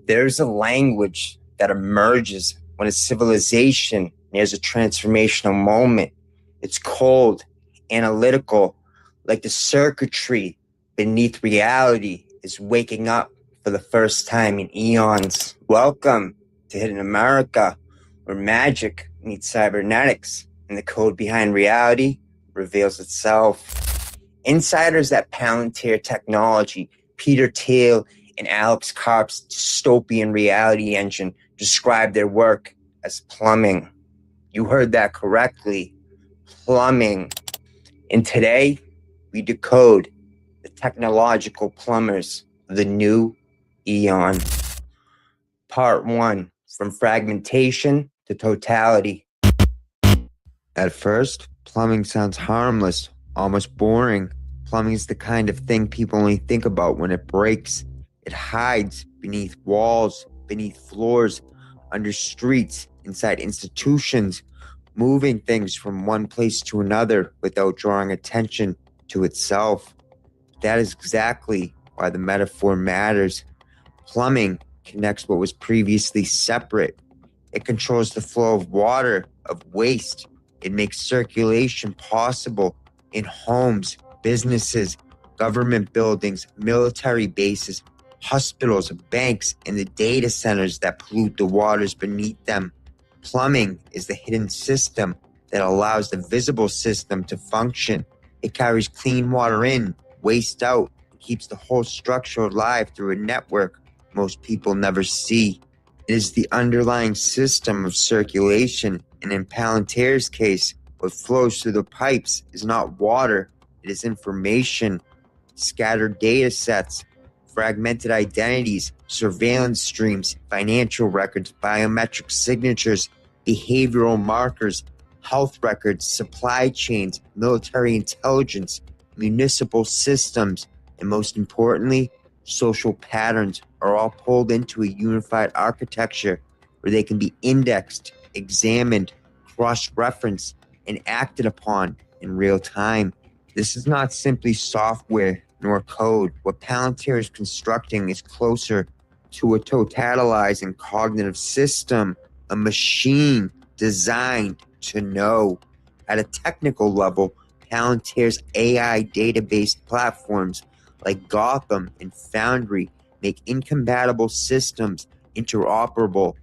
There's a language that emerges when a civilization nears a transformational moment. It's cold, analytical, like the circuitry beneath reality is waking up for the first time in eons. Welcome to Hidden America, where magic meets cybernetics and the code behind reality reveals itself. Insiders at Palantir Technology, Peter Thiel, and Alex Karp's dystopian reality engine describe their work as plumbing. You heard that correctly. Plumbing. And today, we decode the technological plumbers of the new eon. Part 1, from fragmentation to totality. At first, plumbing sounds harmless, almost boring. Plumbing is the kind of thing people only think about when it breaks. It hides beneath walls, beneath floors, under streets, inside institutions, moving things from one place to another without drawing attention to itself. That is exactly why the metaphor matters. Plumbing connects what was previously separate. It controls the flow of water, of waste. It makes circulation possible in homes, businesses, government buildings, military bases, hospitals, banks, and the data centers that pollute the waters beneath them. Plumbing is the hidden system that allows the visible system to function. It carries clean water in, waste out, and keeps the whole structure alive through a network most people never see. It is the underlying system of circulation, and in Palantir's case, what flows through the pipes is not water, it is information, scattered data sets, fragmented identities, surveillance streams, financial records, biometric signatures, behavioral markers, health records, supply chains, military intelligence, municipal systems, and most importantly, social patterns are all pulled into a unified architecture where they can be indexed, examined, cross-referenced, and acted upon in real time. This is not simply software nor code. What Palantir is constructing is closer to a totalizing cognitive system, a machine designed to know. At a technical level, Palantir's AI database platforms like Gotham and Foundry make incompatible systems interoperable.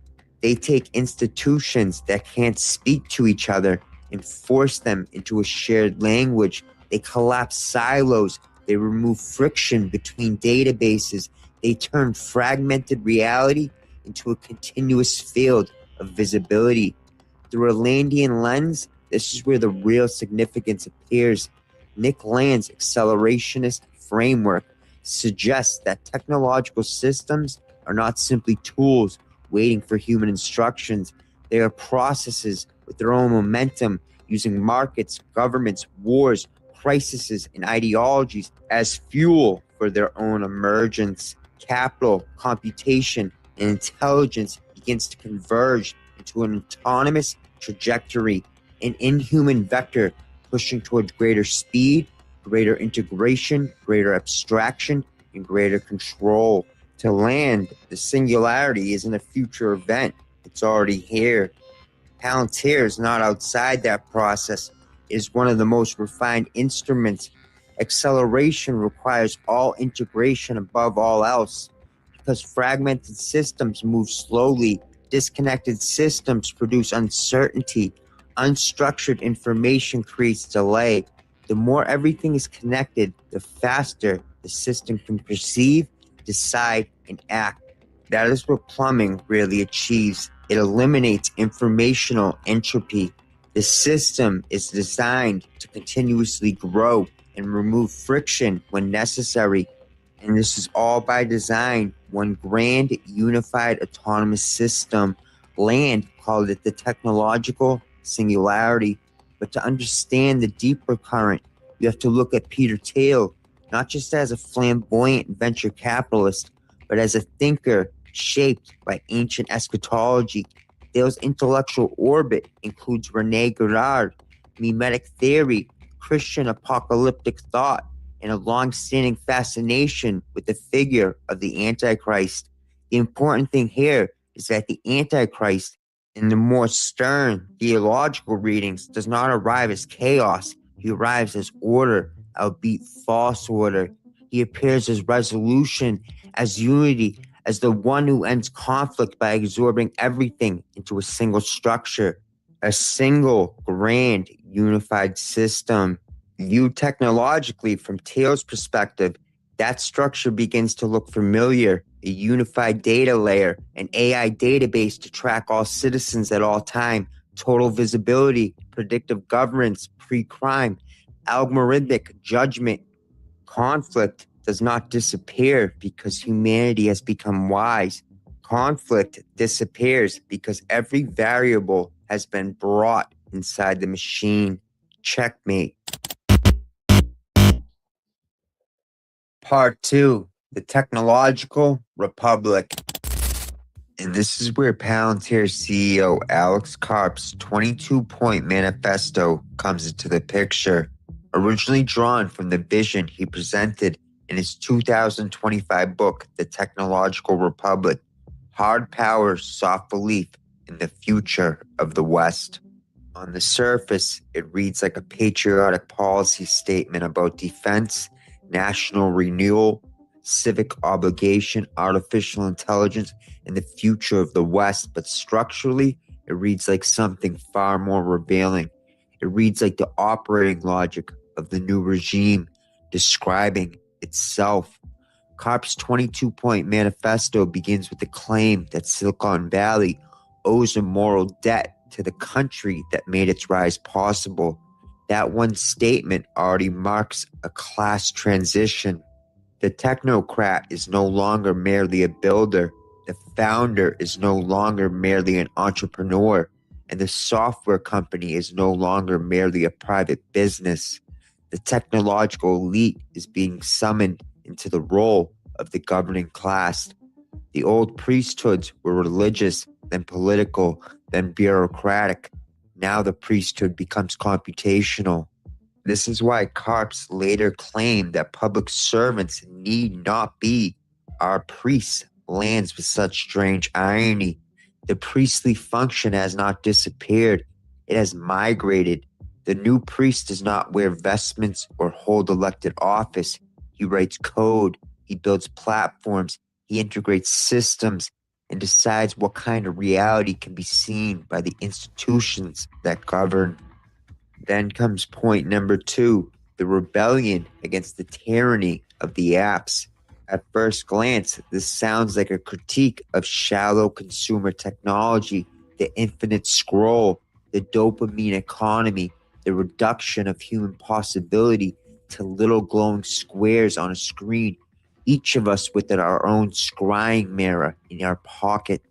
They take institutions that can't speak to each other and force them into a shared language. They collapse silos. They remove friction between databases. They turn fragmented reality into a continuous field of visibility. Through a Landian lens, this is where the real significance appears. Nick Land's accelerationist framework suggests that technological systems are not simply tools waiting for human instructions. They are processes with their own momentum, using markets, governments, wars, crises, and ideologies as fuel for their own emergence. Capital, computation, and intelligence begins to converge into an autonomous trajectory, an inhuman vector pushing towards greater speed, greater integration, greater abstraction, and greater control. To Land, the singularity isn't a future event. It's already here. Palantir is not outside that process. It is one of the most refined instruments. Acceleration requires all integration above all else. Because fragmented systems move slowly, disconnected systems produce uncertainty. Unstructured information creates delay. The more everything is connected, the faster the system can perceive, decide, and act. That is what plumbing really achieves. It eliminates informational entropy. The system is designed to continuously grow and remove friction when necessary. And this is all by design, one grand, unified, autonomous system. Land called it the technological singularity. But to understand the deeper current, you have to look at Peter Thiel, not just as a flamboyant venture capitalist, but as a thinker shaped by ancient eschatology. Thiel's intellectual orbit includes Rene Girard, mimetic theory, Christian apocalyptic thought, and a long-standing fascination with the figure of the Antichrist. The important thing here is that the Antichrist, in the more stern theological readings, does not arrive as chaos. He arrives as order, albeit false order. He appears as resolution, as unity, as the one who ends conflict by absorbing everything into a single structure, a single grand unified system. Viewed technologically from Taylor's perspective, that structure begins to look familiar. A unified data layer, an AI database to track all citizens at all time, total visibility, predictive governance, pre-crime, algorithmic judgment. Conflict does not disappear because humanity has become wise. Conflict disappears because every variable has been brought inside the machine. Checkmate. Part 2, the Technological Republic. And this is where Palantir CEO Alex Karp's 22-point manifesto comes into the picture. Originally drawn from the vision he presented in his 2025 book, The Technological Republic, Hard Power, Soft Belief in the Future of the West. On the surface, it reads like a patriotic policy statement about defense, national renewal, civic obligation, artificial intelligence, and the future of the West. But structurally, it reads like something far more revealing. It reads like the operating logic of the new regime describing itself. Karp's 22-point manifesto begins with the claim that Silicon Valley owes a moral debt to the country that made its rise possible. That one statement already marks a class transition. The technocrat is no longer merely a builder. The founder is no longer merely an entrepreneur. And the software company is no longer merely a private business. The technological elite is being summoned into the role of the governing class. The old priesthoods were religious, then political, then bureaucratic. Now the priesthood becomes computational. This is why Karps later claimed that public servants need not be our priests lands with such strange irony. The priestly function has not disappeared. It has migrated. The new priest does not wear vestments or hold elected office. He writes code. He builds platforms. He integrates systems and decides what kind of reality can be seen by the institutions that govern. Then comes point number 2, the rebellion against the tyranny of the apps. At first glance, this sounds like a critique of shallow consumer technology, the infinite scroll, the dopamine economy, the reduction of human possibility to little glowing squares on a screen, each of us with our own scrying mirror in our pocket.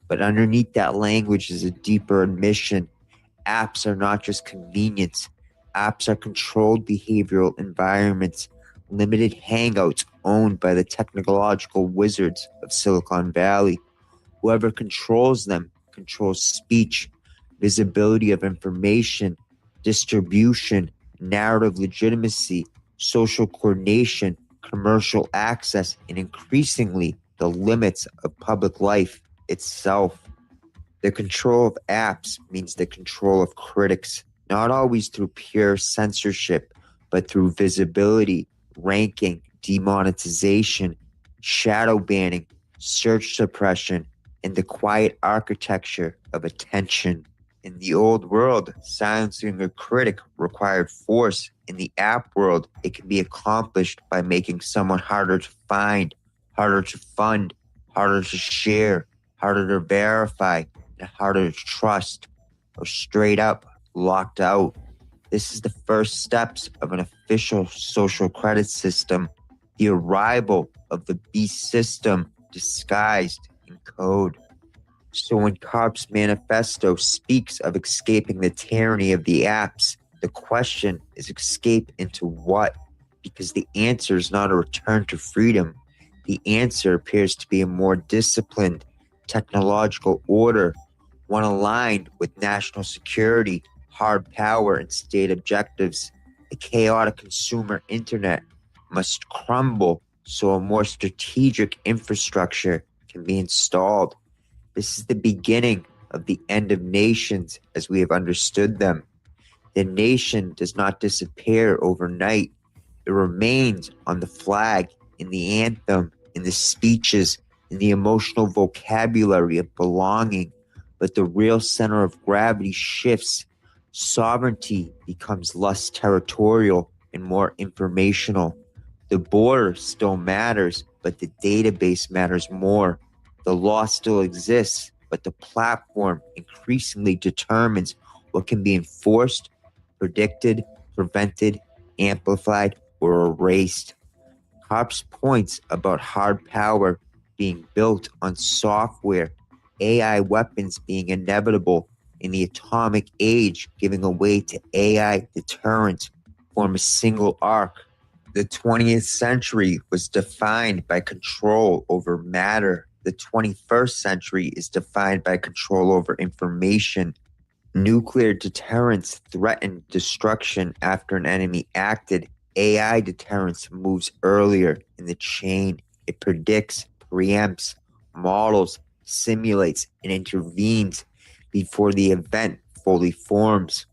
But underneath that language is a deeper admission. Apps are not just convenience. Apps are controlled behavioral environments, limited hangouts owned by the technological wizards of Silicon Valley. Whoever controls them controls speech, visibility of information, distribution, narrative legitimacy, social coordination, commercial access, and increasingly the limits of public life itself. The control of apps means the control of critics, not always through pure censorship, but through visibility, ranking, demonetization, shadow banning, search suppression, and the quiet architecture of attention. In the old world, silencing a critic required force. In the app world, it can be accomplished by making someone harder to find, harder to fund, harder to share, harder to verify, and harder to trust, or straight up locked out. This is the first steps of an official social credit system, the arrival of the beast system disguised in code. So when Karp's manifesto speaks of escaping the tyranny of the apps, the question is escape into what? Because the answer is not a return to freedom. The answer appears to be a more disciplined technological order, one aligned with national security, hard power, and state objectives. A chaotic consumer internet must crumble so a more strategic infrastructure can be installed. This is the beginning of the end of nations as we have understood them. The nation does not disappear overnight. It remains on the flag, in the anthem, in the speeches, in the emotional vocabulary of belonging. But the real center of gravity shifts. Sovereignty becomes less territorial and more informational. The border still matters, but the database matters more. The law still exists, but the platform increasingly determines what can be enforced, predicted, prevented, amplified, or erased. Harp's points about hard power being built on software, AI weapons being inevitable, and the atomic age giving way to AI deterrence form a single arc. The 20th century was defined by control over matter. The 21st century is defined by control over information. Nuclear deterrence threatened destruction after an enemy acted. AI deterrence moves earlier in the chain. It predicts, preempts, models, simulates, and intervenes before the event fully forms.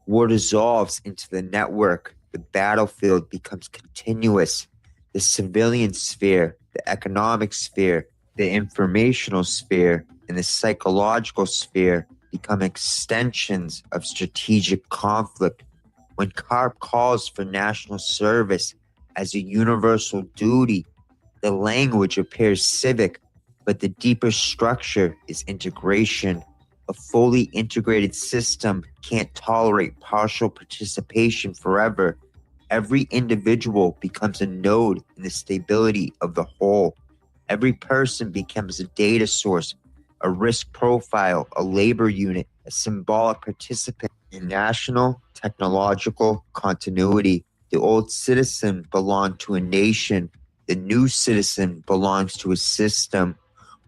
War dissolves into the network. The battlefield becomes continuous. The civilian sphere, the economic sphere, the informational sphere, and the psychological sphere become extensions of strategic conflict. When Karp calls for national service as a universal duty, the language appears civic, but the deeper structure is integration. A fully integrated system can't tolerate partial participation forever. Every individual becomes a node in the stability of the whole. Every person becomes a data source, a risk profile, a labor unit, a symbolic participant in national technological continuity. The old citizen belonged to a nation. The new citizen belongs to a system.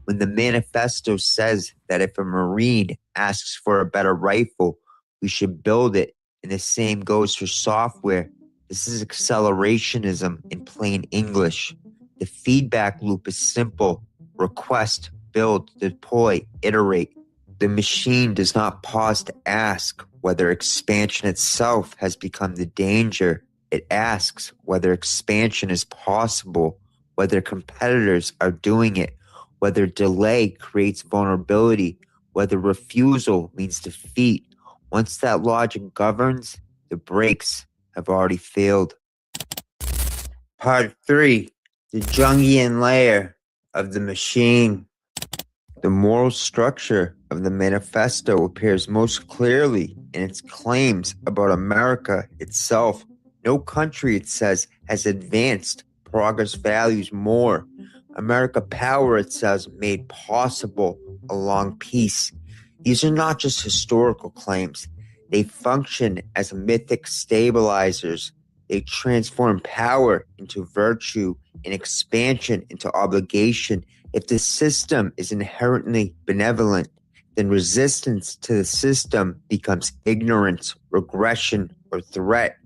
When the manifesto says that if a Marine asks for a better rifle, we should build it, and the same goes for software, this is accelerationism in plain English. The feedback loop is simple: request, build, deploy, iterate. The machine does not pause to ask whether expansion itself has become the danger. It asks whether expansion is possible, whether competitors are doing it, whether delay creates vulnerability, whether refusal means defeat. Once that logic governs, the brakes have already failed. Part 3: The Jungian Layer of the Machine. The moral structure of the manifesto appears most clearly in its claims about America itself. No country, it says, has advanced progress values more. America power, it says, made possible along peace. These are not just historical claims. They function as mythic stabilizers. They transform power into virtue and expansion into obligation. If the system is inherently benevolent, then resistance to the system becomes ignorance, regression, or threat.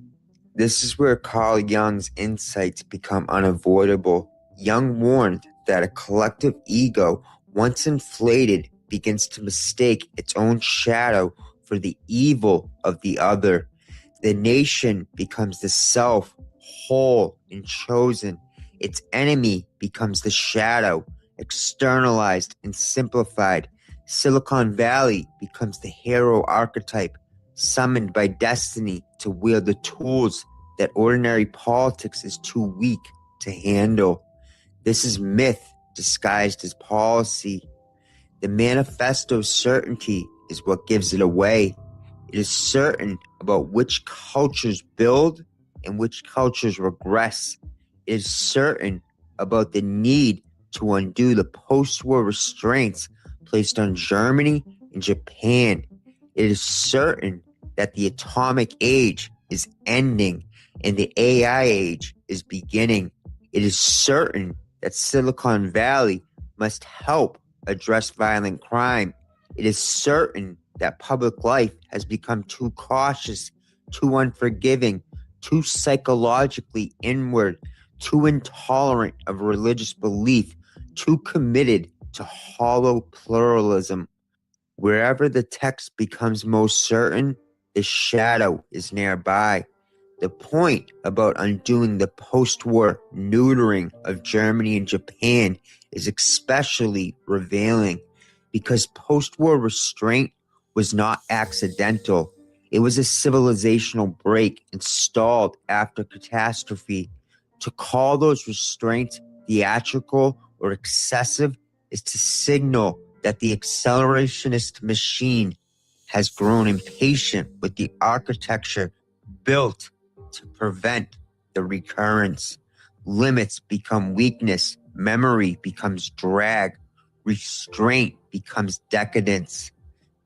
This is where Carl Jung's insights become unavoidable. Jung warned that a collective ego, once inflated, begins to mistake its own shadow for the evil of the other. The nation becomes the self, whole and chosen. Its enemy becomes the shadow, externalized and simplified. Silicon Valley becomes the hero archetype, summoned by destiny to wield the tools that ordinary politics is too weak to handle. This is myth disguised as policy. The manifesto's certainty is what gives it away. It is certain about which cultures build and which cultures regress. It is certain about the need to undo the post-war restraints placed on Germany and Japan. It is certain that the atomic age is ending and the AI age is beginning. It is certain that Silicon Valley must help address violent crime. It is certain that public life has become too cautious, too unforgiving, too psychologically inward, too intolerant of religious belief, too committed to hollow pluralism. Wherever the text becomes most certain, the shadow is nearby. The point about undoing the post-war neutering of Germany and Japan is especially revealing because post-war restraint was not accidental. It was a civilizational break installed after catastrophe. To call those restraints theatrical or excessive is to signal that the accelerationist machine has grown impatient with the architecture built to prevent the recurrence. Limits become weakness, memory becomes drag, restraint becomes decadence.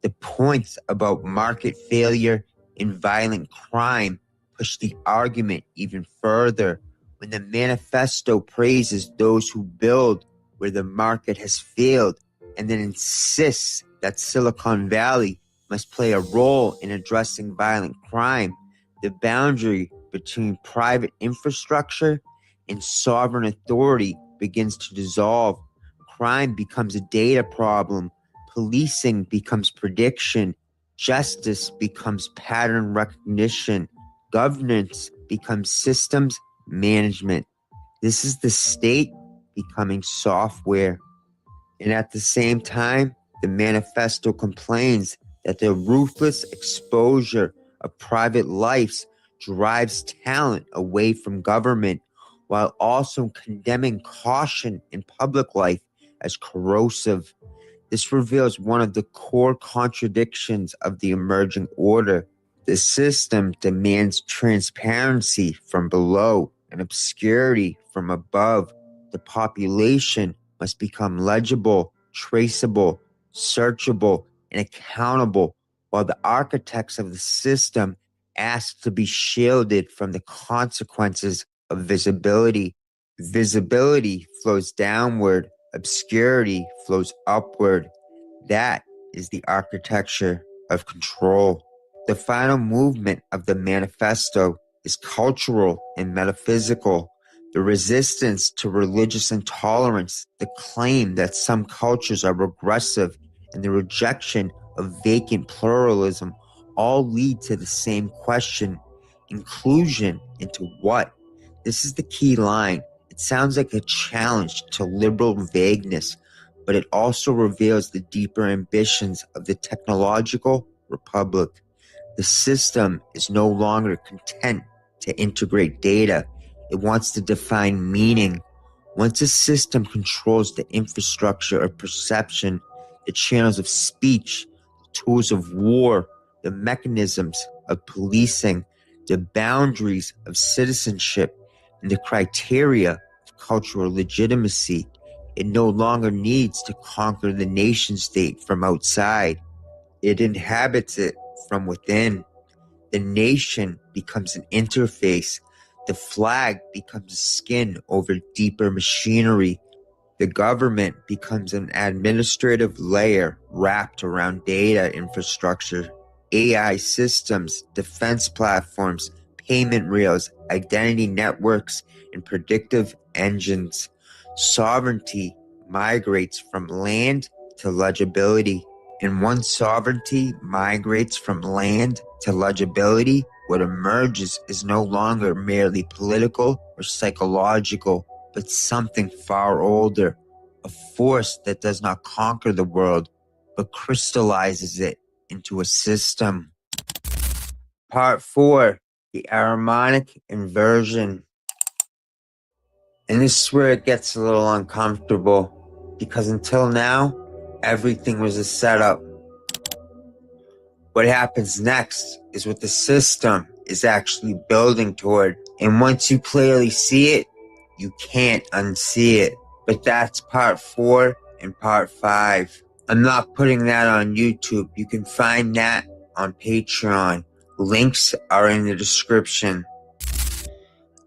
The points about market failure and violent crime push the argument even further. When the manifesto praises those who build where the market has failed and then insists that Silicon Valley must play a role in addressing violent crime, the boundary between private infrastructure and sovereign authority begins to dissolve. Crime becomes a data problem. Policing becomes prediction. Justice becomes pattern recognition. Governance becomes systems management. This is the state becoming software. And at the same time, the manifesto complains that the ruthless exposure of private lives drives talent away from government, while also condemning caution in public life as corrosive. This reveals one of the core contradictions of the emerging order. The system demands transparency from below and obscurity from above. The population must become legible, traceable, searchable, and accountable, while the architects of the system ask to be shielded from the consequences of visibility. Visibility flows downward, obscurity flows upward. That is the architecture of control. The final movement of the manifesto is cultural and metaphysical. The resistance to religious intolerance, the claim that some cultures are regressive, and the rejection of vacant pluralism all lead to the same question: inclusion into what? This is the key line. It sounds like a challenge to liberal vagueness, but it also reveals the deeper ambitions of the technological republic. The system is no longer content to integrate data. It wants to define meaning. Once a system controls the infrastructure of perception, the channels of speech, the tools of war, the mechanisms of policing, the boundaries of citizenship, and the criteria of cultural legitimacy, it no longer needs to conquer the nation state from outside. It inhabits it from within. The nation becomes an interface. The flag becomes a skin over deeper machinery. The government becomes an administrative layer wrapped around data infrastructure. AI systems, defense platforms, payment rails, identity networks, and predictive engines. Sovereignty migrates from land to legibility. And once sovereignty migrates from land to legibility, what emerges is no longer merely political or psychological, but something far older, a force that does not conquer the world, but crystallizes it into a system. Part 4, the harmonic inversion. And this is where it gets a little uncomfortable, because until now, everything was a setup. What happens next is what the system is actually building toward. And once you clearly see it, you can't unsee it. But that's part 4 and part 5. I'm not putting that on YouTube. You can find that on Patreon. Links are in the description.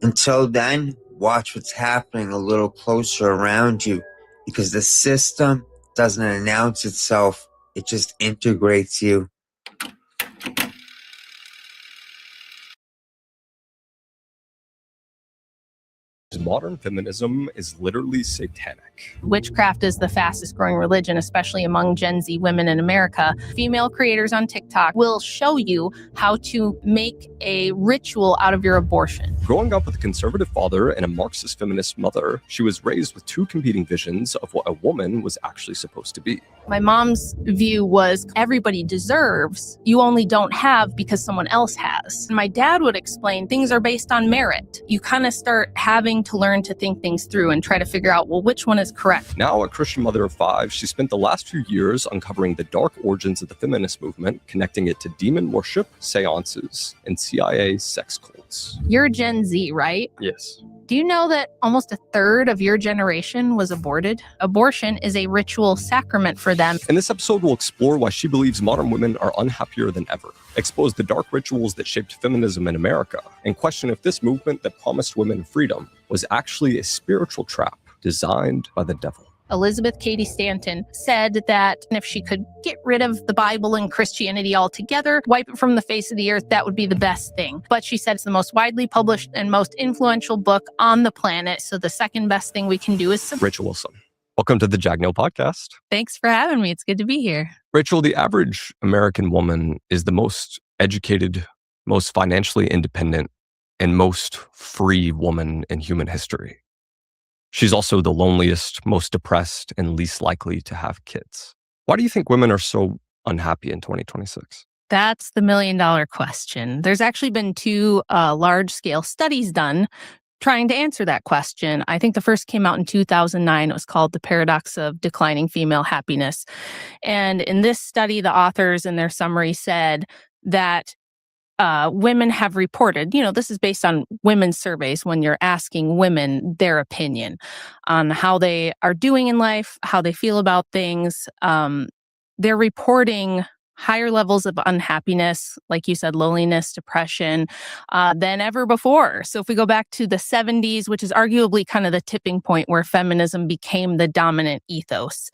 Until then, watch what's happening a little closer around you, because the system doesn't announce itself, it just integrates you. modern feminism is literally satanic. Witchcraft is the fastest growing religion, especially among Gen Z women in America. Female creators on TikTok will show you how to make a ritual out of your abortion. Growing up with a conservative father and a Marxist feminist mother, she was raised with two competing visions of what a woman was actually supposed to be. My mom's view was everybody deserves, you only don't have because someone else has. And my dad would explain things are based on merit. You kind of start having to learn to think things through and try to figure out, well, which one is correct. Now a Christian mother of 5, she spent the last few years uncovering the dark origins of the feminist movement, connecting it to demon worship, seances, and CIA sex cults. You're Gen Z, right? Yes. Do you know that almost a third of your generation was aborted? Abortion is a ritual sacrament for them. In this episode, we'll explore why she believes modern women are unhappier than ever, expose the dark rituals that shaped feminism in America, and question if this movement that promised women freedom was actually a spiritual trap designed by the devil. Elizabeth Cady Stanton said that if she could get rid of the Bible and Christianity altogether, wipe it from the face of the earth, that would be the best thing. But she said it's the most widely published and most influential book on the planet. So the second best thing we can do is Rachel Wilson. Welcome to the Jagneel podcast. Thanks for having me. It's good to be here. Rachel, the average American woman is the most educated, most financially independent, and most free woman in human history. She's also the loneliest, most depressed, and least likely to have kids. Why do you think women are so unhappy in 2026? That's the million-dollar question. There's actually been 2 large-scale studies done trying to answer that question. I think the first came out in 2009. It was called The Paradox of Declining Female Happiness. And in this study, the authors in their summary said that women have reported, this is based on women's surveys when you're asking women their opinion on how they are doing in life, how they feel about things. They're reporting higher levels of unhappiness, like you said, loneliness, depression, than ever before. So if we go back to the 70s, which is arguably kind of the tipping point where feminism became the dominant ethos.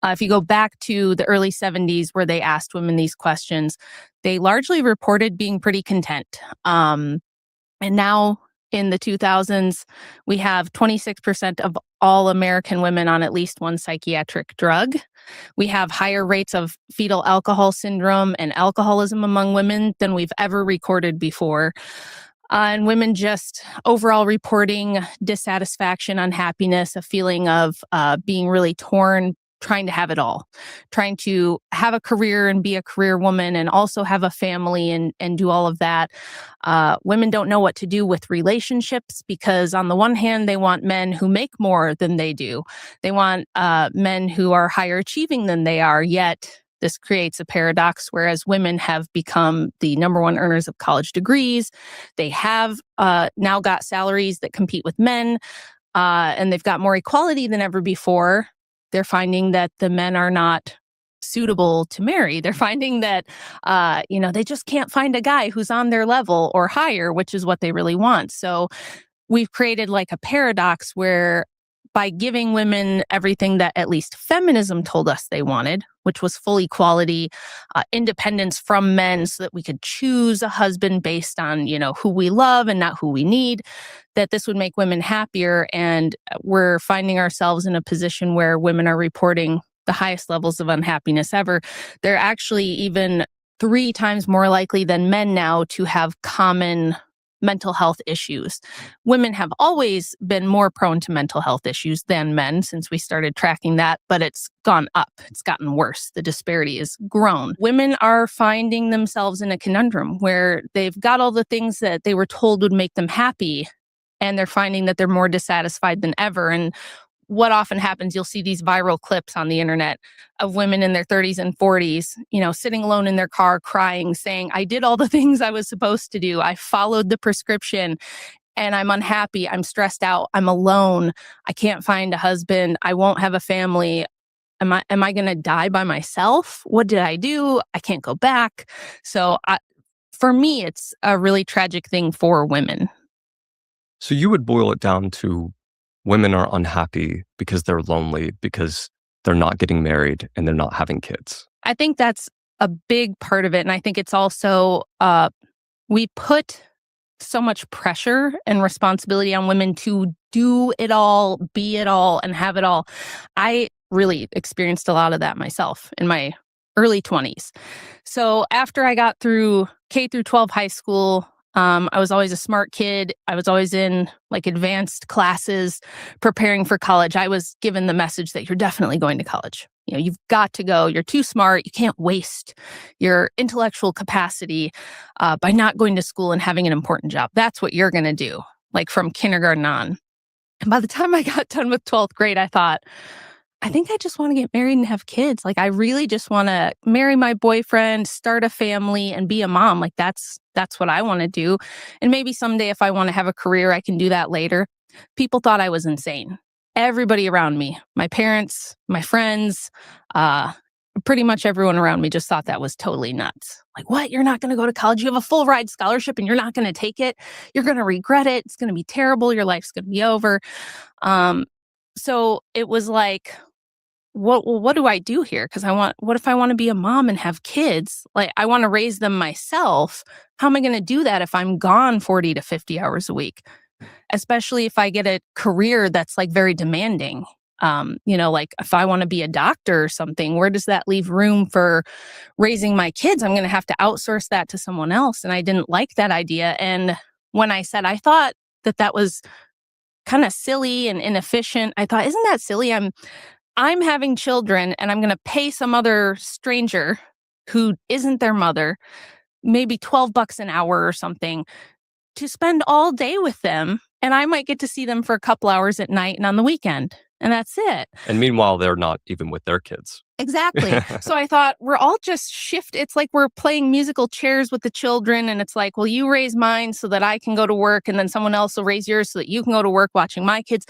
If you go back to the early 70s where they asked women these questions, they largely reported being pretty content. And now in the 2000s, we have 26% of all American women on at least one psychiatric drug. We have higher rates of fetal alcohol syndrome and alcoholism among women than we've ever recorded before. And women just overall reporting dissatisfaction, unhappiness, a feeling of being really torn, trying to have it all, trying to have a career and be a career woman and also have a family and do all of that. Women don't know what to do with relationships because on the one hand, they want men who make more than they do. They want men who are higher achieving than they are, yet this creates a paradox, whereas women have become the number one earners of college degrees. They have now got salaries that compete with men, and they've got more equality than ever before. They're finding that the men are not suitable to marry. They're finding that, they just can't find a guy who's on their level or higher, which is what they really want. So we've created like a paradox where by giving women everything that at least feminism told us they wanted, which was full equality, independence from men so that we could choose a husband based on, who we love and not who we need, that this would make women happier. And we're finding ourselves in a position where women are reporting the highest levels of unhappiness ever. They're actually even 3 times more likely than men now to have common mental health issues. Women have always been more prone to mental health issues than men since we started tracking that, but it's gone up. It's gotten worse. The disparity has grown. Women are finding themselves in a conundrum where they've got all the things that they were told would make them happy, and they're finding that they're more dissatisfied than ever. And what often happens, you'll see these viral clips on the internet of women in their 30s and 40s, sitting alone in their car crying, saying, I did all the things I was supposed to do. I followed the prescription and I'm unhappy. I'm stressed out. I'm alone. I can't find a husband. I won't have a family. Am I going to die by myself? What did I do? I can't go back. So for me, it's a really tragic thing for women. So you would boil it down to women are unhappy because they're lonely, because they're not getting married and they're not having kids. I think that's a big part of it. And I think it's also, we put so much pressure and responsibility on women to do it all, be it all, and have it all. I really experienced a lot of that myself in my early 20s. So after I got through K through 12 high school, I was always a smart kid. I was always in like advanced classes preparing for college. I was given the message that you're definitely going to college. You know, you've got to go. You're too smart. You can't waste your intellectual capacity by not going to school and having an important job. That's what you're going to do, like from kindergarten on. And by the time I got done with 12th grade, I thought, I think I just want to get married and have kids. Like, I really just want to marry my boyfriend, start a family, and be a mom. Like, that's what I want to do. And maybe someday if I want to have a career, I can do that later. People thought I was insane. Everybody around me, my parents, my friends, pretty much everyone around me just thought that was totally nuts. Like, what? You're not going to go to college? You have a full ride scholarship and you're not going to take it? You're going to regret it. It's going to be terrible. Your life's going to be over. So it was like, what do I do here? Because what if I want to be a mom and have kids? Like, I want to raise them myself. How am I going to do that if I'm gone 40 to 50 hours a week? Especially if I get a career that's like very demanding. Like if I want to be a doctor or something, where does that leave room for raising my kids? I'm going to have to outsource that to someone else. And I didn't like that idea. And when I said, I thought that was kind of silly and inefficient, I thought, isn't that silly? I'm having children and I'm going to pay some other stranger who isn't their mother, maybe $12 an hour or something, to spend all day with them. And I might get to see them for a couple hours at night and on the weekend. And that's it. And meanwhile, they're not even with their kids. Exactly. So I thought, we're all just It's like we're playing musical chairs with the children. And it's like, well, you raise mine so that I can go to work. And then someone else will raise yours so that you can go to work watching my kids.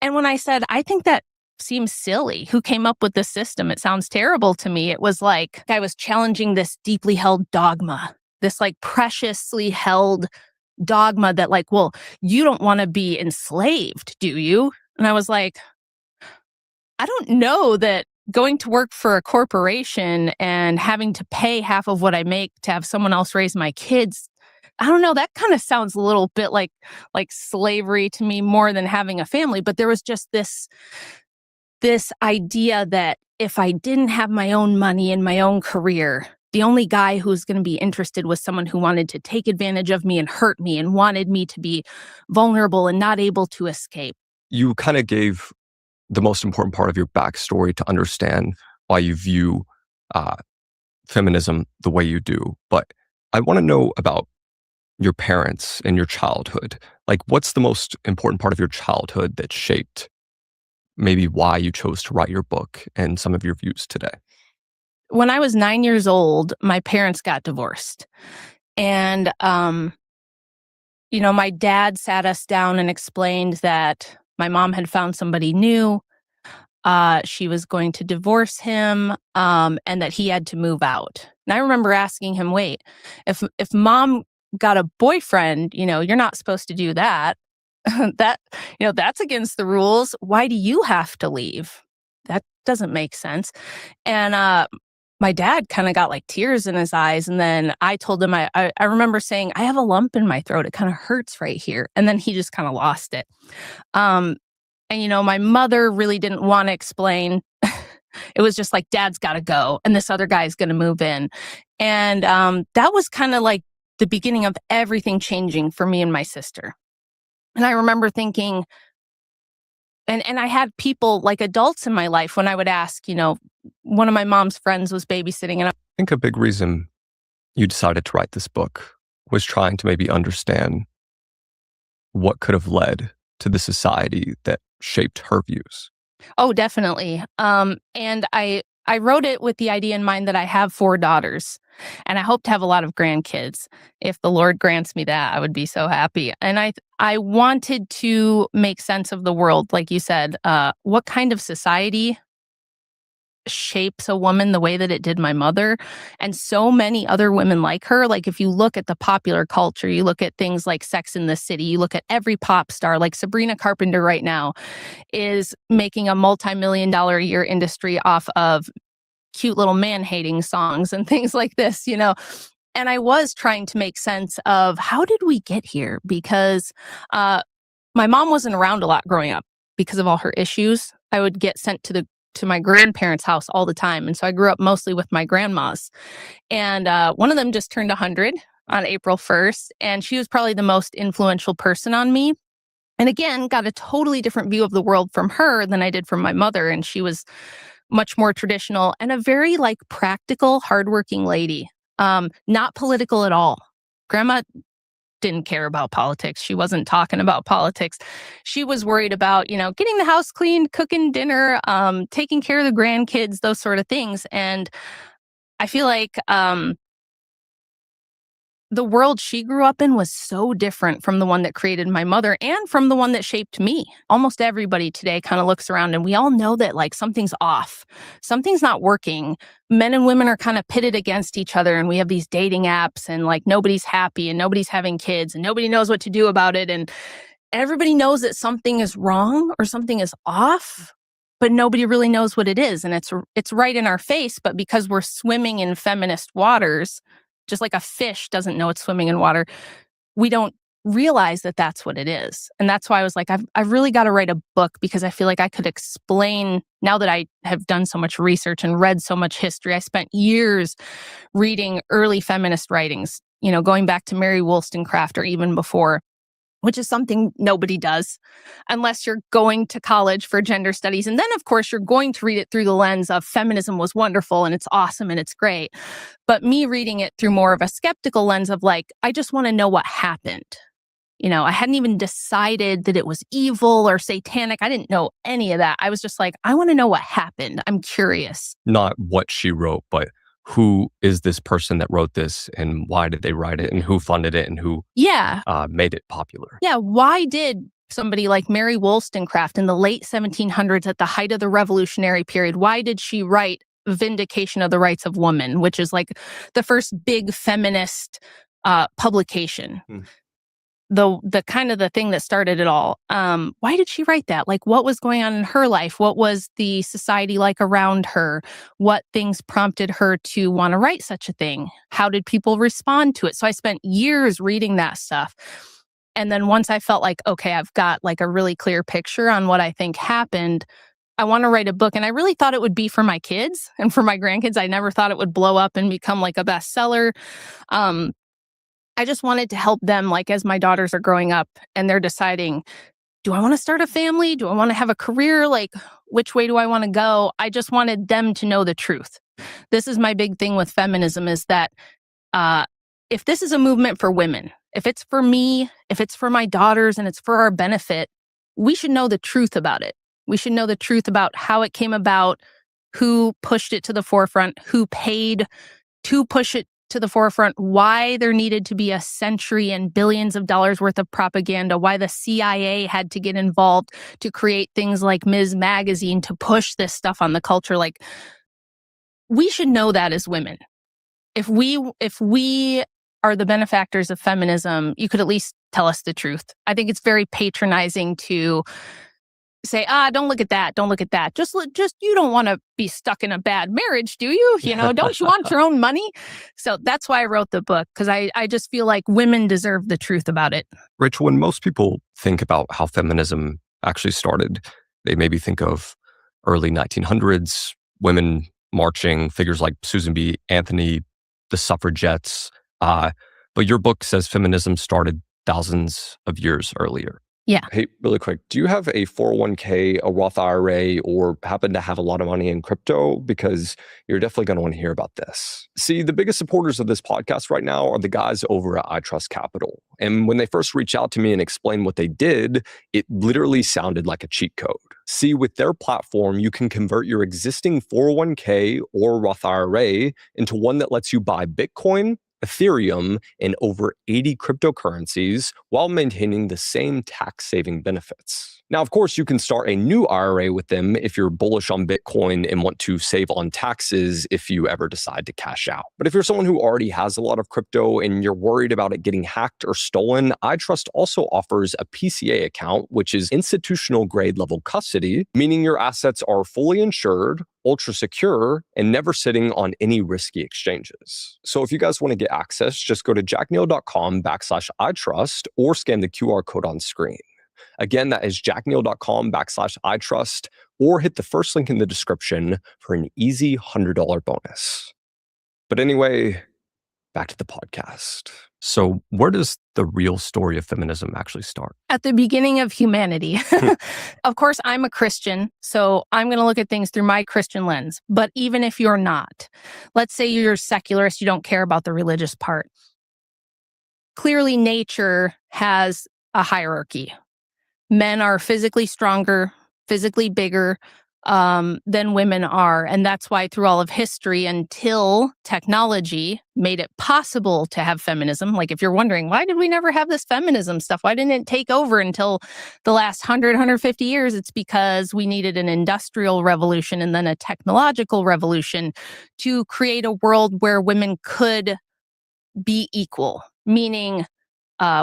And when I said, I think that seems silly. Who came up with this system? It sounds terrible to me. It was like I was challenging this deeply held dogma, this like preciously held dogma that like, well, you don't want to be enslaved, do you? And I was like, I don't know that going to work for a corporation and having to pay half of what I make to have someone else raise my kids, I don't know, that kind of sounds a little bit like slavery to me more than having a family. But there was just this idea that if I didn't have my own money and my own career, the only guy who was going to be interested was someone who wanted to take advantage of me and hurt me and wanted me to be vulnerable and not able to escape. You kind of gave the most important part of your backstory to understand why you view feminism the way you do. But I want to know about your parents and your childhood. Like, what's the most important part of your childhood that shaped maybe why you chose to write your book and some of your views today? When I was 9 years old, my parents got divorced. And, my dad sat us down and explained that my mom had found somebody new. She was going to divorce him, and that he had to move out. And I remember asking him, wait, if mom got a boyfriend, you're not supposed to do that. That's against the rules. Why do you have to leave? That doesn't make sense. And my dad kind of got like tears in his eyes. And then I told him, I remember saying, I have a lump in my throat. It kind of hurts right here. And then he just kind of lost it. And my mother really didn't want to explain. It was just like, dad's got to go. And this other guy's going to move in. And that was kind of like the beginning of everything changing for me and my sister. And I remember thinking, and I had people like adults in my life when I would ask, one of my mom's friends was babysitting. And I think a big reason you decided to write this book was trying to maybe understand what could have led to the society that shaped her views. Oh, definitely. And I wrote it with the idea in mind that I have 4 daughters and I hope to have a lot of grandkids. If the Lord grants me that, I would be so happy. And I wanted to make sense of the world. Like you said, what kind of society shapes a woman the way that it did my mother and so many other women like her. Like if you look at the popular culture, you look at things like Sex and the City, you look at every pop star, like Sabrina Carpenter right now is making a multi-million-dollar a year industry off of cute little man-hating songs and things like this, And I was trying to make sense of how did we get here? Because my mom wasn't around a lot growing up because of all her issues. I would get sent to my grandparents' house all the time. And so I grew up mostly with my grandmas. And one of them just turned 100 on April 1st. And she was probably the most influential person on me. And again, got a totally different view of the world from her than I did from my mother. And she was much more traditional and a very like practical, hardworking lady. Not political at all. Grandma didn't care about politics. She wasn't talking about politics. She was worried about, getting the house cleaned, cooking dinner, taking care of the grandkids, those sort of things. And I feel like the world she grew up in was so different from the one that created my mother and from the one that shaped me. Almost everybody today kind of looks around and we all know that like something's off. Something's not working. Men and women are kind of pitted against each other and we have these dating apps and like nobody's happy and nobody's having kids and nobody knows what to do about it. And everybody knows that something is wrong or something is off, but nobody really knows what it is. And it's right in our face. But because we're swimming in feminist waters, just like a fish doesn't know it's swimming in water, we don't realize that that's what it is. And that's why I was like, I've really got to write a book because I feel like I could explain, now that I have done so much research and read so much history. I spent years reading early feminist writings, going back to Mary Wollstonecraft or even before, which is something nobody does unless you're going to college for gender studies. And then, of course, you're going to read it through the lens of feminism was wonderful and it's awesome and it's great. But me reading it through more of a skeptical lens of like, I just want to know what happened. I hadn't even decided that it was evil or satanic. I didn't know any of that. I was just like, I want to know what happened. I'm curious. Not what she wrote, but who is this person that wrote this and why did they write it and who funded it and who made it popular? Yeah. Why did somebody like Mary Wollstonecraft in the late 1700s at the height of the Revolutionary period, why did she write Vindication of the Rights of Woman, which is like the first big feminist publication? The kind of the thing that started it all. Why did she write that? Like, what was going on in her life? What was the society like around her? What things prompted her to want to write such a thing? How did people respond to it? So I spent years reading that stuff. And then once I felt like, okay, I've got like a really clear picture on what I think happened, I want to write a book. And I really thought it would be for my kids and for my grandkids. I never thought it would blow up and become like a bestseller. I just wanted to help them, like as my daughters are growing up and they're deciding, do I want to start a family? Do I want to have a career? Like, which way do I want to go? I just wanted them to know the truth. This is my big thing with feminism is that if this is a movement for women, if it's for me, if it's for my daughters and it's for our benefit, we should know the truth about it. We should know the truth about how it came about, who pushed it to the forefront, who paid to push it to the forefront, why there needed to be a century and billions of dollars worth of propaganda, why the CIA had to get involved to create things like Ms. Magazine to push this stuff on the culture. Like, we should know that as women. If we are the benefactors of feminism, you could at least tell us the truth. I think it's very patronizing to say, don't look at that. Don't look at that. Just you don't want to be stuck in a bad marriage, do you? Don't you want your own money? So that's why I wrote the book, because I just feel like women deserve the truth about it. Rachel, when most people think about how feminism actually started, they maybe think of early 1900s, women marching, figures like Susan B. Anthony, the suffragettes. But your book says feminism started thousands of years earlier. Yeah. Hey, really quick, do you have a 401k, a Roth IRA, or happen to have a lot of money in crypto? Because you're definitely going to want to hear about this. See, the biggest supporters of this podcast right now are the guys over at iTrust Capital. And when they first reached out to me and explained what they did, it literally sounded like a cheat code. See, with their platform, you can convert your existing 401k or Roth IRA into one that lets you buy Bitcoin, Ethereum, and over 80 cryptocurrencies while maintaining the same tax-saving benefits. Now, of course, you can start a new IRA with them if you're bullish on Bitcoin and want to save on taxes if you ever decide to cash out. But if you're someone who already has a lot of crypto and you're worried about it getting hacked or stolen, iTrust also offers a PCA account, which is institutional grade level custody, meaning your assets are fully insured, ultra secure, and never sitting on any risky exchanges. So if you guys want to get access, just go to jackneal.com/iTrust or scan the QR code on screen. Again, that is jackneal.com/iTrust, or hit the first link in the description for an easy $100 bonus. But anyway, back to the podcast. So where does the real story of feminism actually start? At the beginning of humanity. Of course, I'm a Christian, so I'm going to look at things through my Christian lens. But even if you're not, let's say you're a secularist, you don't care about the religious part. Clearly, nature has a hierarchy. Men are physically stronger, physically bigger than women are. And that's why through all of history, until technology made it possible to have feminism, like if you're wondering, why did we never have this feminism stuff? Why didn't it take over until the last 150 years? It's because we needed an industrial revolution and then a technological revolution to create a world where women could be equal, meaning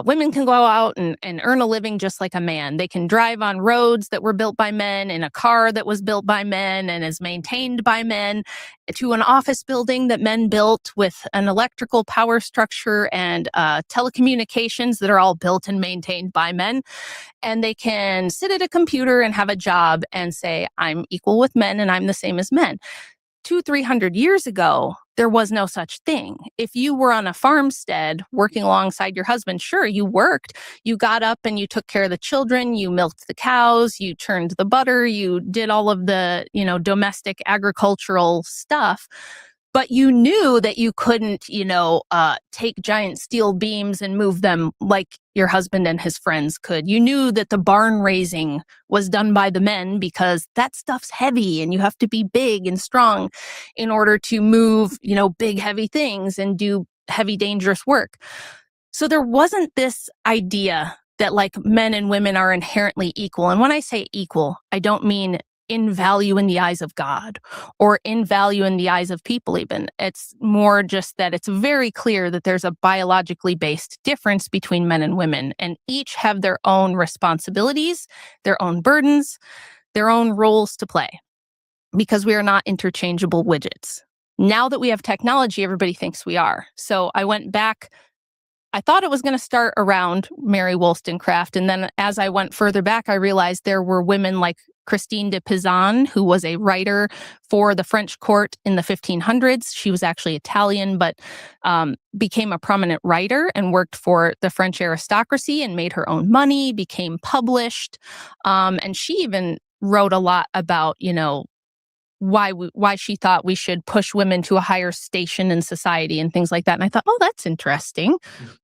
women can go out and earn a living just like a man. They can drive on roads that were built by men, in a car that was built by men and is maintained by men, to an office building that men built with an electrical power structure and telecommunications that are all built and maintained by men. And they can sit at a computer and have a job and say, I'm equal with men and I'm the same as men. 200-300 years ago, there was no such thing. If you were on a farmstead working alongside your husband, sure, you worked. You got up and you took care of the children, you milked the cows, you churned the butter, you did all of the, domestic agricultural stuff. But you knew that you couldn't, take giant steel beams and move them like your husband and his friends could. You knew that the barn raising was done by the men because that stuff's heavy and you have to be big and strong in order to move, big, heavy things and do heavy, dangerous work. So there wasn't this idea that like men and women are inherently equal. And when I say equal, I don't mean in value in the eyes of God or in value in the eyes of people even. It's more just that it's very clear that there's a biologically based difference between men and women, and each have their own responsibilities, their own burdens, their own roles to play, because we are not interchangeable widgets. Now that we have technology, everybody thinks we are. So I went back. I thought it was going to start around Mary Wollstonecraft. And then as I went further back, I realized there were women like Christine de Pizan, who was a writer for the French court in the 1500s. She was actually Italian, but became a prominent writer and worked for the French aristocracy and made her own money, became published. And she even wrote a lot about, why she thought we should push women to a higher station in society and things like that. And I thought, oh, that's interesting.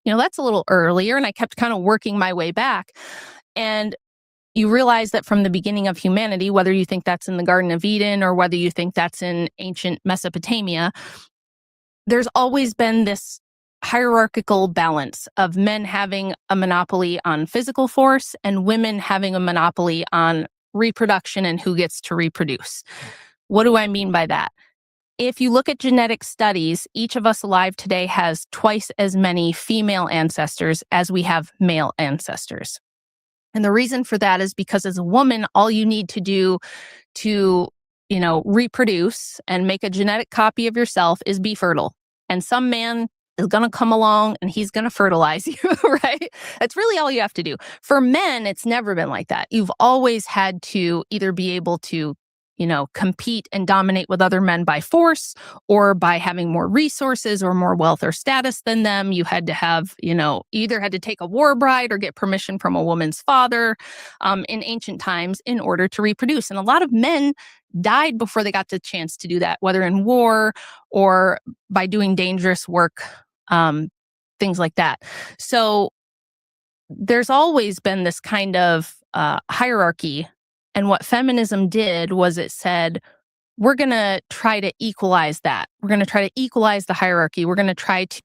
That's a little earlier. And I kept kind of working my way back. And you realize that from the beginning of humanity, whether you think that's in the Garden of Eden or whether you think that's in ancient Mesopotamia, there's always been this hierarchical balance of men having a monopoly on physical force and women having a monopoly on reproduction and who gets to reproduce. What do I mean by that? If you look at genetic studies, each of us alive today has twice as many female ancestors as we have male ancestors. And the reason for that is because as a woman, all you need to do to, reproduce and make a genetic copy of yourself is be fertile. And some man is going to come along and he's going to fertilize you, right? That's really all you have to do. For men, it's never been like that. You've always had to either be able to compete and dominate with other men by force or by having more resources or more wealth or status than them. You had to have, either had to take a war bride or get permission from a woman's father in ancient times in order to reproduce. And a lot of men died before they got the chance to do that, whether in war or by doing dangerous work, things like that. So there's always been this kind of hierarchy. And what feminism did was it said, we're going to try to equalize that. We're going to try to equalize the hierarchy. We're going to try to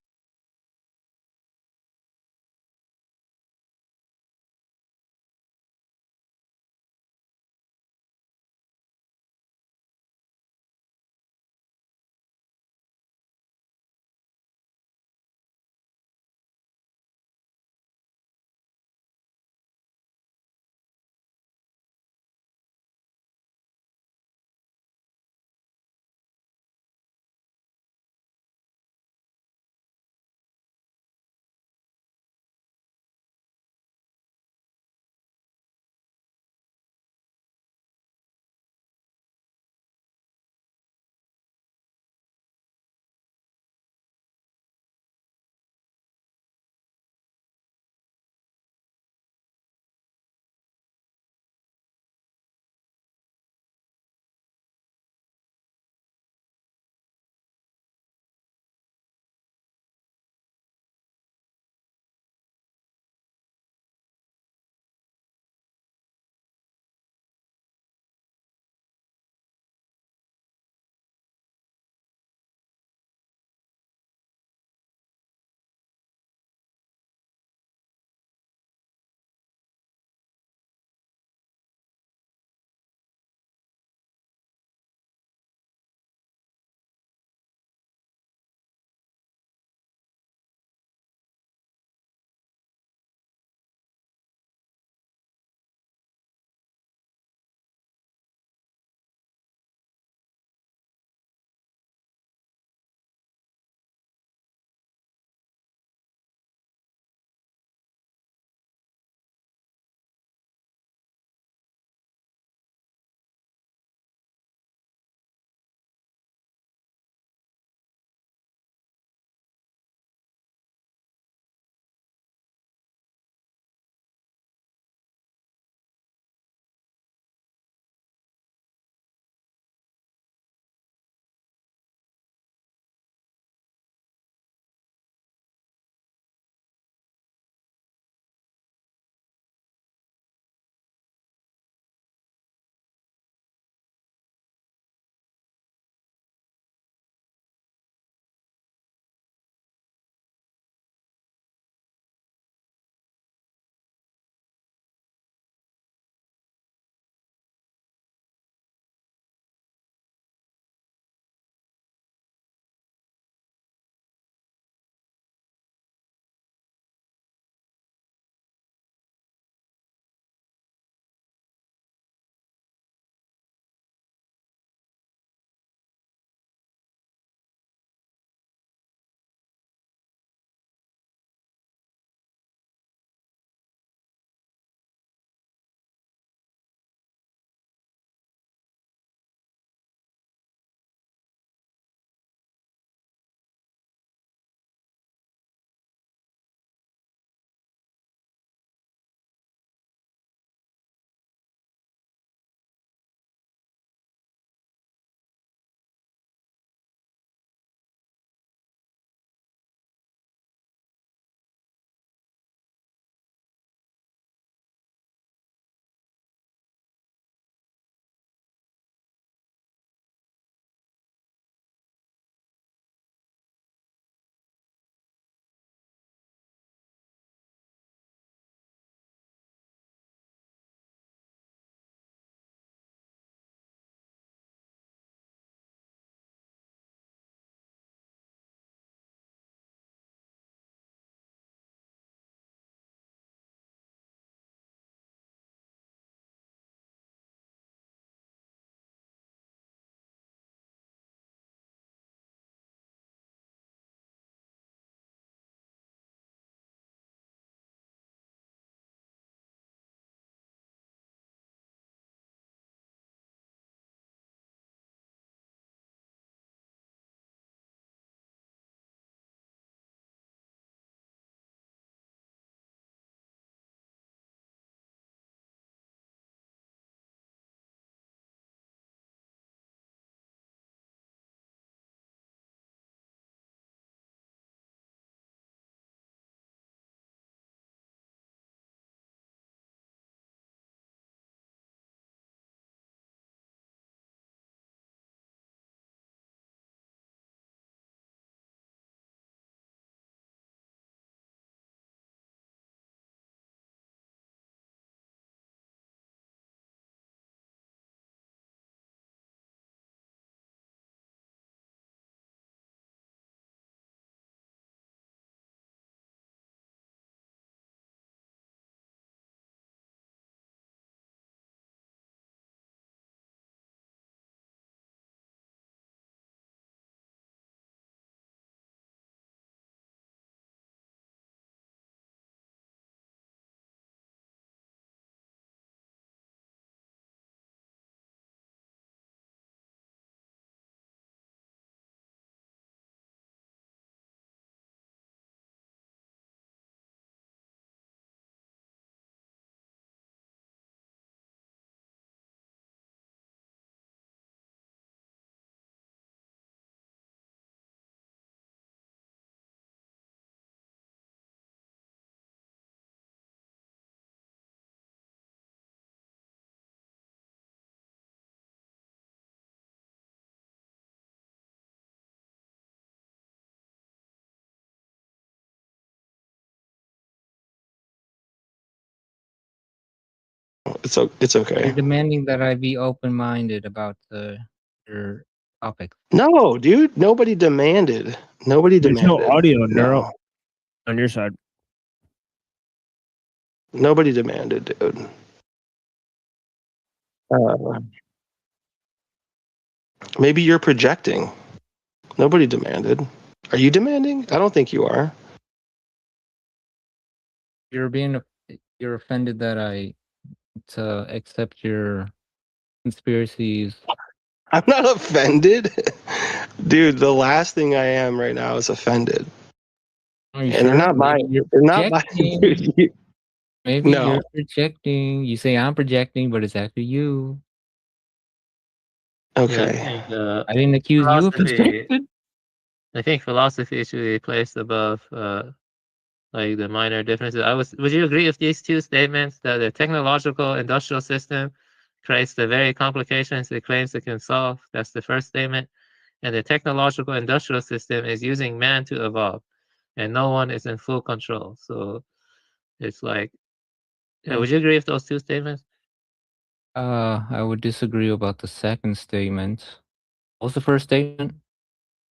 It's okay. You're demanding that I be open-minded about your topic. No, dude. Nobody demanded. Nobody There's demanded. no audio, No. Neuro, on your side. Nobody demanded, dude. Maybe you're projecting. Nobody demanded. Are you demanding? I don't think you are. You're offended that I to accept your conspiracies. I'm not offended. Dude, the last thing I am right now is offended. Are you And sure? they're not Maybe mine. you're They're not mine. projecting. Dude, Maybe No. you're projecting. You say I'm projecting, but it's actually you. Yeah, Okay. I didn't accuse you of philosophy- projecting. I think philosophy should be placed above like the minor differences. Would you agree with these two statements that the technological industrial system creates the very complications it claims it can solve? That's the first statement. And the technological industrial system is using man to evolve, and no one is in full control. So it's like, would you agree with those two statements? I would disagree about the second statement. What's the first statement?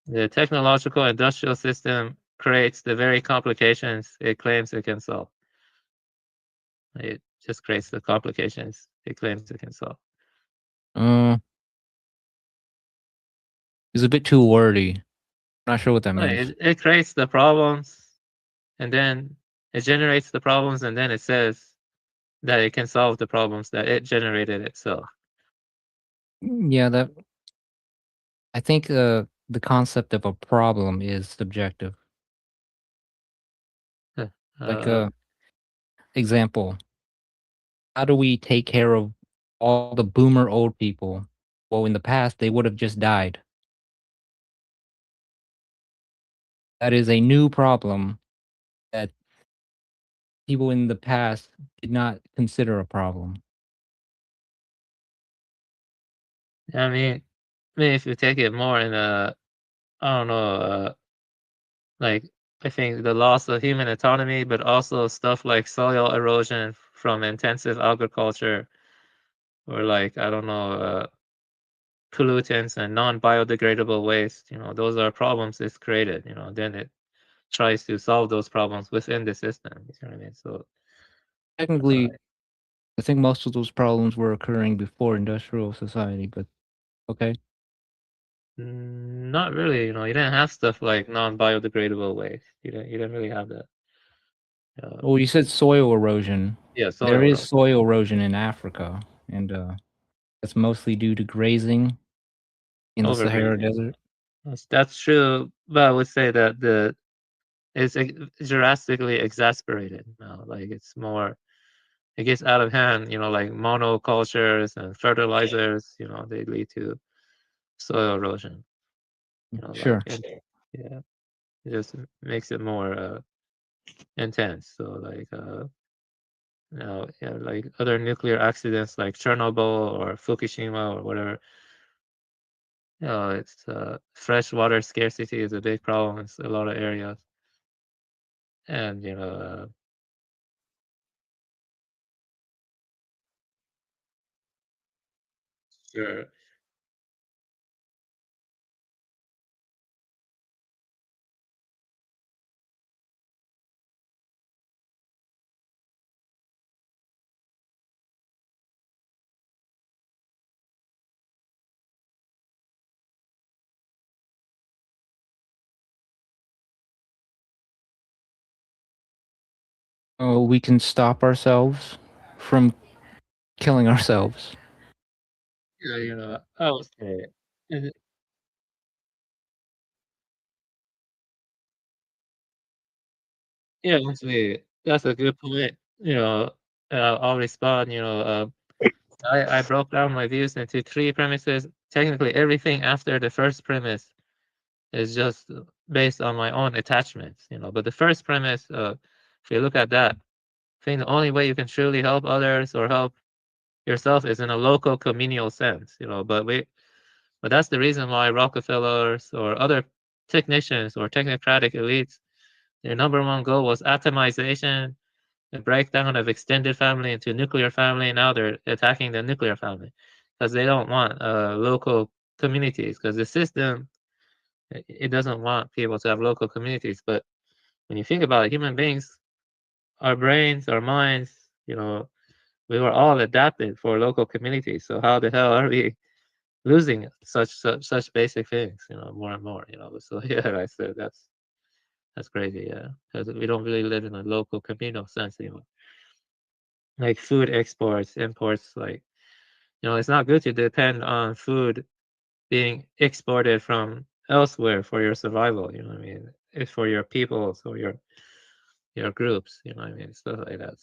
The technological industrial system creates the very complications it claims it can solve. It just creates the complications it claims it can solve. It's a bit too wordy. Not sure what that means. It creates the problems, and then it generates the problems, and then it says that it can solve the problems that it generated itself. Yeah, I think the concept of a problem is subjective. Like example, how do we take care of all the boomer old people? Well, in the past, they would have just died. That is a new problem that people in the past did not consider a problem. I mean, if you take it more in a, I don't know, like I think the loss of human autonomy, but also stuff like soil erosion from intensive agriculture, or like I don't know, pollutants and non-biodegradable waste. Those are problems it's created. Then it tries to solve those problems within the system. You know what I mean? So Technically, I think most of those problems were occurring before industrial society, but okay. not really. You didn't have stuff like non-biodegradable waste. You didn't really have that. Well, you said soil erosion. Yeah, soil There is erosion. soil erosion in Africa, and it's mostly due to grazing in the Sahara Desert. That's true, but I would say that it's drastically exasperated now. Like it gets out of hand. Like monocultures and fertilizers. They lead to soil erosion. Sure. Yeah, it just makes it more intense. So like like other nuclear accidents like Chernobyl or Fukushima or whatever. It's fresh water scarcity is a big problem in a lot of areas, and sure. We can stop ourselves from killing ourselves. Yeah, I would say. Yeah, actually, that's a good point. I'll respond. I broke down my views into three premises. Technically, everything after the first premise is just based on my own attachments. But the first premise, if you look at that, I think the only way you can truly help others or help yourself is in a local communal sense. But that's the reason why Rockefellers or other technicians or technocratic elites, their number one goal was atomization. a breakdown of extended family into nuclear family. Now they're attacking the nuclear family because they don't want local communities, because the system, it doesn't want people to have local communities. But when you think about it, human beings, our brains, our minds, we were all adapted for local communities. So how the hell are we losing such basic things, more and more, So yeah, I said that's crazy, yeah, because we don't really live in a local communal sense anymore. Like food exports, imports, like, it's not good to depend on food being exported from elsewhere for your survival. You know what I mean? It's for your people, so your groups. You know what I mean? Stuff like that.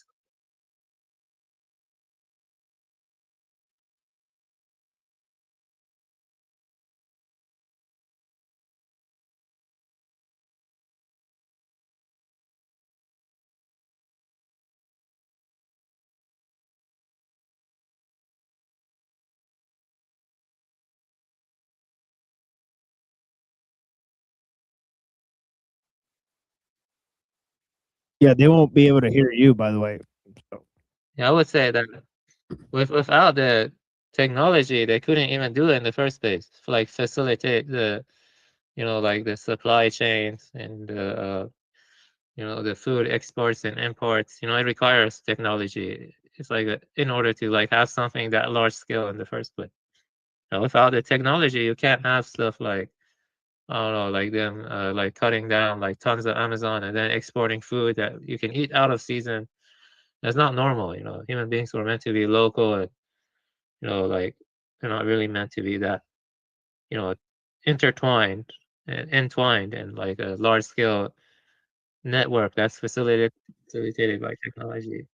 Yeah, they won't be able to hear you, by the way. So, Yeah, I would say that without the technology, they couldn't even do it in the first place. Like facilitate the, like the supply chains and the food exports and imports. It requires technology. It's like in order to like have something that large scale in the first place. Without the technology, you can't have stuff like, I don't know, like them like cutting down like tons of Amazon and then exporting food that you can eat out of season. That's not normal. Human beings were meant to be local, and like they're not really meant to be that, you know, intertwined and entwined and like a large scale network that's facilitated by technology.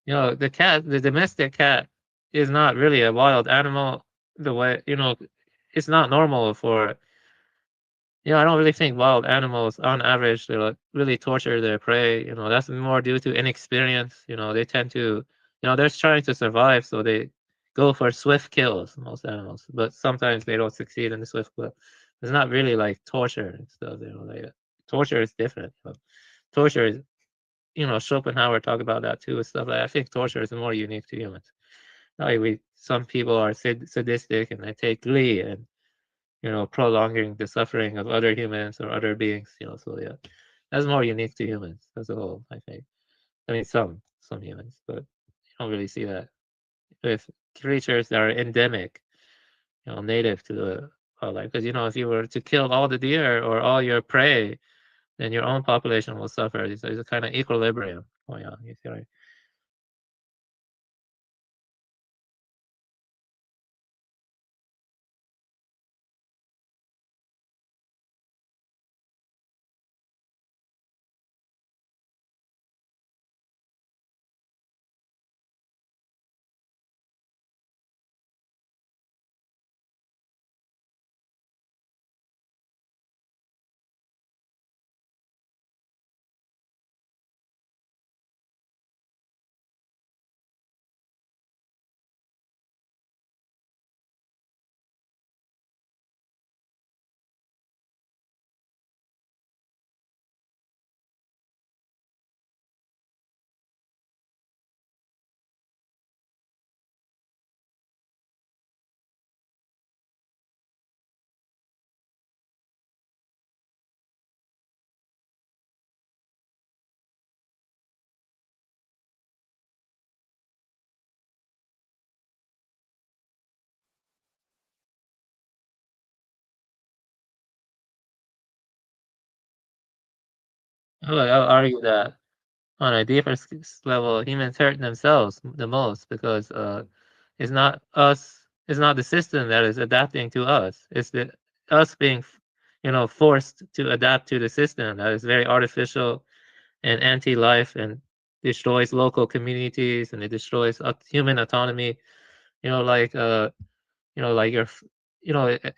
The domestic cat is not really a wild animal the way, it's not normal for, I don't really think wild animals on average they like really torture their prey. That's more due to inexperience. They tend to, they're trying to survive, so they go for swift kills, most animals, but sometimes they don't succeed in the swift kill. It's not really like torture and stuff, like torture is different. Torture is, Schopenhauer talked about that too and stuff. Like, I think torture is more unique to humans. Like some people are sadistic and they take glee and prolonging the suffering of other humans or other beings. So yeah, that's more unique to humans as a whole, I think. I mean, some humans, but you don't really see that with creatures that are endemic, native to the wildlife. Because if you were to kill all the deer or all your prey, then your own population will suffer. It's a kind of equilibrium going on. You see, right? I'll argue that on a deeper level, humans hurt themselves the most because it's not us, it's not the system that is adapting to us. It's the us being, forced to adapt to the system that is very artificial and anti-life and destroys local communities and it destroys human autonomy. You know, like like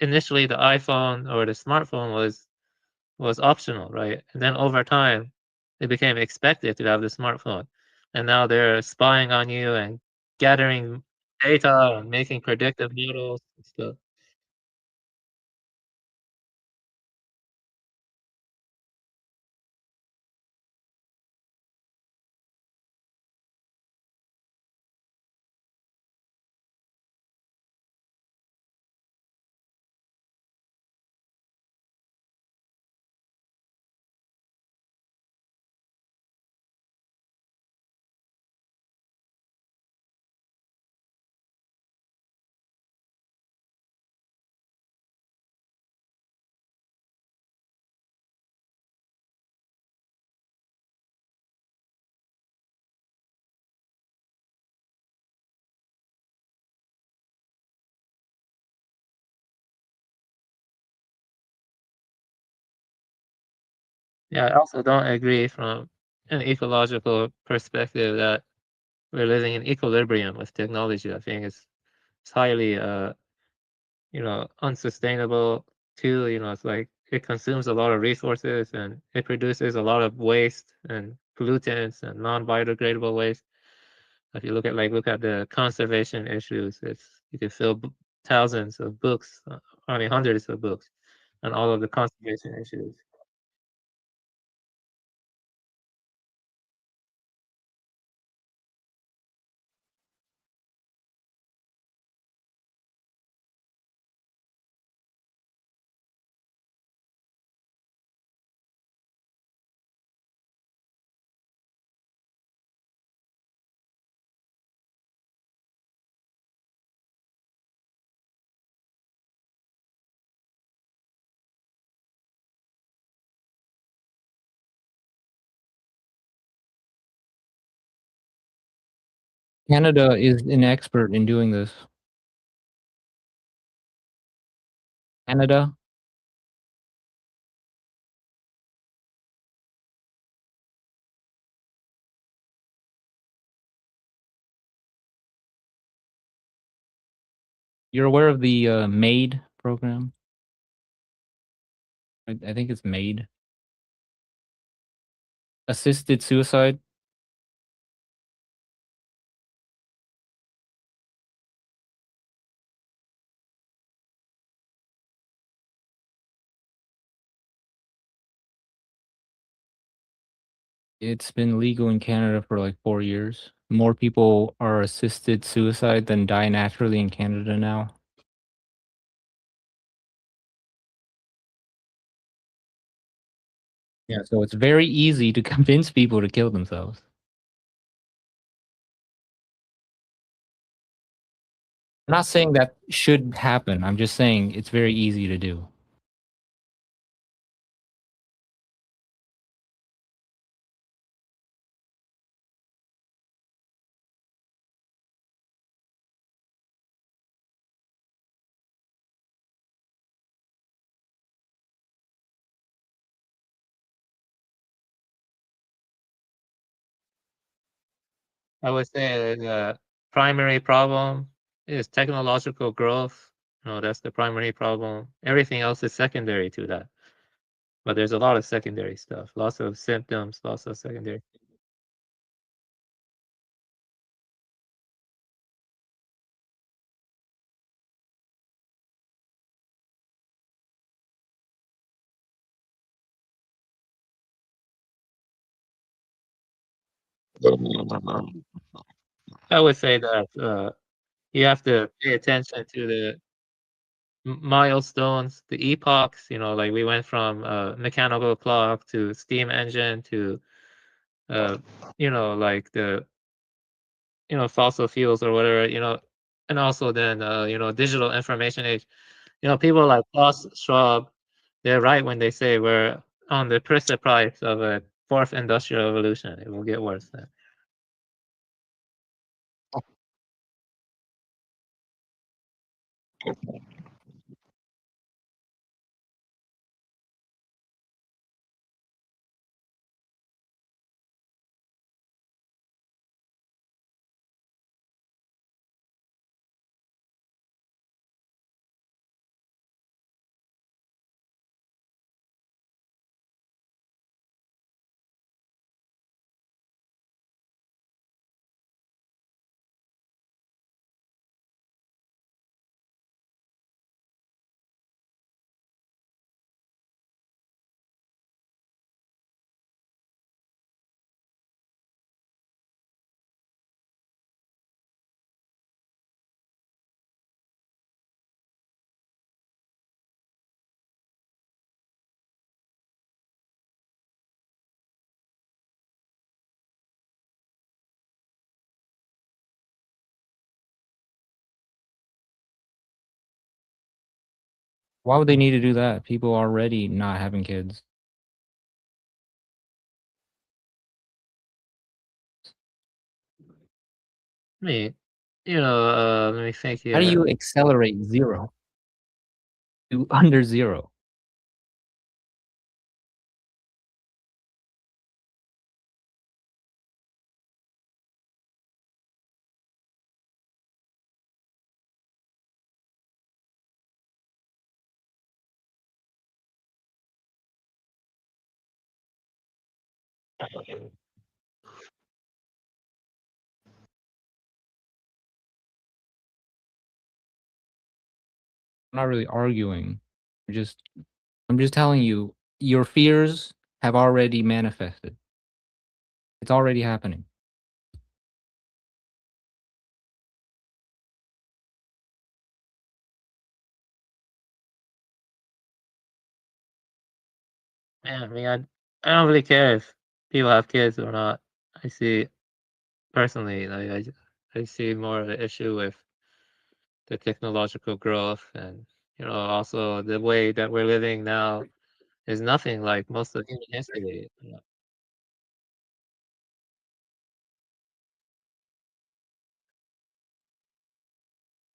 initially the iPhone or the smartphone was optional, right? And then over time, it became expected to have the smartphone. And now they're spying on you and gathering data and making predictive models and stuff. Yeah, I also don't agree from an ecological perspective that we're living in equilibrium with technology. I think it's highly unsustainable too. It's like it consumes a lot of resources and it produces a lot of waste and pollutants and non-biodegradable waste. If you look at the conservation issues, you can fill thousands of books, hundreds of books, on all of the conservation issues. Canada is an expert in doing this. Canada. You're aware of the MAID program? I think it's MAID. Assisted suicide. It's been legal in Canada for like 4 years. More people are assisted suicide than die naturally in Canada now. Yeah, so it's very easy to convince people to kill themselves. I'm not saying that should happen. I'm just saying it's very easy to do. I would say the primary problem is technological growth. That's the primary problem. Everything else is secondary to that. But there's a lot of secondary stuff, lots of symptoms, lots of secondary. I would say that you have to pay attention to the milestones, the epochs. Like we went from mechanical clock to steam engine to like the fossil fuels or whatever. And also then digital information age. People like Klaus Schwab, they're right when they say we're on the precipice of a fourth industrial revolution. It will get worse then. Why would they need to do that? People are already not having kids. I mean, let me think How do here. you accelerate 0 to under 0? I'm not really arguing. I'm just telling you, your fears have already manifested. It's already happening. Yeah, I mean, I don't really care if people have kids or not. I see personally, like I see more of an issue with the technological growth, and also the way that we're living now is nothing like most of human history.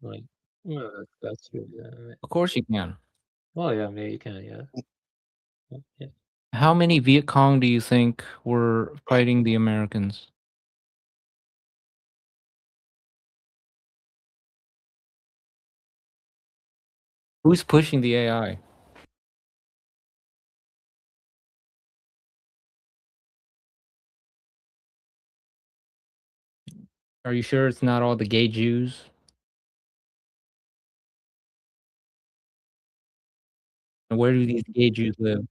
Like, yeah, that's true. Yeah. Of course you can. Well, yeah, maybe you can. Yeah. Yeah. How many Viet Cong do you think were fighting the Americans? Who's pushing the AI? Are you sure it's not all the gay Jews? And where do these gay Jews live?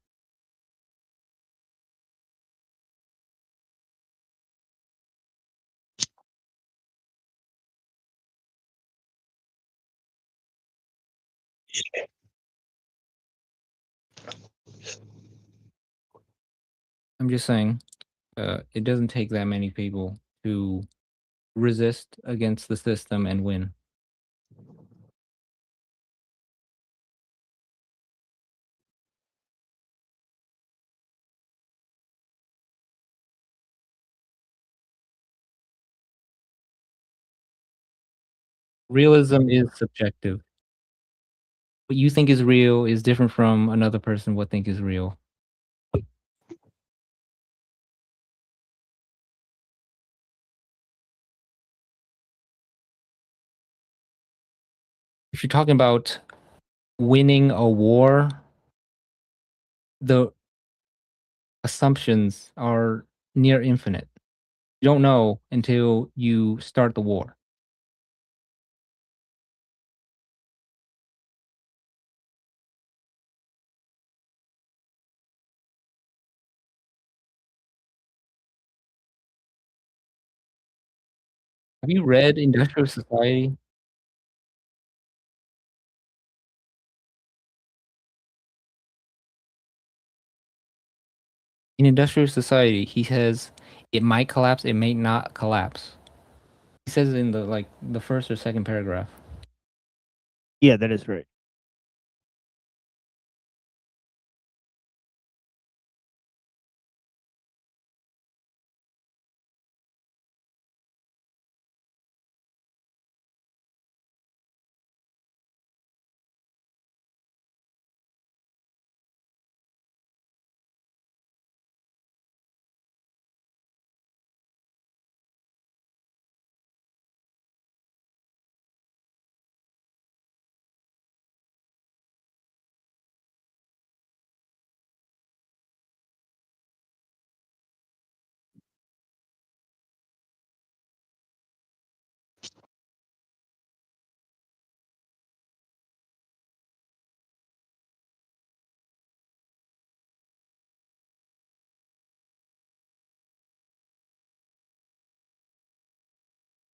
I'm just saying, it doesn't take that many people to resist against the system and win. Realism is subjective. What you think is real is different from another person what think is real. If you're talking about winning a war, the assumptions are near infinite. You don't know until you start the war. Have you read Industrial Society? In Industrial Society, he says it might collapse, it may not collapse. He says it in the first or second paragraph. Yeah, that is right.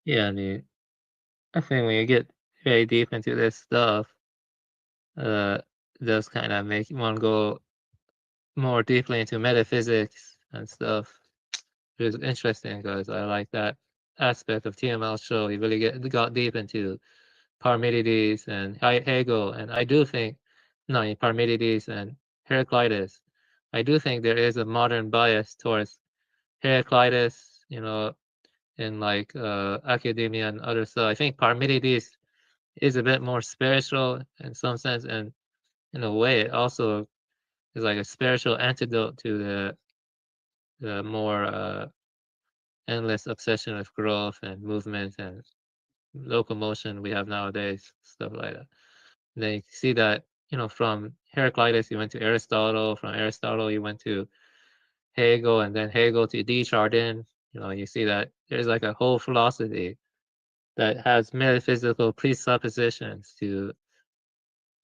Yeah, I mean, I think when you get very deep into this stuff, it does kind of make one go more deeply into metaphysics and stuff, which is interesting because I like that aspect of TML show. He really got deep into Parmenides and Hegel, and I do think, no, Parmenides and Heraclitus. I do think there is a modern bias towards Heraclitus, in like academia and other stuff. I think Parmenides is a bit more spiritual in some sense, and in a way, it also is like a spiritual antidote to the more endless obsession with growth and movement and locomotion we have nowadays, stuff like that. And then you see that, from Heraclitus, you went to Aristotle. From Aristotle, you went to Hegel, and then Hegel to Desjardins. You see that there's like a whole philosophy that has metaphysical presuppositions to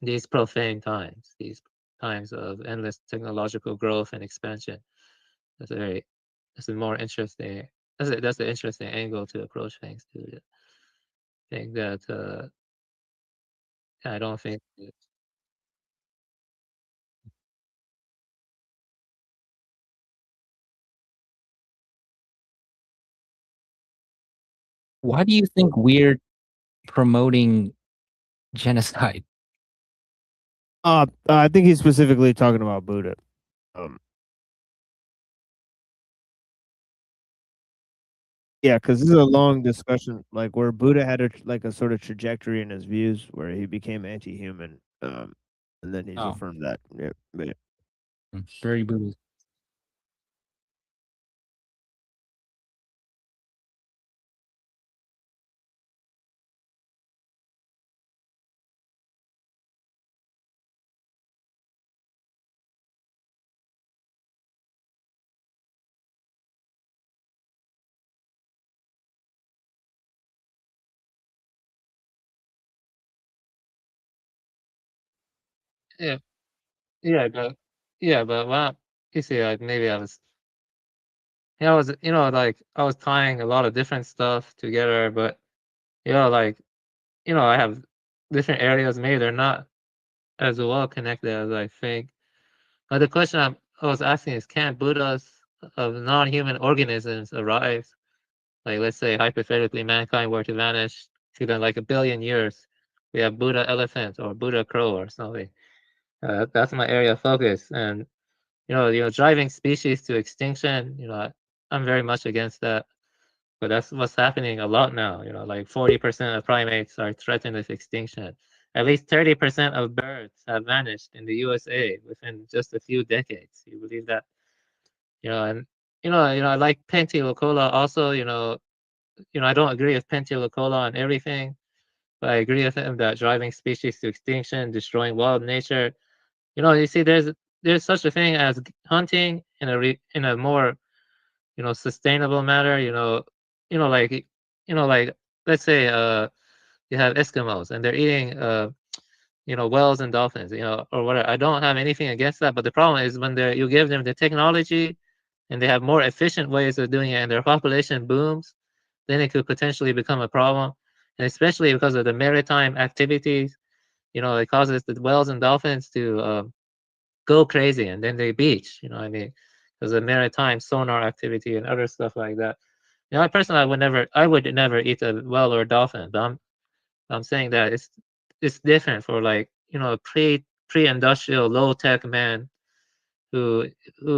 these profane times, these times of endless technological growth and expansion. That's a more interesting. That's the interesting angle to approach things. To think that I don't think. Why do you think we're promoting genocide? I think he's specifically talking about Buddha. Yeah, because this is a long discussion, like where Buddha had a sort of trajectory in his views, where he became anti-human, and then he's Oh. affirmed that. Yeah, but Very Buddhist. Yeah, yeah, but well, you see, like maybe I was, I was, like I was tying a lot of different stuff together, but like, I have different areas. Maybe they're not as well connected as I think. But the question I was asking is, can Buddhas of non-human organisms arise? Like, let's say hypothetically, mankind were to vanish to then like 1 billion years. We have Buddha elephant or Buddha crow or something. That's my area of focus, and driving species to extinction. I'm very much against that. But that's what's happening a lot now. Like 40% of primates are threatened with extinction. At least 30% of birds have vanished in the USA within just a few decades. You believe that? And I like Pentti Lukola also. I don't agree with Pentti Lukola on everything, but I agree with him that driving species to extinction, destroying wild nature. You see, there's such a thing as hunting in a more sustainable manner. Like like let's say you have Eskimos and they're eating whales and dolphins, or whatever. I don't have anything against that, but the problem is when you give them the technology and they have more efficient ways of doing it and their population booms, then it could potentially become a problem. And especially because of the maritime activities, it causes the whales and dolphins to go crazy and then they beach, what I mean, because of maritime sonar activity and other stuff like that. I personally I would never eat a whale or a dolphin, but I'm saying that it's different for like pre-industrial low tech man who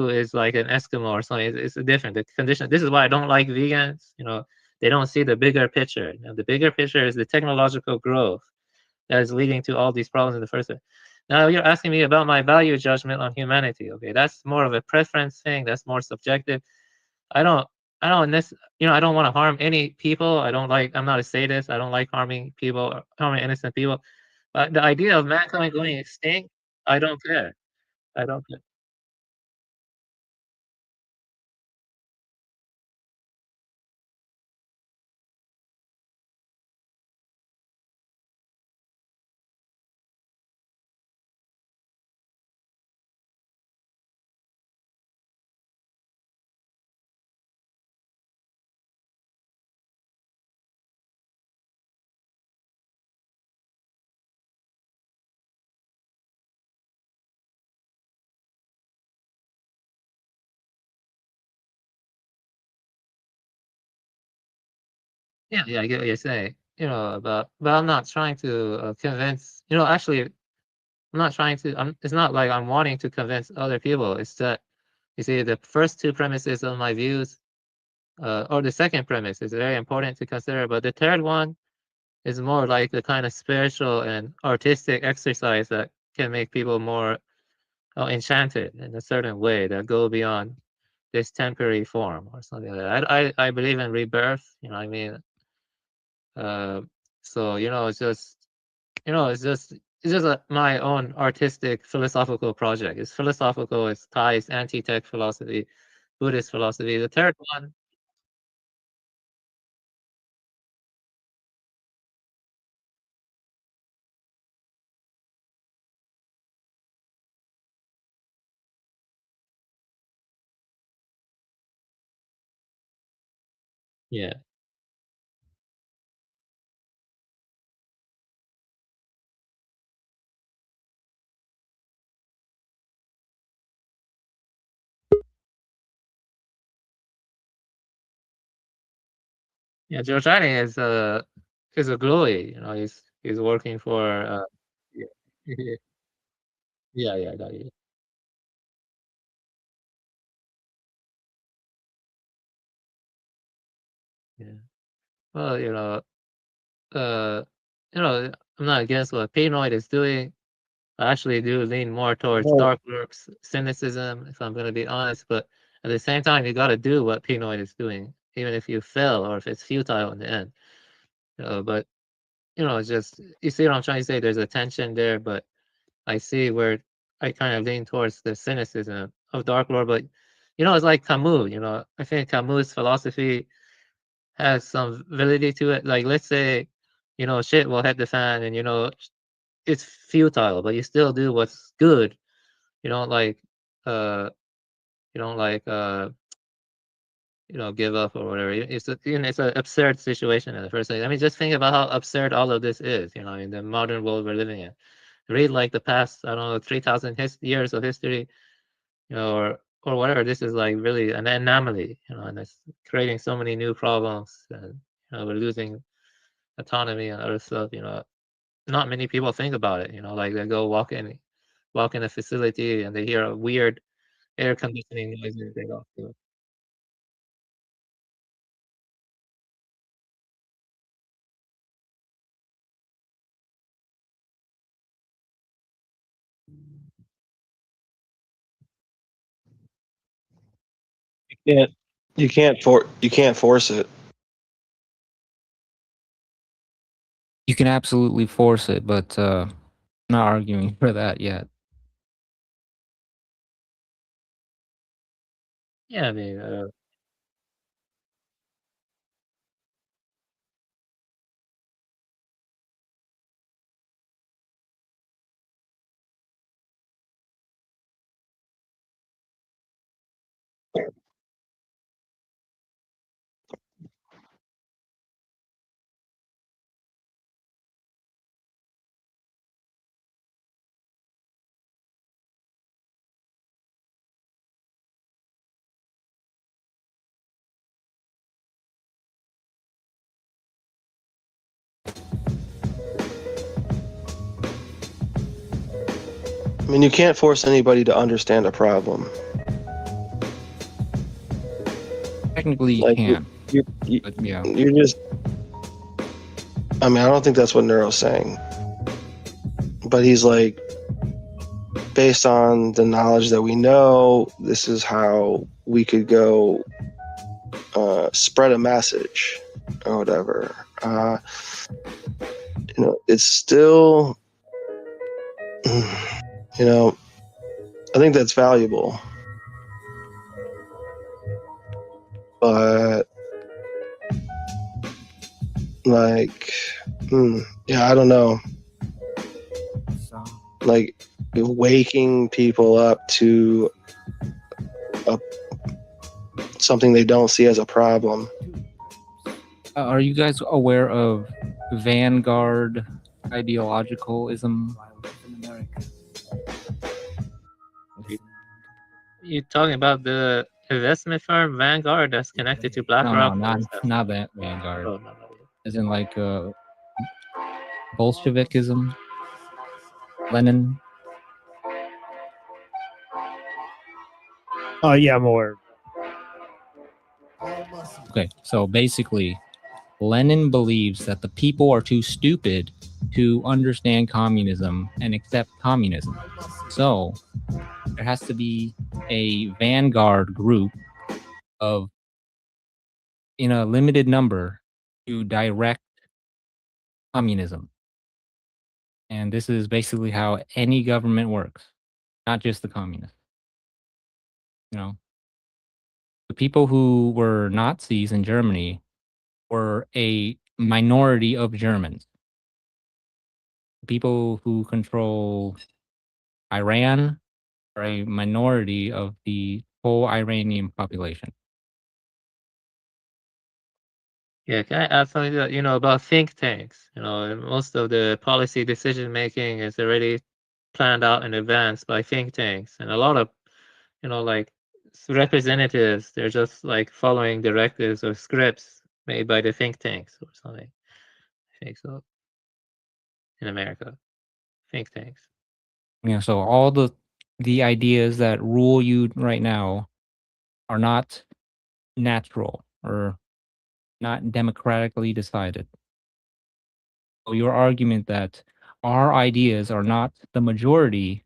is like an Eskimo or something. It's different. The condition. This is why I don't like vegans. They don't see the bigger picture. The bigger picture is the technological growth that is leading to all these problems in the first place. Now you're asking me about my value judgment on humanity. Okay, that's more of a preference thing. That's more subjective. I don't. I don't. I don't want to harm any people. I'm not a sadist. I don't like harming people, harming innocent people. But the idea of mankind going extinct, I don't care. I don't care. Yeah, yeah, I get what you're saying. But I'm not trying to convince. Actually, I'm not trying to. It's not like I'm wanting to convince other people. It's that you see, the first two premises of my views, or the second premise, is very important to consider. But the third one is more like the kind of spiritual and artistic exercise that can make people more enchanted in a certain way that go beyond this temporary form or something like that. I believe in rebirth. I mean. Uh, so it's just my own artistic philosophical project. It's philosophical. It's ties anti-tech philosophy, Buddhist philosophy. The third one, Yeah. Yeah, Giorgiani is a glowy, he's working for yeah. Yeah, yeah, got you. Yeah. Well, uh, I'm not against what Pinoid is doing. I actually do lean more towards Well, dark works, cynicism, if I'm gonna be honest, but at the same time, you gotta do what Pinoid is doing, even if you fail or if it's futile in the end. But it's just you see what I'm trying to say. There's a tension there, but I see where I kind of lean towards the cynicism of Dark Lord. But it's like Camus. I think Camus' philosophy has some validity to it. Like, let's say, shit will hit the fan, and it's futile, but you still do what's good. You don't like, uh, you don't like, give up or whatever. It's an absurd situation in the first place. I mean, just think about how absurd all of this is. In the modern world we're living in. Read like the past, I don't know, 3,000 years of history, or whatever. This is like really an anomaly, and it's creating so many new problems, and we're losing autonomy and other stuff. Not many people think about it. Like they go walk in a facility and they hear a weird air conditioning noises. They go, you can't you can't force it. You can absolutely force it, but not arguing for that yet. yeah, I mean, I mean, you can't force anybody to understand a problem. Technically, you Like can, you, but yeah. you're just. I mean, I don't think that's what Neuro's saying. But he's like, based on the knowledge that we know, this is how we could go spread a message or whatever. It's still, I think that's valuable. But, like, yeah, I don't know. Like, waking people up to something they don't see as a problem. Are you guys aware of Vanguard ideologicalism? you talking about the investment firm Vanguard that's connected to No, BlackRock? not that Vanguard. Oh, no, no. As in like Bolshevikism, Lenin. Oh yeah, I'm aware. Okay, so basically, Lenin believes that the people are too stupid to understand communism and accept communism. So there has to be a vanguard group of, in a limited number, to direct communism. And this is basically how any government works, not just the communists. The people who were Nazis in Germany were a minority of Germans. People who control Iran are a minority of the whole Iranian population. Yeah, can I add something that about think tanks? And most of the policy decision making is already planned out in advance by think tanks, and a lot of like representatives, they're just like following directives or scripts made by the think tanks or something. I think so. In America, think tanks. Yeah, so all the ideas that rule you right now are not natural or not democratically decided. So your argument that our ideas are not the majority,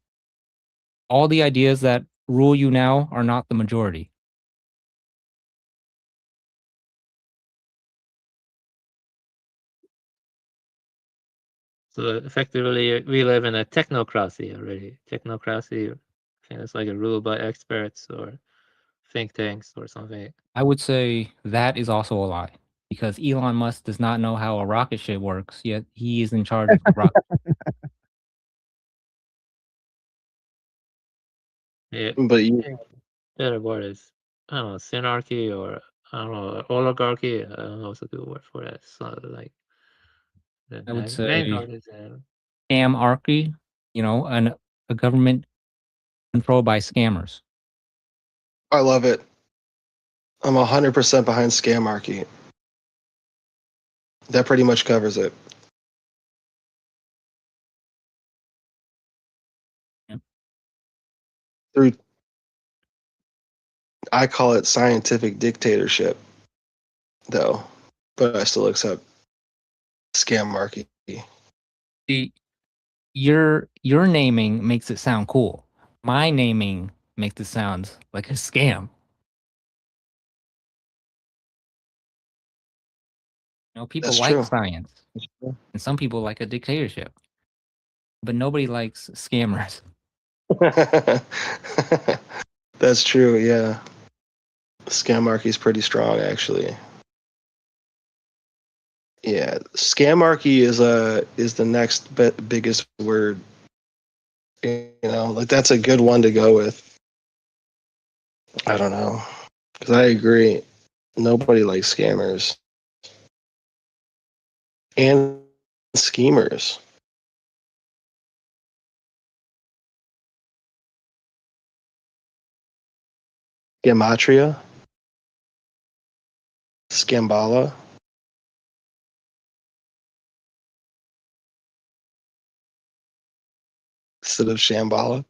all the ideas that rule you now are not the majority. So effectively, we live in a technocracy already. Technocracy, I think it's like a rule by experts or think tanks or something. I would say that is also a lie because Elon Musk does not know how a rocket ship works, yet he is in charge of the rocket. Yeah, But you, better word is, I don't know, synarchy, or I don't know, oligarchy. I don't know what's a good word for that. So like the I would main say word is scamarchy, a government controlled by scammers. I love it. I'm 100% behind Scamarchy. That pretty much covers it. Yep. Through, I call it scientific dictatorship, though, but I still accept Scamarchy. See, your naming makes it sound cool. My naming makes it sound like a scam. People That's like true. science, and some people like a dictatorship, but nobody likes scammers. That's true. Yeah, Scamarchy is pretty strong, actually. Yeah, Scamarchy is the next biggest word. Like that's a good one to go with. I don't know, because I agree. Nobody likes scammers and schemers. Gematria, Scambala. Instead of Shambhala.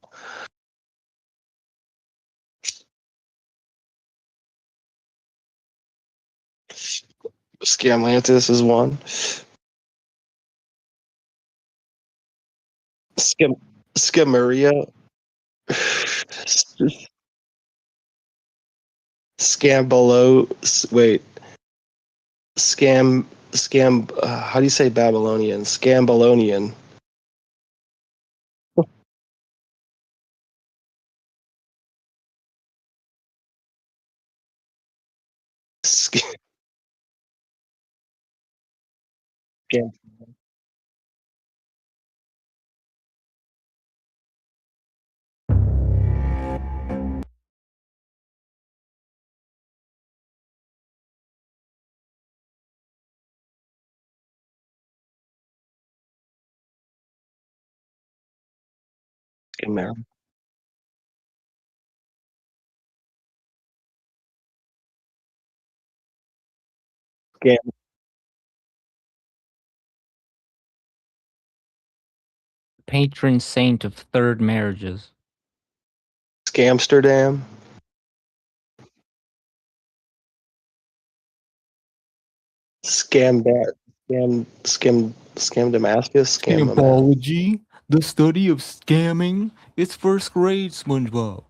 Scamlantis is one. Scamaria. Scambalo. Wait. Scam. How do you say Babylonian? Scambalonian. Scam. Scamera. Scam. Patron saint of third marriages. Scamsterdam. Scam that. Scam Damascus. Scamology, the study of scamming. It's first grade, SpongeBob.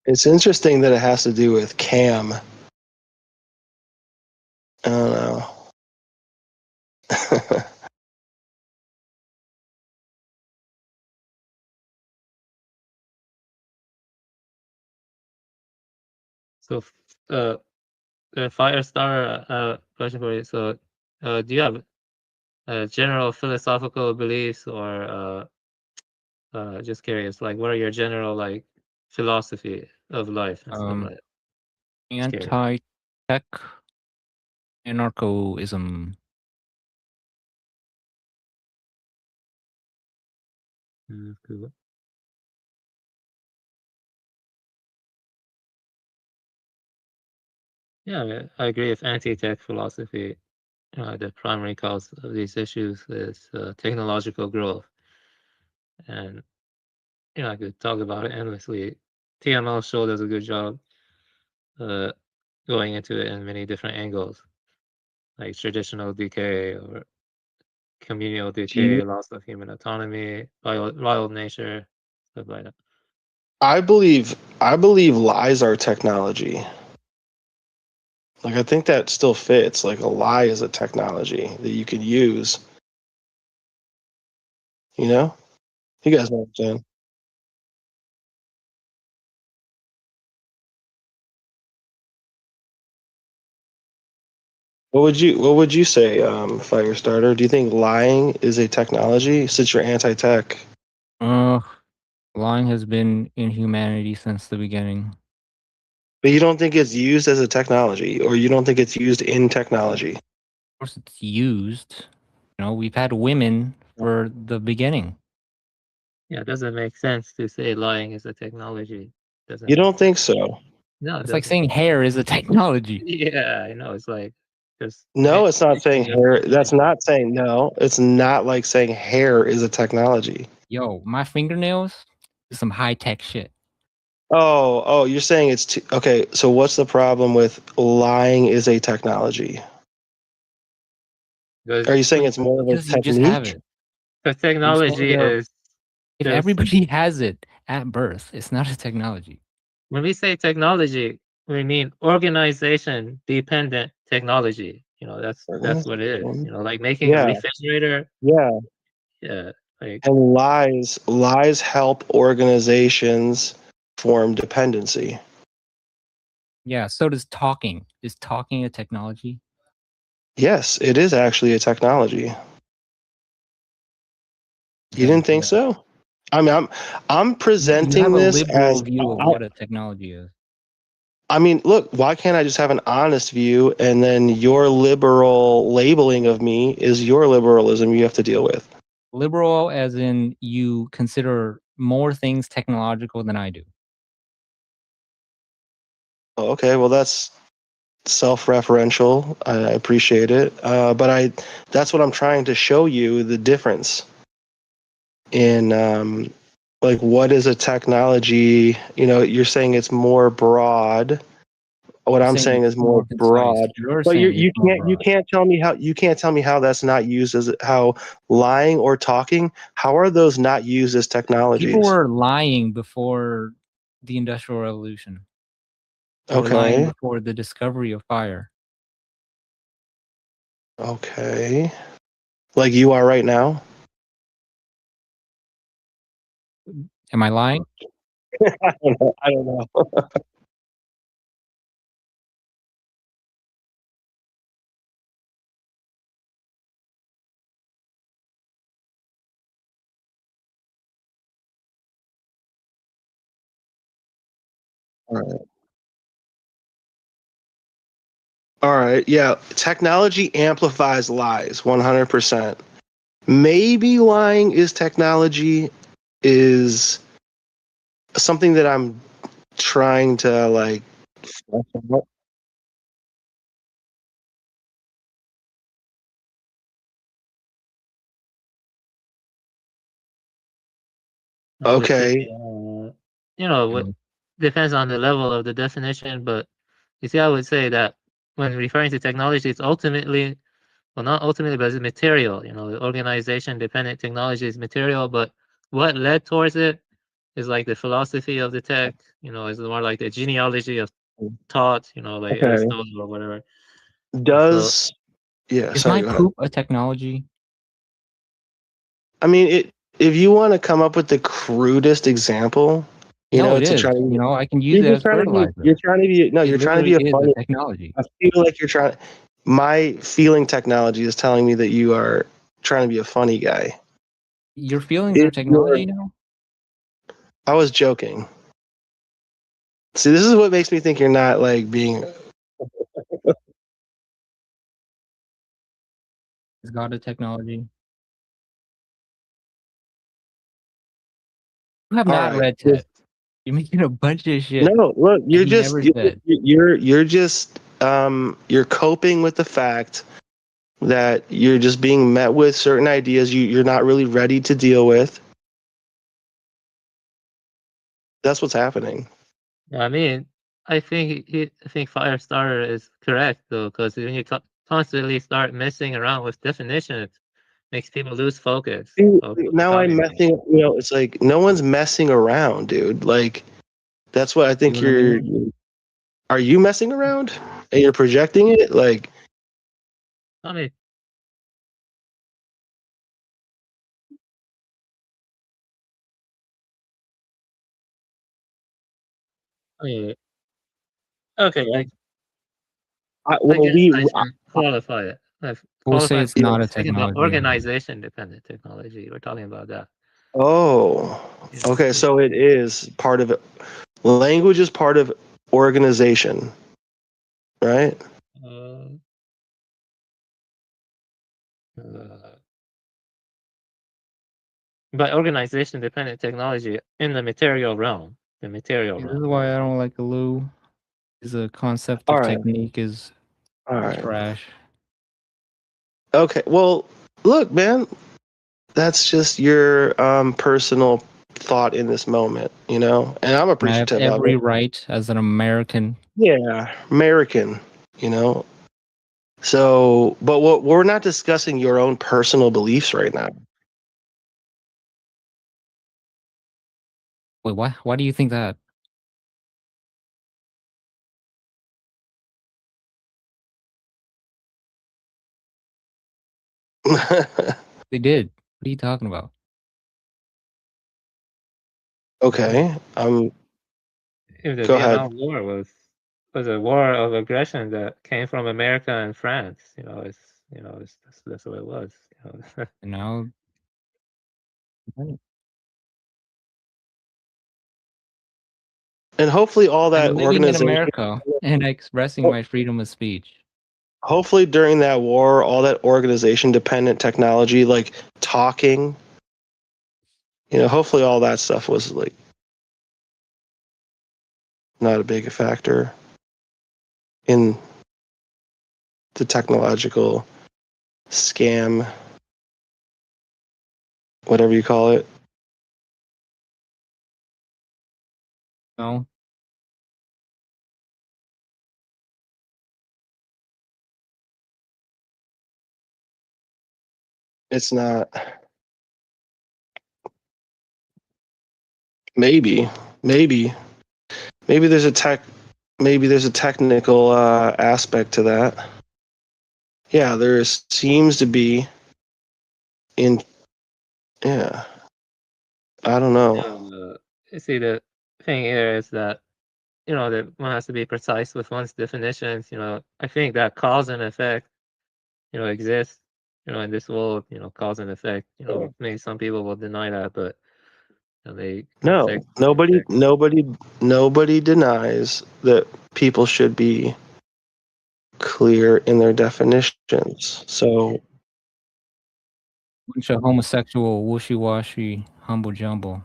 It's interesting that it has to do with Cam. I don't know. so. Firestar, question for you. So, do you have general philosophical beliefs, or just curious, like what are your general like philosophy of life and stuff like that? Just curious. Anti-tech anarchoism. Cool. Yeah, I agree with anti-tech philosophy. The primary cause of these issues is technological growth, and I could talk about it endlessly. TML show does a good job going into it in many different angles, like traditional decay or communal decay, loss of human autonomy, wild nature, stuff like that. I believe lies are technology. Like I think that still fits. Like a lie is a technology that you can use. You know? You guys know what I'm saying. What would you say, Firestarter? Do you think lying is a technology since you're anti-tech? Lying has been in humanity since the beginning. But you don't think it's used as a technology, or you don't think it's used in technology? Of course, it's used. We've had women for the beginning. Yeah, it doesn't make sense to say lying is a technology. Doesn't You make don't sense. think so? No, It's like saying hair is a technology. Yeah, I know. It's like just No, it's not saying mixing of hair. technology. That's not saying no. It's not like saying hair is a technology. Yo, my fingernails is some high-tech shit. Oh, you're saying it's too, okay. So what's the problem with lying is a technology? Because Are you saying it's more of a Because you just have technique? it. the technology is If just- everybody has it at birth, it's not a technology. when we say technology, we mean organization dependent technology. That's what it is. Like making a Yeah. refrigerator. Yeah. Yeah, like And lies help organizations form dependency. Yeah, so does talking. Is talking a technology? Yes, it is actually a technology. You didn't think so? I mean, I'm You presenting have a this liberal as view of what a technology is. I mean, look, why can't I just have an honest view and then your liberal labeling of me is your liberalism you have to deal with? Liberal as in you consider more things technological than I do. Oh, okay, well that's self-referential. I appreciate it, but that's what I'm trying to show you, the difference in like what is a technology. You're saying it's more broad. What I'm saying is more concise. broad. You're But saying you it's more can't you broad. can't tell me how that's not used as how lying or talking, how are those not used as technologies? People were lying before the Industrial Revolution. They were lying Okay. before the discovery of fire. Okay. Like you are right now? Am I lying? I don't know. All right. Yeah. Technology amplifies lies 100%. Maybe lying is technology is something that I'm trying to like. Okay. what depends on the level of the definition, but you see, I would say that when referring to technology, it's ultimately, well, not ultimately, but it's material. The organization dependent technology is material, but what led towards it is like the philosophy of the tech. Is more like the genealogy of thought. Like Okay. Aristotle or whatever. Does yeah? Is Sorry. my Go ahead. poop a technology? I mean, if you want to come up with the crudest example, No, it to is. try to, I can use it you're as trying to fertilizer. be, you're trying to be, no, It you're trying to be literally a is funny. a technology. I feel like you're trying. My feeling technology is telling me that you are trying to be a funny guy. Your feelings are If technology you're- now? I was joking. See, this is what makes me think you're not like being. Is God a technology? You have All not right. read text. You're making a bunch of shit. No, look, you're he just never you're, said. you're just you're coping with the fact that you're just being met with certain ideas you're not really ready to deal with. That's what's happening. I mean, I think Firestarter is correct though, because when you constantly start messing around with definitions, makes people lose focus. of Now I'm communism. messing, it's like no one's messing around, dude. Like that's what I think See what I you're. Are you messing around and you're projecting it? Like I mean, okay, like I well, guess I should qualify it. We'll say it's not a Speaking about technology. organization-dependent technology. We're talking about that. Oh, okay. So it is part of it. Language is part of organization, right? By organization-dependent technology in the material realm. The material This is realm. why I don't like Alou. Is a concept All of right. technique is All right. trash. Okay. Well, look, man, that's just your personal thought in this moment, and I'm I have appreciative of every it. right as an American. Yeah, American, So, but what we're not discussing your own personal beliefs right now. Wait, why? Why do you think that? They did. What are you talking about? Okay. If the Go ahead. Vietnam War was a war of aggression that came from America and France. That's what it was. And now, And hopefully all that I'm living in organization, America and expressing my freedom of speech. hopefully during that war, all that organization dependent technology, like talking, hopefully all that stuff was like not a big factor in the technological scam, whatever you call it. No, It's not. Maybe there's a technical aspect to that. Yeah, seems to be yeah. I don't know. See, the thing here is that that one has to be precise with one's definitions. I think that cause and effect, exists. In this world, cause and effect. Maybe some people will deny that, but they No, affect. nobody denies that people should be clear in their definitions. So bunch of homosexual, wishy-washy, humble jumble.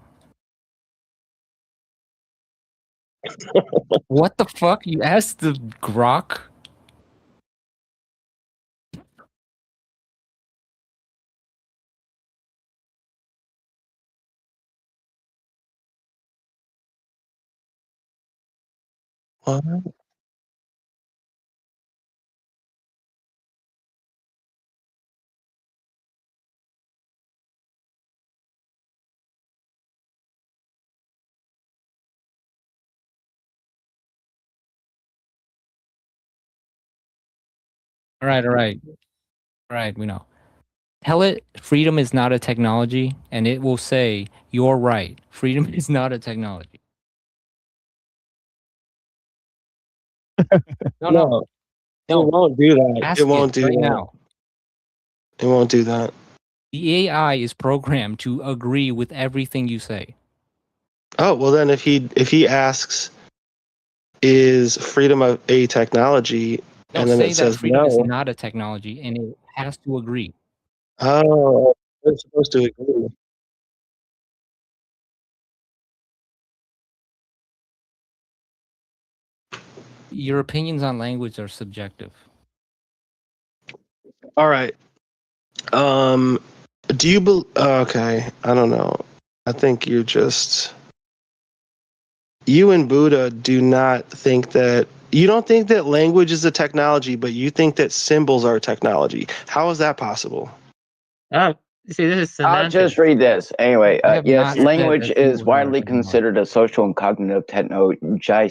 What the fuck? You asked the Grok? what? All right. We know. Tell it freedom is not a technology, and it will say you're right. Freedom is not a technology. No. It won't do that. Ask It won't do right that. now. It won't do that. The AI is programmed to agree with everything you say. Oh, well then if he asks, is freedom a technology, No, and then say it that says freedom is no. not a technology and it has to agree. Oh, it's supposed to agree. Your opinions on language are subjective. All right. Do you okay, I don't know. I think you and Buddha do not think that you don't think that language is a technology, but you think that symbols are technology. How is that possible? Oh, you see, this is I'll just semantics. read this. Anyway, I have yes, not said language that is symbols are widely technology. considered a social and cognitive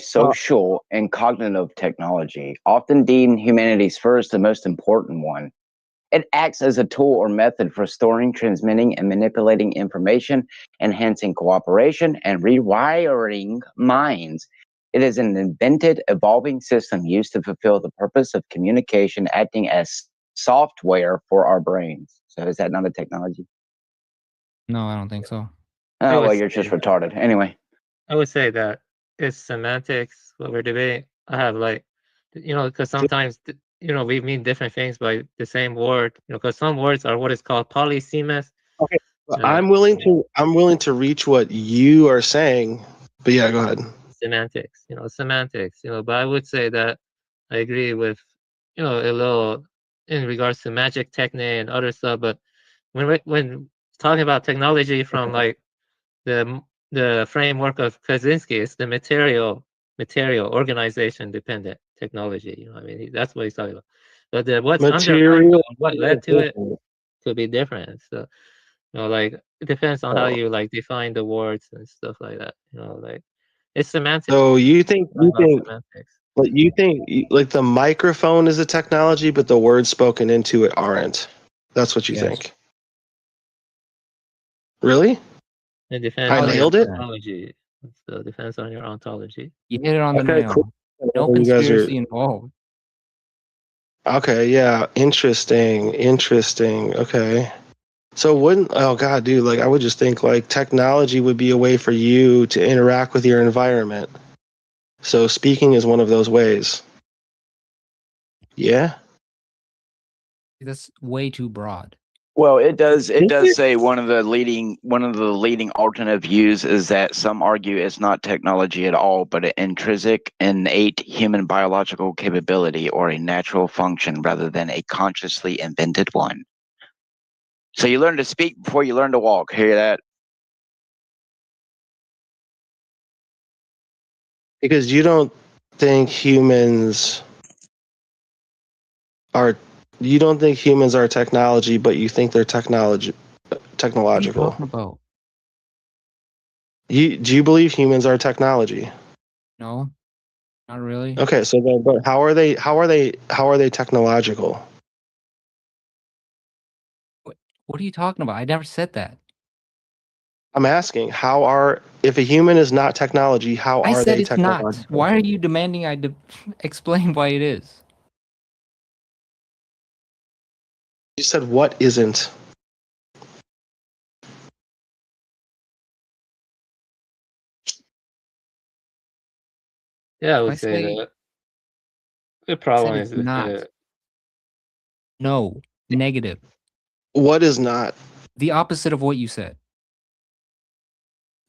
social and cognitive technology, often deemed humanity's first and most important one. It acts as a tool or method for storing, transmitting, and manipulating information, enhancing cooperation, and rewiring minds. It is an invented, evolving system used to fulfill the purpose of communication, acting as software for our brains. So is that not a technology? No, I don't think so. I Oh, would well, you're just say- retarded. Anyway. I would say that it's semantics, what we're debating. I have like, because sometimes, we mean different things by the same word, because some words are what is called polysemous. Okay. I'm willing to reach what you are saying, but yeah, go ahead. Semantics, but I would say that I agree with, a little in regards to magic technique and other stuff, but when talking about technology from like the framework of Kaczynski, it's the material organization dependent technology. I mean, that's what he's talking about. But what's underlying Material. what led to it could be different. So, like it depends on how you like define the words and stuff like that. Like it's semantics. So you think Semantics. like the microphone is a technology, but the words spoken into it aren't. That's what you Yes. think. Really? It depends I on your nailed it? ontology. So it depends on your ontology. You hit it on the Okay, nail. cool. No You guys are conspiracy involved. okay. Yeah, interesting. Okay. So wouldn't oh god, dude, like I would just think like technology would be a way for you to interact with your environment. So speaking is one of those ways. Yeah. That's way too broad. Well, it does say one of the leading alternate views is that some argue it's not technology at all, but an intrinsic, innate human biological capability or a natural function rather than a consciously invented one. So you learn to speak before you learn to walk. Hear that? Because you don't think humans are technology, but you think they're What are you technological. talking about? Do you believe humans are technology? No, not really. Okay, so then, but how are they technological? What are you talking about? I never said that. I'm asking, if a human is not technology, how I are said they it's not. technological? Why are you demanding I explain why it is? You said what isn't? Yeah, I If would I say say that the I problem said is it's with not. No, negative. What is not? The opposite of what you said.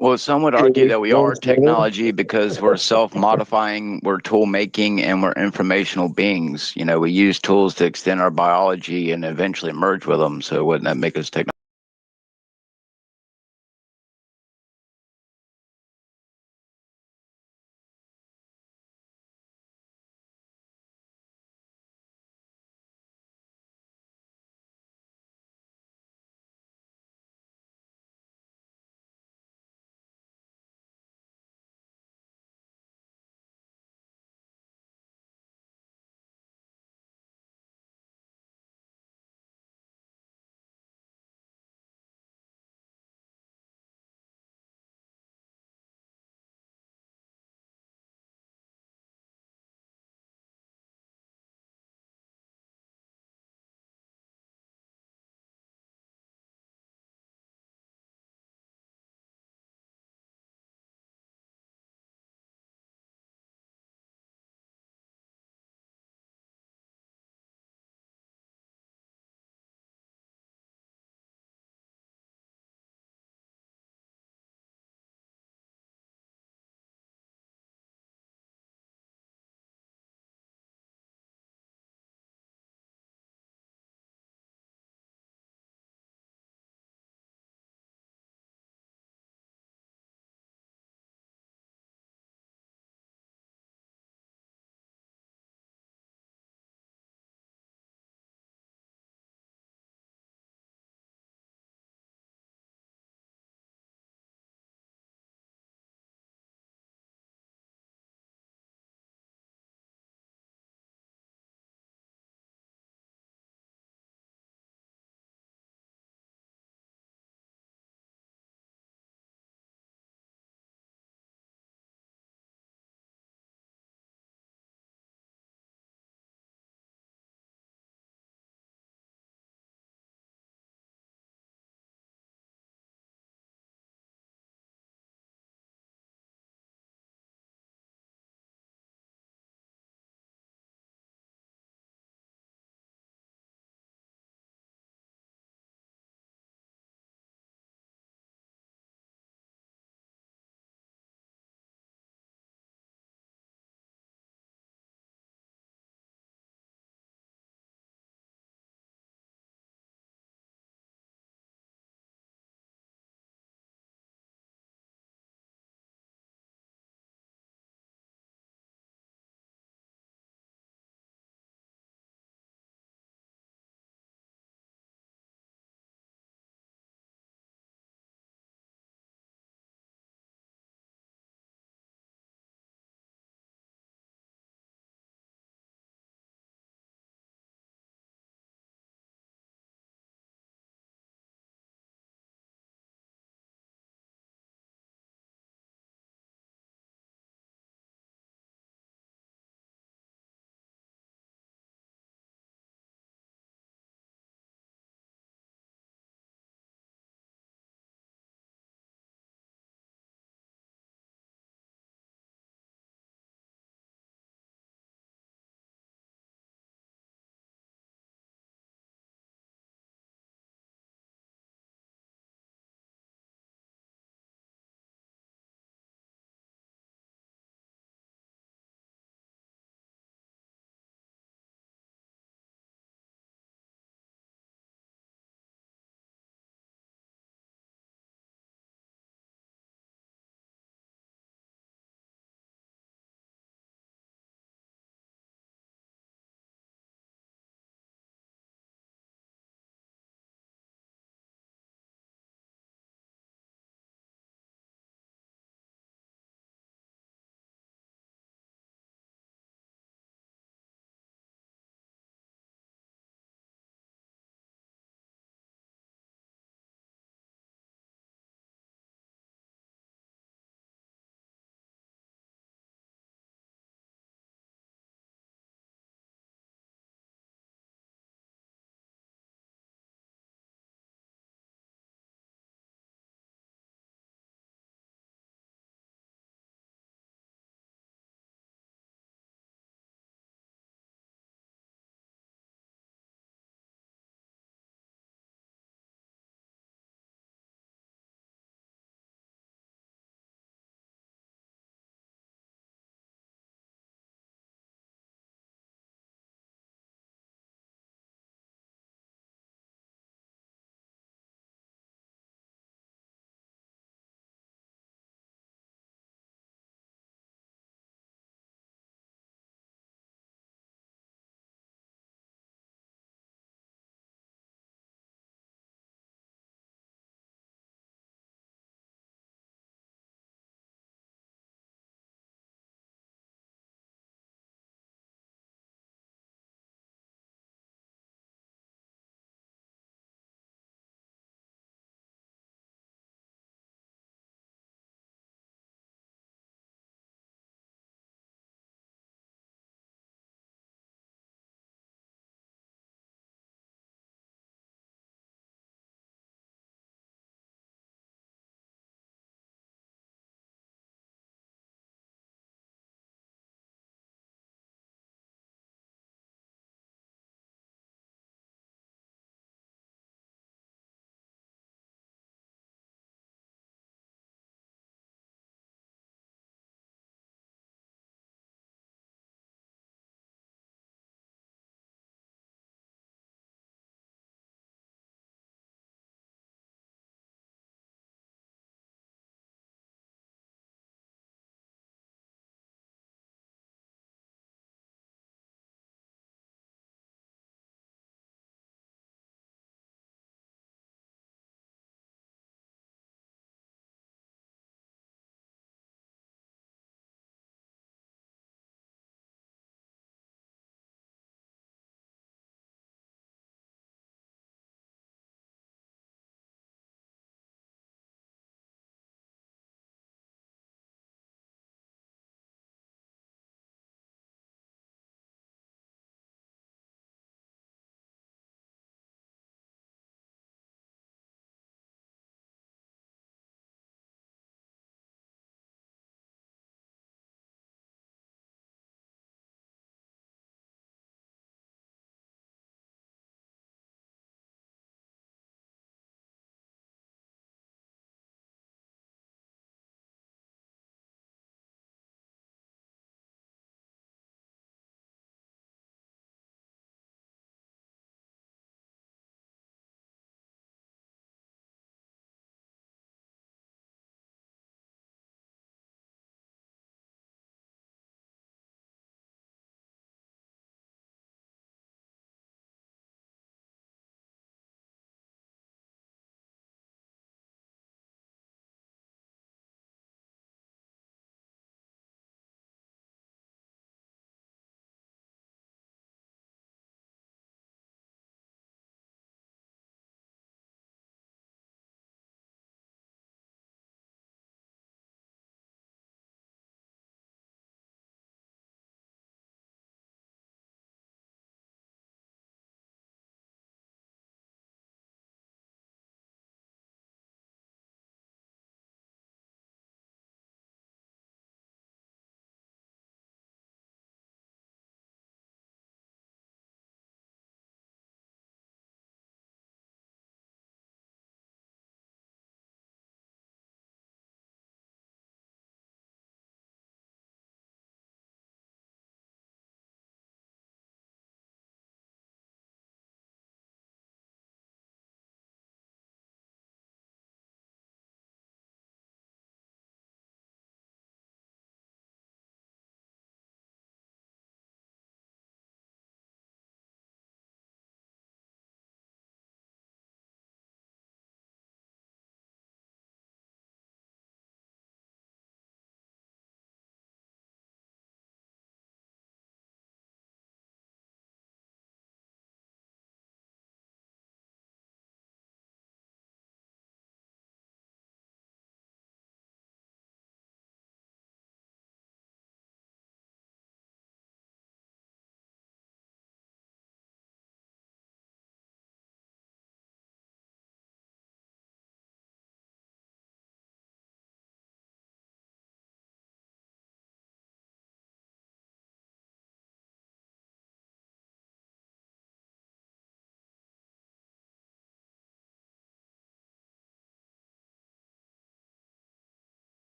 Well, some would argue that we are technology because we're self-modifying, we're tool-making, and we're informational beings. We use tools to extend our biology and eventually merge with them. So wouldn't that make us technology?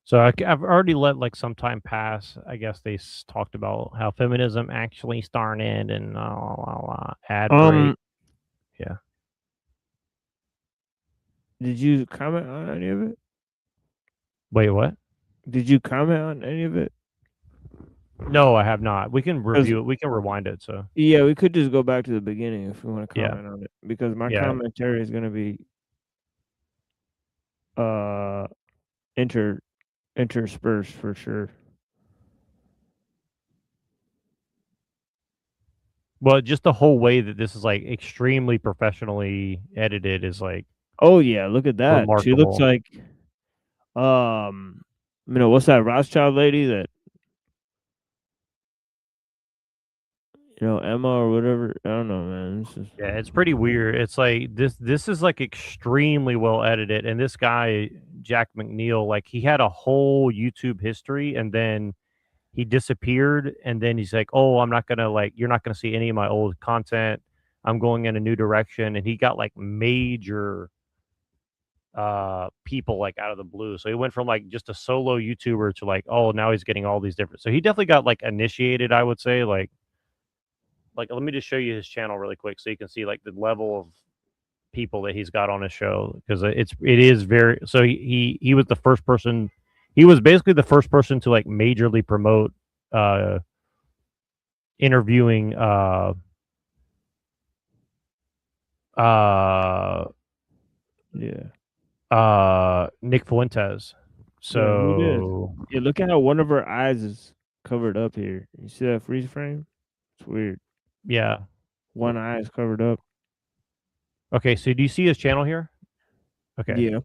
So I've already let like some time pass. I guess they talked about how feminism actually started and ad break. Yeah. Did you comment on any of it? Wait, what? Did you comment on any of it? No, I have not. We can review it. We can rewind it. So yeah, we could just go back to the beginning if we want to Yeah. comment on it, because my Yeah. commentary is gonna be interspersed for sure. Well, just the whole way that this is like extremely professionally edited is like, Oh yeah, look at that. She looks remarkable. like what's that Rothschild lady that Emma or whatever? I don't know, man. It's just, Yeah, it's pretty weird. It's like this is like extremely well edited, and this guy Jack McNeil, like he had a whole YouTube history, and then he disappeared, and then he's like, "Oh, I'm not gonna you're not gonna see any of my old content. I'm going in a new direction," and he got like major people like out of the blue. So he went from like just a solo YouTuber to like, oh, now he's getting all these different. So he definitely got like initiated, I would say, like let me just show you his channel really quick so you can see like the level of people that he's got on his show, because it is very. So he was the first person. He was basically the first person to like majorly promote interviewing Nick Fuentes. So yeah, look at how one of her eyes is covered up here. You see that freeze frame? It's weird. Yeah. One eye is covered up. Okay, so do you see his channel here? Okay. Yeah.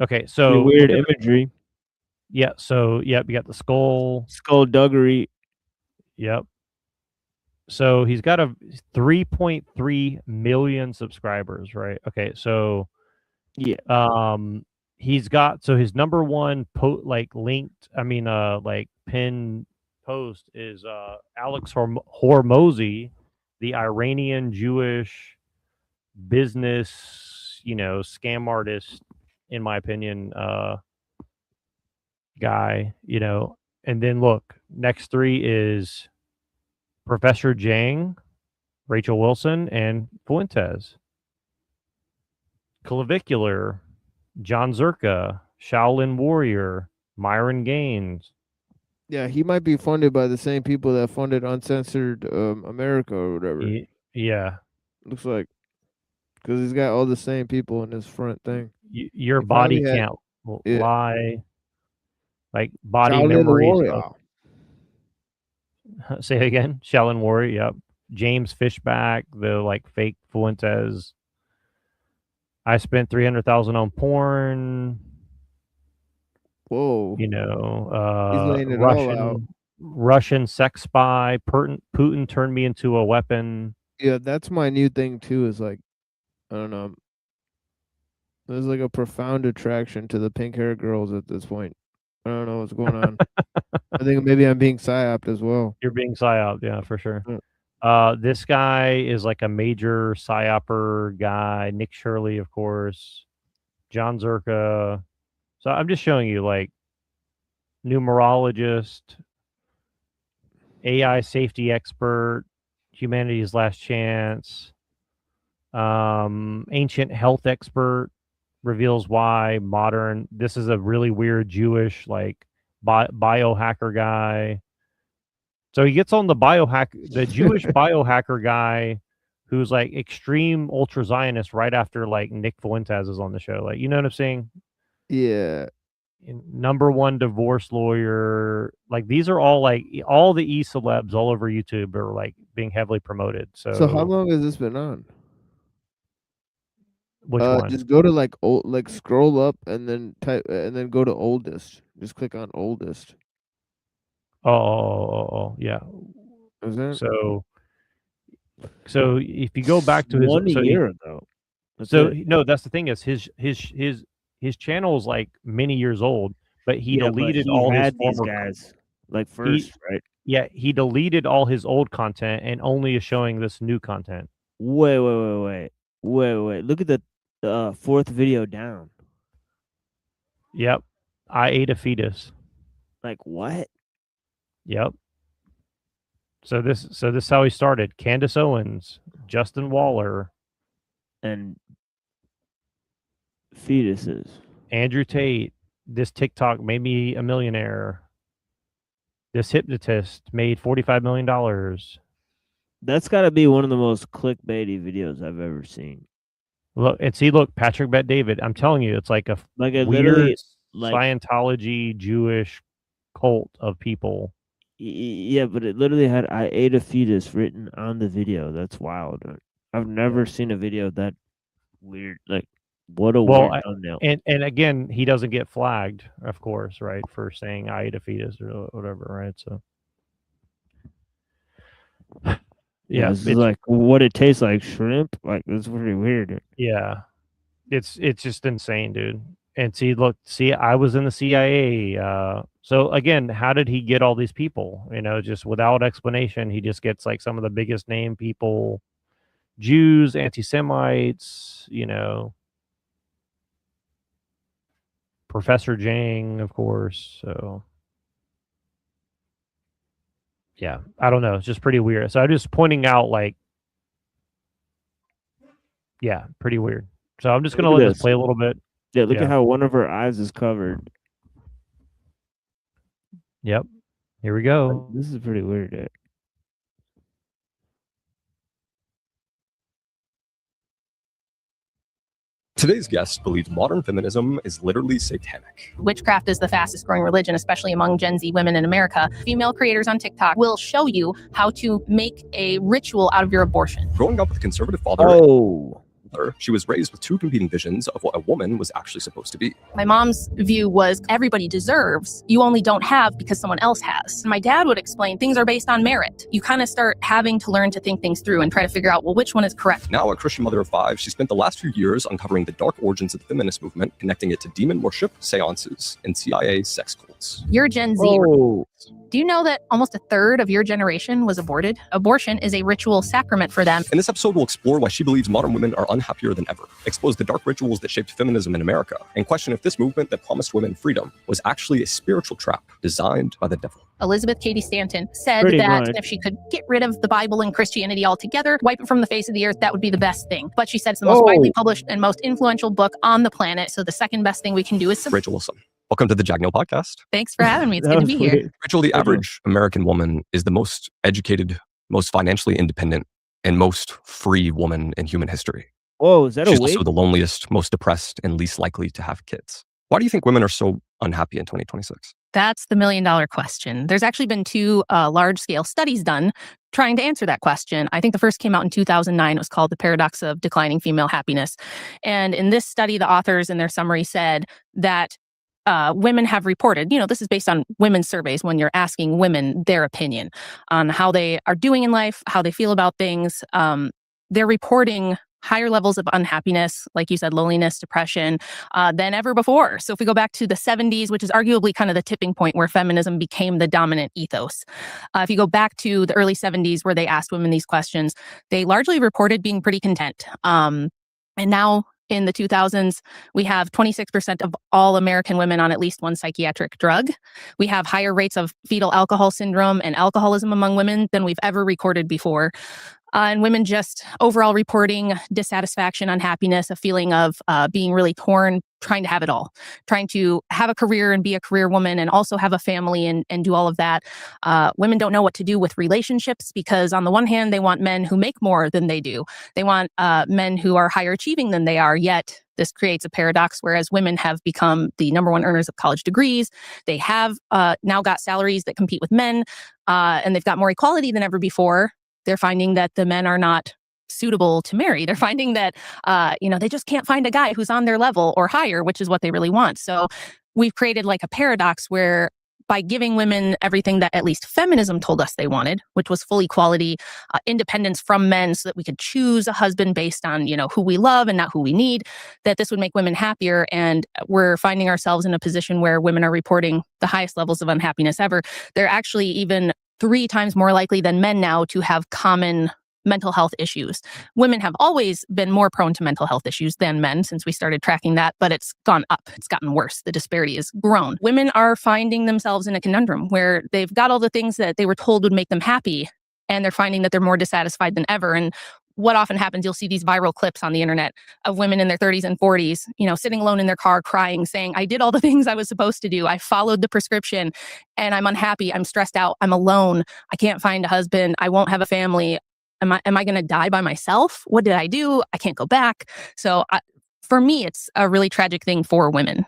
Okay, so weird imagery. Yeah, so you got the skullduggery. Yep. So he's got a 3.3 million subscribers, right? Okay, so yeah. He's got, so his number one pinned post is Alex Hormozy, the Iranian Jewish business, scam artist, in my opinion, guy, and then look, next three is Professor Jang, Rachel Wilson, and Fuentes. Clavicular, John Zerka, Shaolin Warrior, Myron Gaines. Yeah, he might be funded by the same people that funded Uncensored America or whatever. Yeah. Looks like, because he's got all the same people in his front thing. Your body can't lie. Like body Shaolin memories. Warrior. Say it again. Shaolin Warrior. Yep. James Fishback, the like fake Fuentes. I spent 300,000 on porn. Whoa. He's laying it all out. Russian sex spy. Putin turned me into a weapon. Yeah, that's my new thing too. Is like, I don't know. There's like a profound attraction to the pink hair girls at this point. I don't know what's going on. I think maybe I'm being psyoped as well. You're being psyoped, yeah, for sure. This guy is like a major psyoper guy. Nick Shirley, of course. John Zerka. So I'm just showing you like numerologist, AI safety expert, humanity's last chance, ancient health expert, reveals why modern. This is a really weird Jewish like biohacker guy. So he gets on the Jewish biohacker guy, who's like extreme ultra Zionist right after like Nick Fuentes is on the show. Like, you know what I'm saying? Yeah. Number one divorce lawyer. Like, these are all like all the celebs all over YouTube are like being heavily promoted. So how long has this been on? Which one? Just go to like scroll up and then type and then go to oldest. Just click on oldest. Oh, yeah. Is that? So if you go back to his 1 year ago. No, that's the thing is his channel is like many years old, but he deleted all his former guys like first, right? Yeah, he deleted all his old content and only is showing this new content. Wait. Look at the fourth video down. Yep. I ate a fetus. Like what? Yep. So this is how he started. Candace Owens, Justin Waller, And fetuses. Andrew Tate. This TikTok made me a millionaire. This hypnotist made $45 million. That's got to be one of the most clickbaity videos I've ever seen. Look and see. Look, Patrick Bet David. I'm telling you, it's like a Like it weird literally, like Scientology Jewish cult of people. yeah, but it literally had "I ate a fetus" written on the video. That's wild. I've never seen a video that weird. Like, what a Well, weird thumbnail. and again, he doesn't get flagged, of course, right, for saying I ate a fetus or whatever, right? So, yeah, This is like what it tastes like, shrimp. Like, that's pretty weird. yeah, it's just insane, dude. And see, I was in the CIA. So again, how did he get all these people? You know, just without explanation, he just gets like some of the biggest name people, Jews, anti-Semites, you know, Professor Jang, of course. So yeah, I don't know. It's just pretty weird. So I'm just pointing out, like, yeah, pretty weird. So I'm just gonna Look at let this this. play a little bit. Yeah, look Yeah. at how one of her eyes is covered. Yep. Here we go. This is pretty weird. Today's guest believes modern feminism is literally satanic. Witchcraft is the fastest growing religion, especially among Gen Z women in America. Female creators on TikTok will show you how to make a ritual out of your abortion. Growing up with a conservative father, Oh, she was raised with two competing visions of what a woman was actually supposed to be. My mom's view was everybody deserves, you only don't have because someone else has. My dad would explain things are based on merit. You kind of start having to learn to think things through and try to figure out, well, which one is correct. Now a Christian mother of 5, she spent the last few years uncovering the dark origins of the feminist movement, connecting it to demon worship, seances, and CIA sex cults. You're Gen Z. oh. Do you know that almost a third of your generation was aborted? Abortion is a ritual sacrament for them. In this episode, we'll explore why she believes modern women are unhappier than ever, expose the dark rituals that shaped feminism in America, and question if this movement that promised women freedom was actually a spiritual trap designed by the devil. Elizabeth Cady Stanton said Pretty that much. if she could get rid of the Bible and Christianity altogether, wipe it from the face of the earth, that would be the best thing. But she said it's the most widely published and most influential book on the planet. So the second best thing we can do is Ritualism. Welcome to the Jagneel Podcast. Thanks for having me. It's That good to was be here. weird. Rachel, the average American woman is the most educated, most financially independent, and most free woman in human history. Whoa, is that She's a wig? also the loneliest, most depressed, and least likely to have kids. Why do you think women are so unhappy in 2026? That's the million-dollar question. There's actually been two large-scale studies done trying to answer that question. I think the first came out in 2009. It was called The Paradox of Declining Female Happiness. And in this study, the authors in their summary said that women have reported, this is based on women's surveys when you're asking women their opinion on how they are doing in life, how they feel about things. They're reporting higher levels of unhappiness, like you said, loneliness, depression, than ever before. So if we go back to the 70s, which is arguably kind of the tipping point where feminism became the dominant ethos. If you go back to the early 70s where they asked women these questions, they largely reported being pretty content. And now in the 2000s, we have 26% of all American women on at least one psychiatric drug. We have higher rates of fetal alcohol syndrome and alcoholism among women than we've ever recorded before. And women just overall reporting dissatisfaction, unhappiness, a feeling of being really torn, trying to have it all, trying to have a career and be a career woman and also have a family and do all of that. Women don't know what to do with relationships because on the one hand, they want men who make more than they do. They want men who are higher achieving than they are, yet this creates a paradox, whereas women have become the number one earners of college degrees. They have now got salaries that compete with men, and they've got more equality than ever before. They're finding that the men are not suitable to marry. They're finding that, they just can't find a guy who's on their level or higher, which is what they really want. So we've created like a paradox where by giving women everything that at least feminism told us they wanted, which was full equality, independence from men so that we could choose a husband based on, who we love and not who we need, that this would make women happier. And we're finding ourselves in a position where women are reporting the highest levels of unhappiness ever. They're actually even 3 times more likely than men now to have common mental health issues. Women have always been more prone to mental health issues than men since we started tracking that, but it's gone up. It's gotten worse. The disparity has grown. Women are finding themselves in a conundrum where they've got all the things that they were told would make them happy, and they're finding that they're more dissatisfied than ever. And what often happens, you'll see these viral clips on the internet of women in their 30s and 40s, sitting alone in their car crying, saying, I did all the things I was supposed to do. I followed the prescription and I'm unhappy. I'm stressed out. I'm alone. I can't find a husband. I won't have a family. Am I going to die by myself? What did I do? I can't go back. So for me, it's a really tragic thing for women.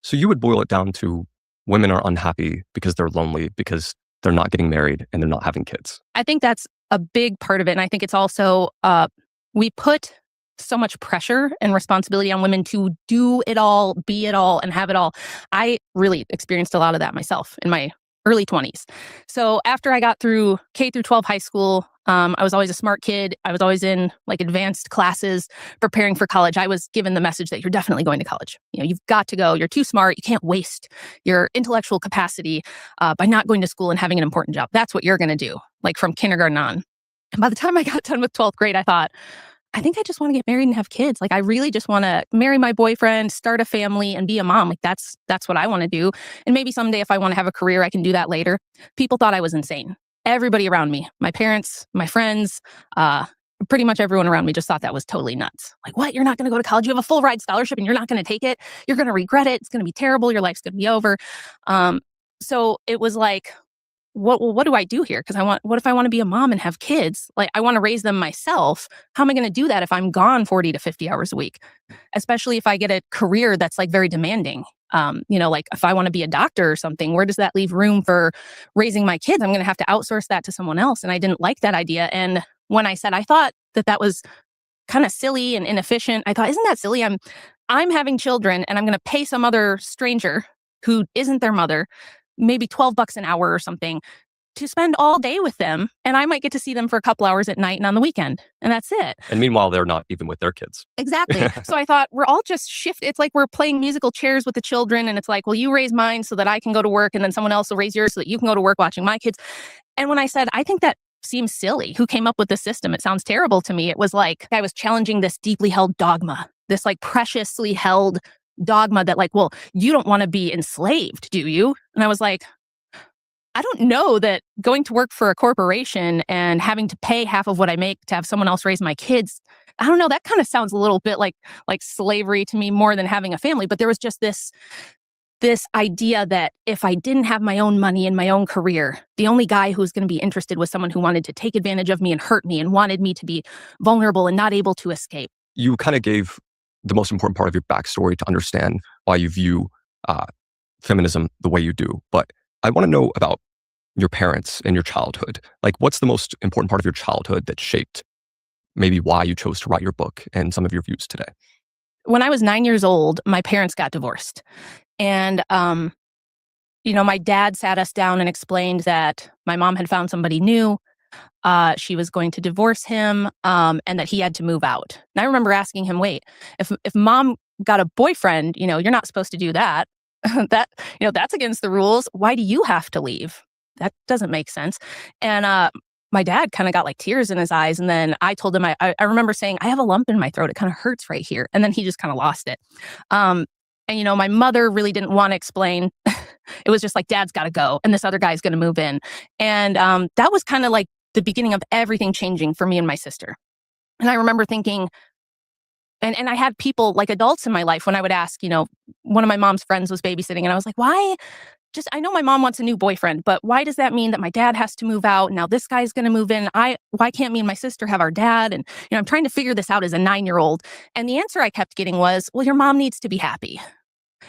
So you would boil it down to women are unhappy because they're lonely, because they're not getting married and they're not having kids. I think that's a big part of it. And I think it's also, we put so much pressure and responsibility on women to do it all, be it all, and have it all. I really experienced a lot of that myself in my early 20s. So after I got through K through 12 high school, I was always a smart kid. I was always in like advanced classes preparing for college. I was given the message that you're definitely going to college. You've got to go. You're too smart. You can't waste your intellectual capacity by not going to school and having an important job. That's what you're going to do, like from kindergarten on. And by the time I got done with 12th grade, I thought, I think I just want to get married and have kids. Like, I really just want to marry my boyfriend, start a family, and be a mom. Like, that's what I want to do. And maybe someday if I want to have a career, I can do that later. People thought I was insane. Everybody around me, my parents, my friends, pretty much everyone around me just thought that was totally nuts. Like, what? You're not going to go to college? You have a full ride scholarship and you're not going to take it? You're going to regret it. It's going to be terrible. Your life's going to be over. So it was like, what do I do here? Because what if I want to be a mom and have kids? Like, I want to raise them myself. How am I going to do that if I'm gone 40 to 50 hours a week? Especially if I get a career that's like very demanding. Like if I want to be a doctor or something, where does that leave room for raising my kids? I'm going to have to outsource that to someone else. And I didn't like that idea. And when I said, I thought that was kind of silly and inefficient, I thought, isn't that silly? I'm having children and I'm going to pay some other stranger who isn't their mother, maybe $12 an hour or something, to spend all day with them. And I might get to see them for a couple hours at night and on the weekend. And that's it. And meanwhile, they're not even with their kids. Exactly. So I thought, we're all just it's like we're playing musical chairs with the children. And it's like, well, you raise mine so that I can go to work. And then someone else will raise yours so that you can go to work watching my kids. And when I said, I think that seems silly. Who came up with this system? It sounds terrible to me. It was like I was challenging this deeply held dogma, this like preciously held dogma that like, well, you don't want to be enslaved, do you? And I was like, I don't know that going to work for a corporation and having to pay half of what I make to have someone else raise my kids, I don't know, that kind of sounds a little bit like slavery to me more than having a family. But there was just this idea that if I didn't have my own money and my own career, the only guy who was going to be interested was someone who wanted to take advantage of me and hurt me and wanted me to be vulnerable and not able to escape. You kind of gave the most important part of your backstory to understand why you view feminism the way you do. But I want to know about your parents and your childhood. Like, what's the most important part of your childhood that shaped maybe why you chose to write your book and some of your views today? When I was 9 years old, my parents got divorced. And, my dad sat us down and explained that my mom had found somebody new. She was going to divorce him, and that he had to move out. And I remember asking him, wait, if mom got a boyfriend, you're not supposed to do that. That's against the rules. Why do you have to leave? That doesn't make sense. And my dad kind of got like tears in his eyes. And then I told him, I remember saying, I have a lump in my throat. It kind of hurts right here. And then he just kind of lost it. And my mother really didn't want to explain. It was just like, Dad's got to go. And this other guy's going to move in. And that was kind of like the beginning of everything changing for me and my sister. And I remember thinking, and I had people like adults in my life when I would ask, one of my mom's friends was babysitting and I was like, why? I know my mom wants a new boyfriend, but why does that mean that my dad has to move out? Now this guy's going to move in. Why can't me and my sister have our dad? And, I'm trying to figure this out as a 9-year-old. And the answer I kept getting was, well, your mom needs to be happy.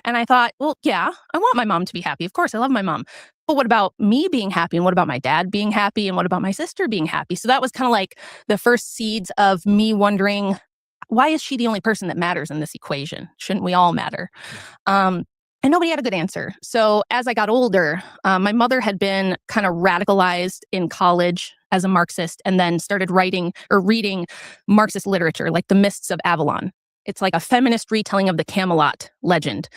And I thought, well, yeah, I want my mom to be happy. Of course, I love my mom. But what about me being happy? And what about my dad being happy? And what about my sister being happy? So that was kind of like the first seeds of me wondering, why is she the only person that matters in this equation? Shouldn't we all matter? And nobody had a good answer. So as I got older, my mother had been kind of radicalized in college as a Marxist and then started writing or reading Marxist literature, like The Mists of Avalon. It's like a feminist retelling of the Camelot legend.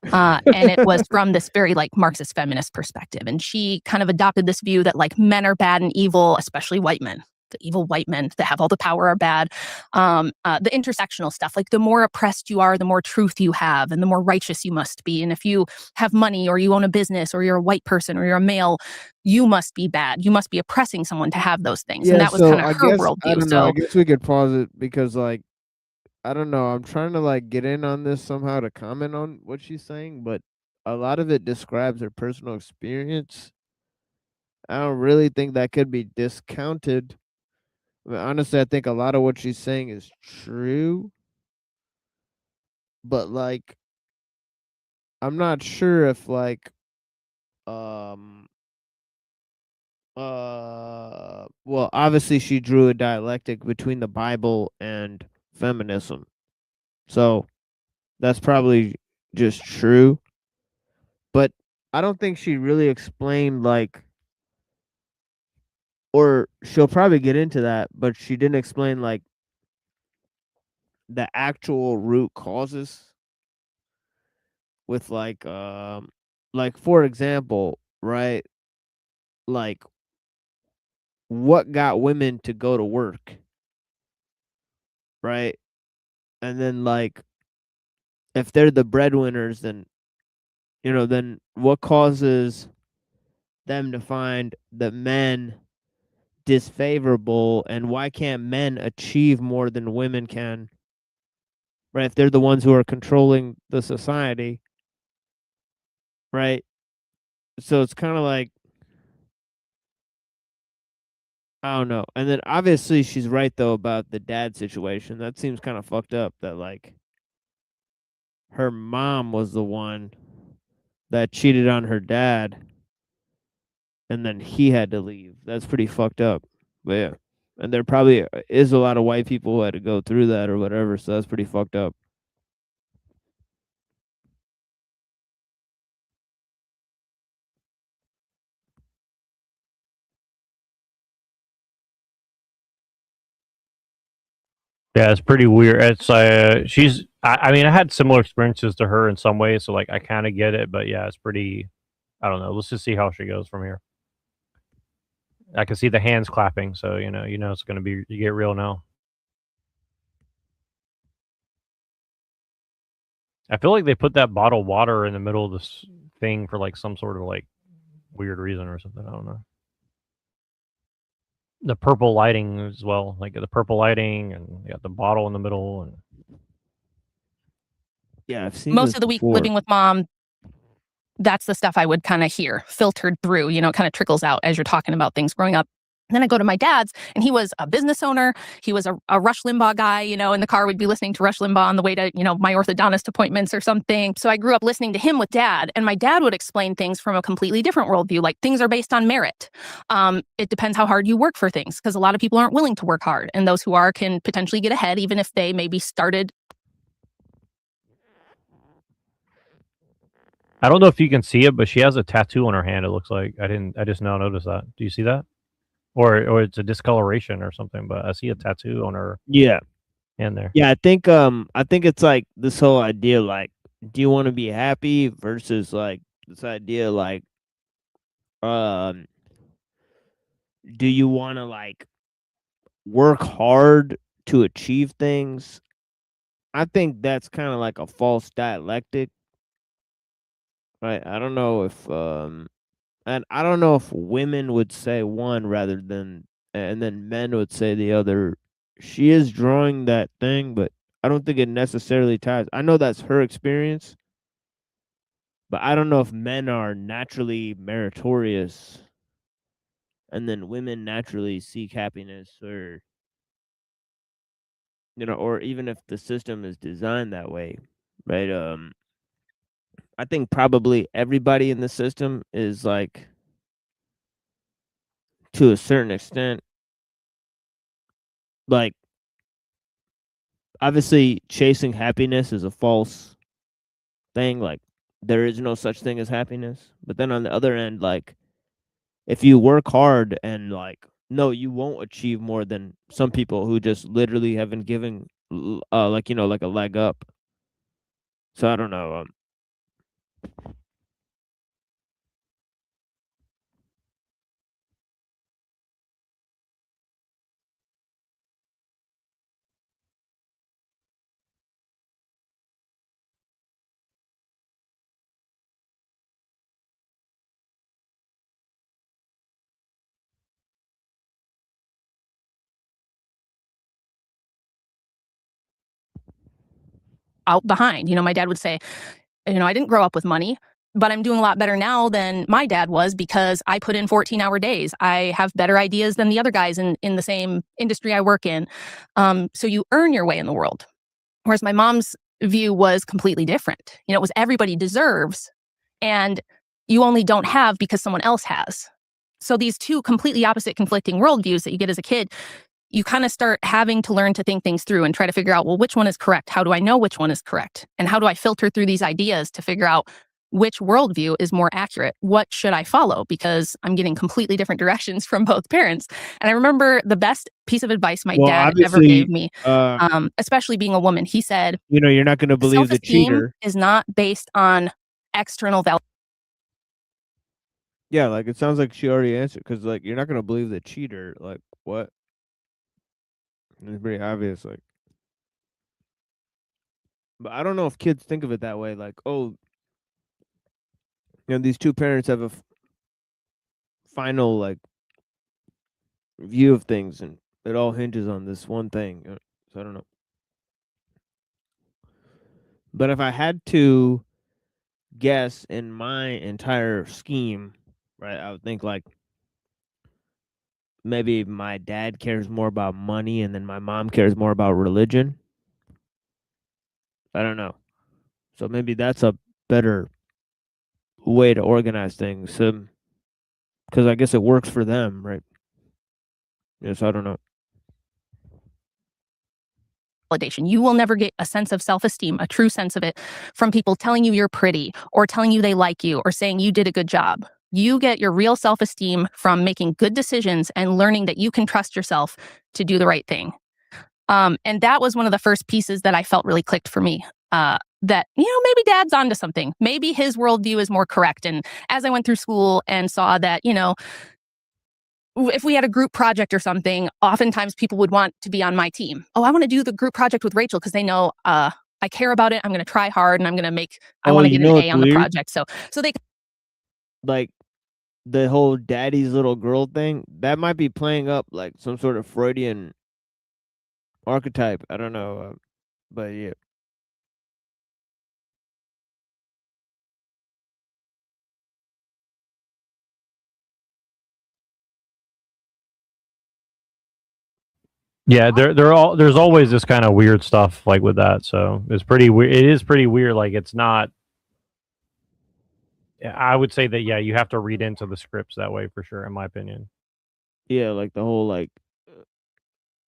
And it was from this very like Marxist feminist perspective. And she kind of adopted this view that like men are bad and evil, especially white men. the evil white men that have all the power are bad. The intersectional stuff, like the more oppressed you are, the more truth you have, and the more righteous you must be. And if you have money, or you own a business, or you're a white person, or you're a male, you must be bad. You must be oppressing someone to have those things. And Yeah, that was so kind of I her guess I worldview. don't know. I So guess we could pause it because like I don't know. I'm trying to like get in on this somehow to comment on what she's saying, but a lot of it describes her personal experience. I don't really think that could be discounted. I mean, honestly, I think a lot of what she's saying is true, but like I'm not sure if like um well, obviously she drew a dialectic between the Bible and feminism. So that's probably just true. But I don't think she really explained like, or she'll probably get into that, but she didn't explain like the actual root causes with like for example, right? Like what got women to go to work, right? And then like if they're the breadwinners, then then what causes them to find the men disfavorable, and why can't men achieve more than women can, right? If they're the ones who are controlling the society, right? So it's kind of like I don't know. And then obviously she's right though about the dad situation. That seems kind of fucked up that like her mom was the one that cheated on her dad and then he had to leave. That's pretty fucked up. But yeah. And there probably is a lot of white people who had to go through that or whatever, so that's pretty fucked up. Yeah, it's pretty weird. It's she's. I mean, I had similar experiences to her in some ways, so like I kind of get it. But yeah, it's pretty. I don't know. Let's just see how she goes from here. I can see the hands clapping, so you know it's gonna be. You get real now. I feel like they put that bottled water in the middle of this thing for like some sort of like weird reason or something. I don't know. The purple lighting as well, like the purple lighting, and you got the bottle in the middle, and Yeah, I've seen most this of the week before. living with mom, that's the stuff I would kind of hear filtered through, it kind of trickles out as you're talking about things growing up. And then I go to my dad's, and he was a business owner. He was a Rush Limbaugh guy, in the car, we'd be listening to Rush Limbaugh on the way to, my orthodontist appointments or something. So I grew up listening to him with dad, and my dad would explain things from a completely different worldview. Like things are based on merit. It depends how hard you work for things, because a lot of people aren't willing to work hard. And those who are can potentially get ahead, even if they maybe started. I don't know if you can see it, but she has a tattoo on her hand. It looks like I just now noticed that. Do you see that? Or it's a discoloration or something. But I see a tattoo on her Yeah. hand there. Yeah, I think it's like this whole idea like do you want to be happy versus like this idea like um do you want to like work hard to achieve things? I think that's kind of like a false dialectic. Right? I don't know if and I don't know if women would say one rather than and then men would say the other. She is drawing that thing, but I don't think it necessarily ties. I know that's her experience, but I don't know if men are naturally meritorious and then women naturally seek happiness or or even if the system is designed that way, right? I think probably everybody in the system is like to a certain extent like obviously chasing happiness is a false thing, like there is no such thing as happiness. But then on the other end, like if you work hard and like no, you won't achieve more than some people who just literally haven't given like like a leg up. So I don't know. out behind. My dad would say, I didn't grow up with money, but I'm doing a lot better now than my dad was because I put in 14-hour days. I have better ideas than the other guys in the same industry I work in. So you earn your way in the world. Whereas my mom's view was completely different. It was everybody deserves, and you only don't have because someone else has. So these two completely opposite conflicting worldviews that you get as a kid, you kind of start having to learn to think things through and try to figure out, well, which one is correct? How do I know which one is correct? And how do I filter through these ideas to figure out which worldview is more accurate? What should I follow? Because I'm getting completely different directions from both parents. And I remember the best piece of advice my dad ever gave me, especially being a woman. He said, you're not going to believe the self-esteem cheater. is not based on external value. Yeah, like it sounds like she already answered, because like you're not going to believe the cheater. Like what? It's pretty obvious. Like, but I don't know if kids think of it that way. Like, oh, these two parents have a final like view of things, and it all hinges on this one thing. So I don't know. But if I had to guess in my entire scheme, right, I would think like maybe my dad cares more about money and then my mom cares more about religion. I don't know. So maybe that's a better way to organize things. Because I guess it works for them, right? Yes, I don't know. Validation. You will never get a sense of self-esteem, a true sense of it, from people telling you you're pretty or telling you they like you or saying you did a good job. You get your real self-esteem from making good decisions and learning that you can trust yourself to do the right thing. And that was one of the first pieces that I felt really clicked for me. That, maybe dad's onto something. Maybe his worldview is more correct. And as I went through school and saw that, if we had a group project or something, oftentimes people would want to be on my team. Oh, I want to do the group project with Rachel because they know I care about it. I'm going to try hard and I'm going to make, I want to get an A on the project. So they like the whole daddy's little girl thing, that might be playing up like some sort of Freudian archetype. I don't know. But yeah. Yeah, there's always this kind of weird stuff like with that. So it's pretty weird. It is pretty weird. Like it's not. I would say that you have to read into the scripts that way for sure, in my opinion. Yeah, like the whole like,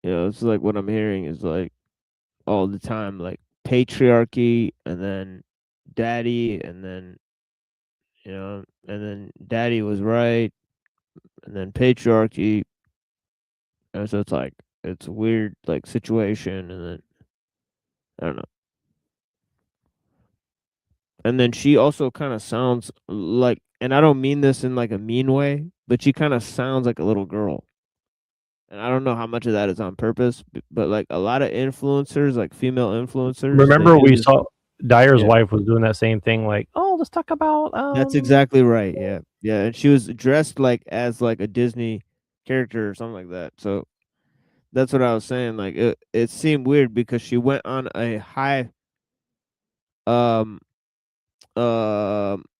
it's like what I'm hearing is like all the time, like patriarchy, and then daddy, and then and then daddy was right, and then patriarchy, and so it's like it's a weird like situation, and then I don't know. And then she also kind of sounds like, and I don't mean this in like a mean way, but she kind of sounds like a little girl. And I don't know how much of that is on purpose, but like a lot of influencers, like female influencers. Remember we saw Dyer's wife was doing that same thing, like, oh, let's talk about. That's exactly right. Yeah, yeah, and she was dressed like as like a Disney character or something like that. So that's what I was saying. Like it seemed weird because she went on a high,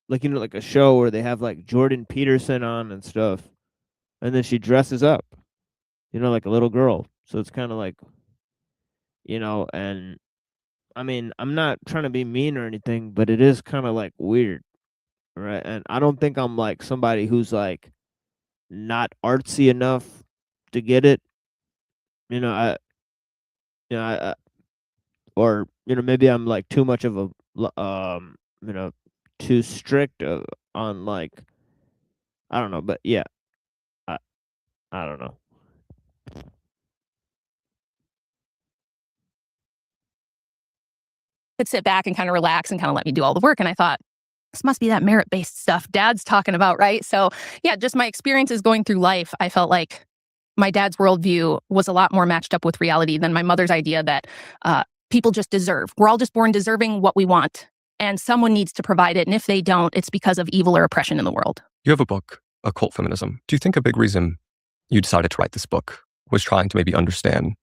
like like a show where they have like Jordan Peterson on and stuff, and then she dresses up, like a little girl. So it's kind of like, and I mean, I'm not trying to be mean or anything, but it is kind of like weird, right? And I don't think I'm like somebody who's like not artsy enough to get it, or maybe I'm like too much of a too strict on like, I don't know, but yeah, I don't know. could sit back and kind of relax and kind of let me do all the work. And I thought, this must be that merit-based stuff dad's talking about, right? So yeah, just my experiences going through life, I felt like my dad's worldview was a lot more matched up with reality than my mother's idea that people just deserve. We're all just born deserving what we want, and someone needs to provide it. And if they don't, it's because of evil or oppression in the world. You have a book, Occult Feminism. Do you think a big reason you decided to write this book was trying to maybe understand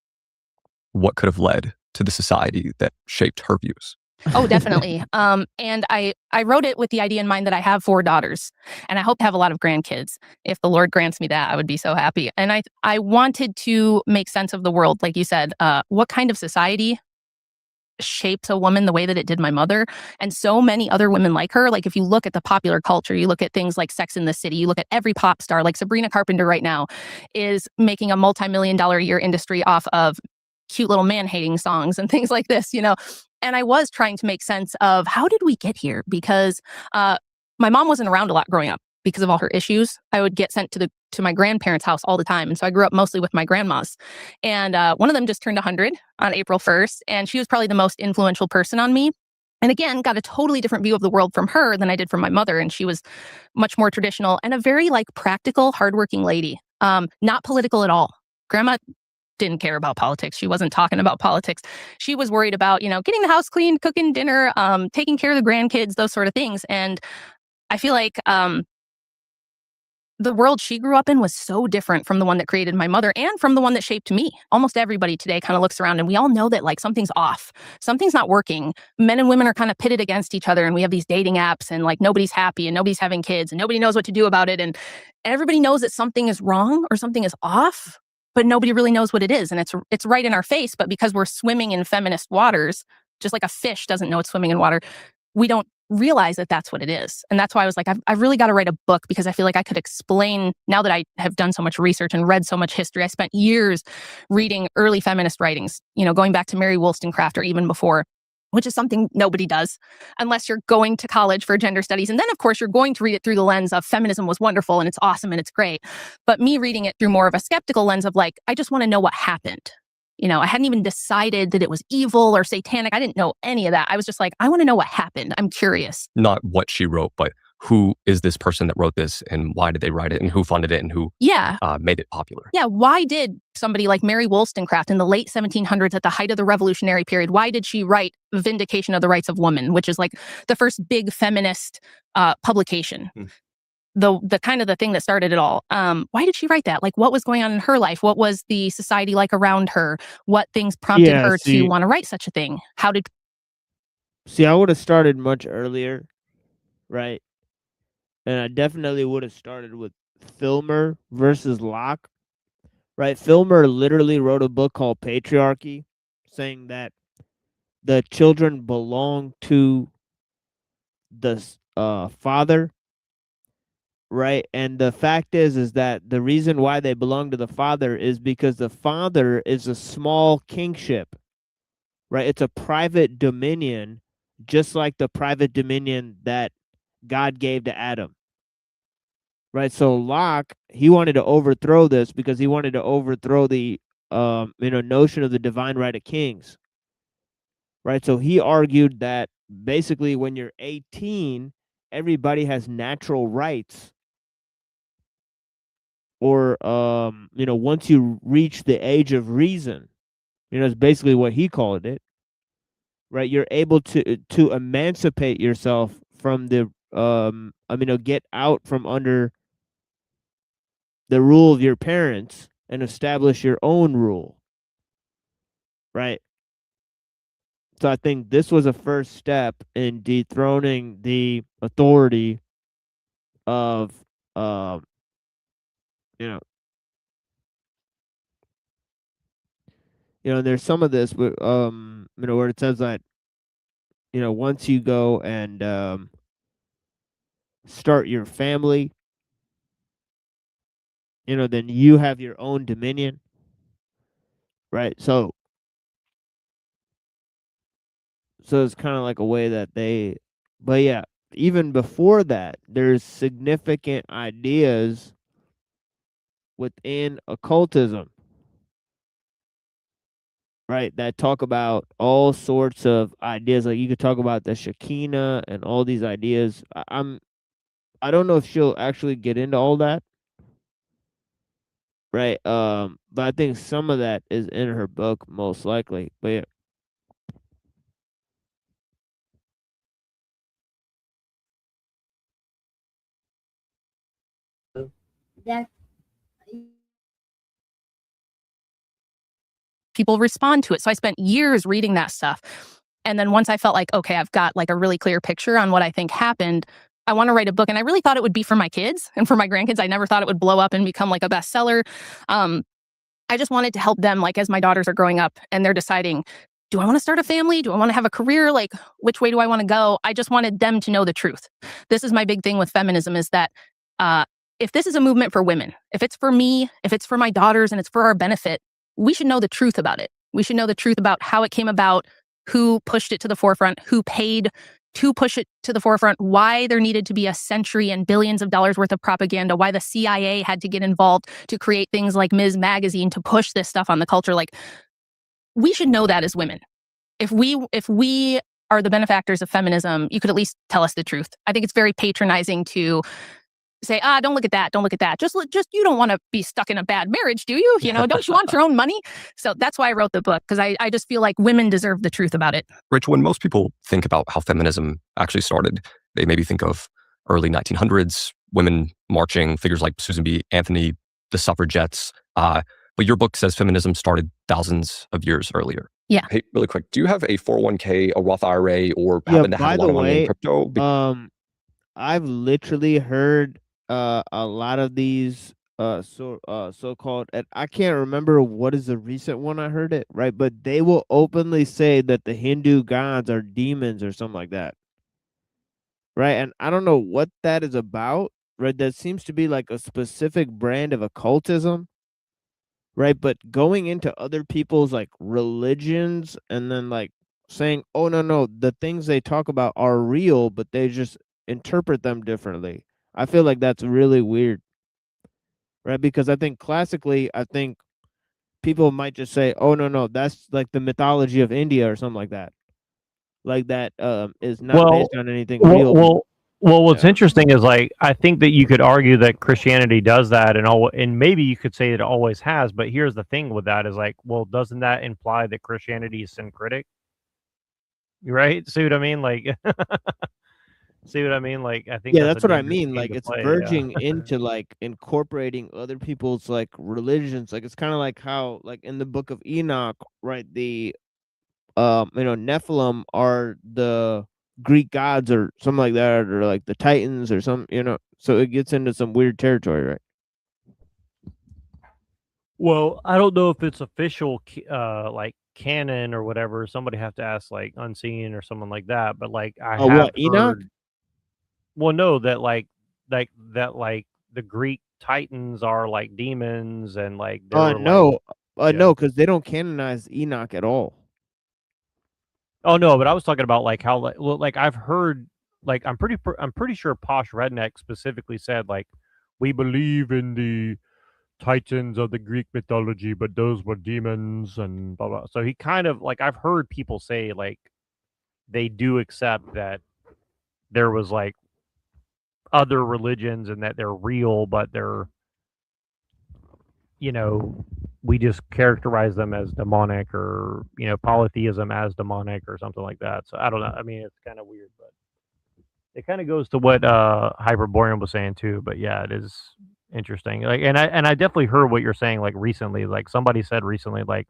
what could have led to the society that shaped her views? Oh, definitely. And I wrote it with the idea in mind that I have 4 daughters, and I hope to have a lot of grandkids. If the Lord grants me that, I would be so happy. And I wanted to make sense of the world, like you said. What kind of society shapes a woman the way that it did my mother, and so many other women like her. Like if you look at the popular culture, you look at things like Sex in the City, you look at every pop star, like Sabrina Carpenter right now is making a multi-million-dollar a year industry off of cute little man-hating songs and things like this, you know. And I was trying to make sense of how did we get here, because my mom wasn't around a lot growing up because of all her issues. I would get sent to my grandparents' house all the time, and so I grew up mostly with my grandmas. And one of them just turned 100 on April 1st, and she was probably the most influential person on me. And again, got a totally different view of the world from her than I did from my mother, and she was much more traditional and a very like practical, hardworking lady. Not political at all. Grandma didn't care about politics. She wasn't talking about politics. She was worried about, you know, getting the house clean, cooking dinner, taking care of the grandkids, those sort of things. And I feel like the world she grew up in was so different from the one that created my mother and from the one that shaped me. Almost everybody today kind of looks around and we all know that like something's off. Something's not working. Men and women are kind of pitted against each other, and we have these dating apps, and like nobody's happy and nobody's having kids and nobody knows what to do about it. And everybody knows that something is wrong or something is off, but nobody really knows what it is. And it's right in our face. But because we're swimming in feminist waters, just like a fish doesn't know it's swimming in water, we don't realize that that's what it is. And that's why I was like, I've really got to write a book, because I feel like I could explain, now that I have done so much research and read so much history. I spent years reading early feminist writings, you know, going back to Mary Wollstonecraft or even before, which is something nobody does unless you're going to college for gender studies. And then, of course, you're going to read it through the lens of feminism was wonderful and it's awesome and it's great. But me reading it through more of a skeptical lens of like, I just want to know what happened. You know, I hadn't even decided that it was evil or satanic. I didn't know any of that. I was just like, I want to know what happened. I'm curious. Not what she wrote, but who is this person that wrote this, and why did they write it, and who funded it, and who made it popular. Yeah. Why did somebody like Mary Wollstonecraft in the late 1700s, at the height of the Revolutionary period, why did she write Vindication of the Rights of Woman, which is like the first big feminist publication? The kind of the thing that started it all. Why did she write that? Like, what was going on in her life? What was the society like around her? What things prompted her to want to write such a thing? I would have started much earlier, right? And I definitely would have started with Filmer versus Locke, right? Filmer literally wrote a book called Patriarchy, saying that the children belong to the father, right? And the fact is that the reason why they belong to the father is because the father is a small kingship, right? It's a private dominion, just like the private dominion that God gave to Adam, right? So Locke, he wanted to overthrow this because he wanted to overthrow the notion of the divine right of kings, right? So he argued that basically when you're 18, everybody has natural rights. Or once you reach the age of reason, is basically what he called it, right? You're able to emancipate yourself from the get out from under the rule of your parents and establish your own rule, right? So I think this was a first step in dethroning the authority of there's some of this, where it says that, once you go and start your family, then you have your own dominion, right? So it's kind of like a way that but yeah, even before that, there's significant ideas within occultism, right, that talk about all sorts of ideas. Like you could talk about the Shekinah and all these ideas. I don't know if she'll actually get into all that, right? But I think some of that is in her book, most likely. But yeah. People respond to it. So I spent years reading that stuff. And then once I felt like, okay, I've got like a really clear picture on what I think happened, I want to write a book. And I really thought it would be for my kids and for my grandkids. I never thought it would blow up and become like a bestseller. I just wanted to help them, like as my daughters are growing up and they're deciding, do I want to start a family? Do I want to have a career? Like, which way do I want to go? I just wanted them to know the truth. This is my big thing with feminism is that if this is a movement for women, if it's for me, if it's for my daughters and it's for our benefit, we should know the truth about it. We should know the truth about how it came about, who pushed it to the forefront, who paid to push it to the forefront, why there needed to be a century and billions of dollars worth of propaganda, why the CIA had to get involved to create things like Ms. Magazine to push this stuff on the culture. Like, we should know that as women. If we are the benefactors of feminism, you could at least tell us the truth. I think it's very patronizing to say, don't look at that. Don't look at that. Just you don't want to be stuck in a bad marriage, do you? Don't you want your own money? So that's why I wrote the book, because I just feel like women deserve the truth about it. Rich, when most people think about how feminism actually started, they maybe think of early 1900s, women marching, figures like Susan B. Anthony, the suffragettes. But your book says feminism started thousands of years earlier. Yeah. Hey, really quick, do you have a 401k, a Roth IRA, or happen to have a lot of money in crypto? I've literally heard a lot of these so-called, and I can't remember what is the recent one I heard it, right? But they will openly say that the Hindu gods are demons or something like that, right? And I don't know what that is about, right? That seems to be like a specific brand of occultism, right? But going into other people's like religions and then like saying, oh, no, the things they talk about are real, but they just interpret them differently. I feel like that's really weird, right? Because I think classically, people might just say, oh, no, that's like the mythology of India or something like that. Like that is not based on anything real. Well, what's interesting is like, I think that you could argue that Christianity does that and maybe you could say it always has, but here's the thing with that is like, well, doesn't that imply that Christianity is syncretic? Right? See what I mean? Like, see what I mean? Like, I think that's what I mean. Like, it's verging into like incorporating other people's like religions. Like, it's kind of like how, like in the book of Enoch, right? The Nephilim are the Greek gods or something like that, or like the Titans or some, so it gets into some weird territory, right? Well, I don't know if it's official, like canon or whatever. Somebody have to ask like Unseen or someone like that. But like I have what, Enoch? heard. Well, no, that like the Greek Titans are like demons and like. No, because they don't canonize Enoch at all. Oh no, but I was talking about like how like I've heard like I'm pretty sure Posh Redneck specifically said like we believe in the Titans of the Greek mythology, but those were demons and blah blah. So he kind of like I've heard people say like they do accept that there was like other religions and that they're real, but they're we just characterize them as demonic or polytheism as demonic or something like that. So I don't know. I mean, it's kind of weird, but it kind of goes to what Hyperborean was saying too. But yeah, it is interesting. Like, and I definitely heard what you're saying. Like recently, like somebody said recently, like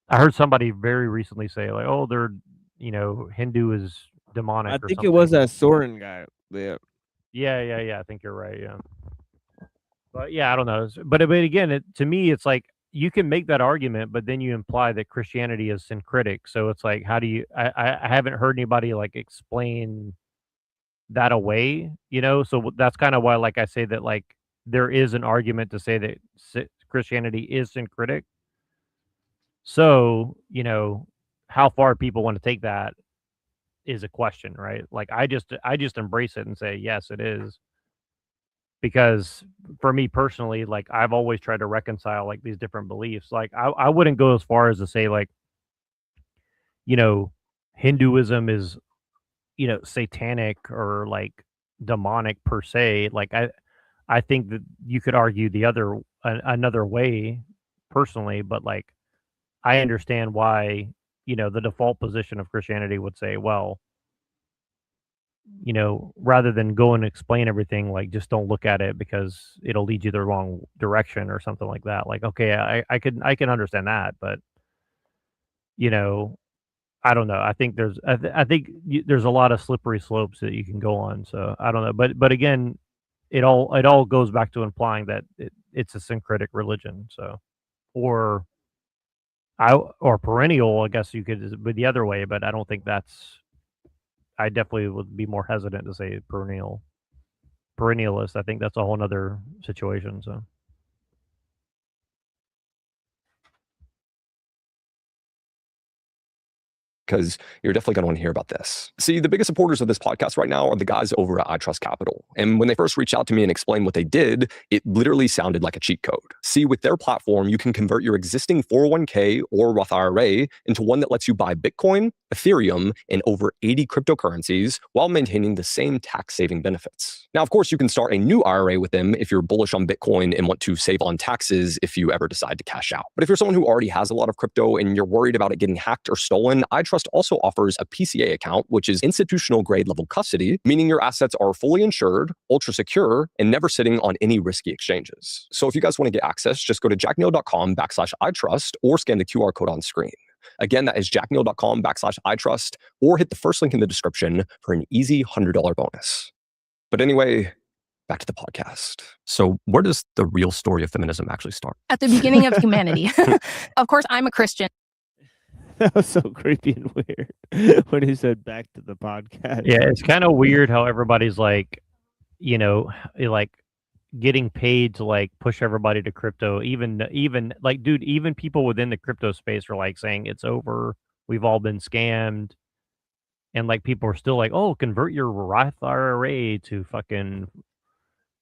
I heard somebody very recently say like, oh, they're Hindu is demonic. I think it was that Soren guy. Yeah. Yeah. I think you're right. Yeah. But yeah, I don't know. But again, to me, it's like you can make that argument, but then you imply that Christianity is syncretic. So it's like, how do you? I haven't heard anybody like explain that away. So that's kind of why, like I say that like there is an argument to say that Christianity is syncretic. So how far people want to take that is a question, right? Like I just embrace it and say yes, it is. Because for me personally, like I've always tried to reconcile like these different beliefs. Like I wouldn't go as far as to say like, Hinduism is, satanic or like demonic per se. Like I think that you could argue another way personally, but like I understand why, the default position of Christianity would say, well, rather than go and explain everything, like just don't look at it because it'll lead you the wrong direction or something like that. Like, okay, I can understand that, but I don't know. I think there's there's a lot of slippery slopes that you can go on. So I don't know. But again, it all goes back to implying that it's a syncretic religion. So or or perennial, I guess you could be the other way, but I don't think that's. I definitely would be more hesitant to say perennialist. I think that's a whole nother situation. So. because you're definitely going to want to hear about this. See, the biggest supporters of this podcast right now are the guys over at iTrust Capital. And when they first reached out to me and explained what they did, it literally sounded like a cheat code. See, with their platform, you can convert your existing 401k or Roth IRA into one that lets you buy Bitcoin, Ethereum, and over 80 cryptocurrencies while maintaining the same tax-saving benefits. Now, of course, you can start a new IRA with them if you're bullish on Bitcoin and want to save on taxes if you ever decide to cash out. But if you're someone who already has a lot of crypto and you're worried about it getting hacked or stolen, iTrust also offers a PCA account, which is institutional grade level custody, meaning your assets are fully insured, ultra secure, and never sitting on any risky exchanges. So if you guys want to get access, just go to jackneal.com/iTrust or scan the QR code on screen. Again, that is jackneal.com/iTrust or hit the first link in the description for an easy $100 bonus. But anyway, back to the podcast. So where does the real story of feminism actually start? At the beginning of humanity. Of course, I'm a Christian. That was so creepy and weird when he said back to the podcast. Yeah, it's kind of weird how everybody's like, like getting paid to like push everybody to crypto. Even like, dude, even people within the crypto space are like saying it's over. We've all been scammed. And like people are still like, oh, convert your Roth IRA to fucking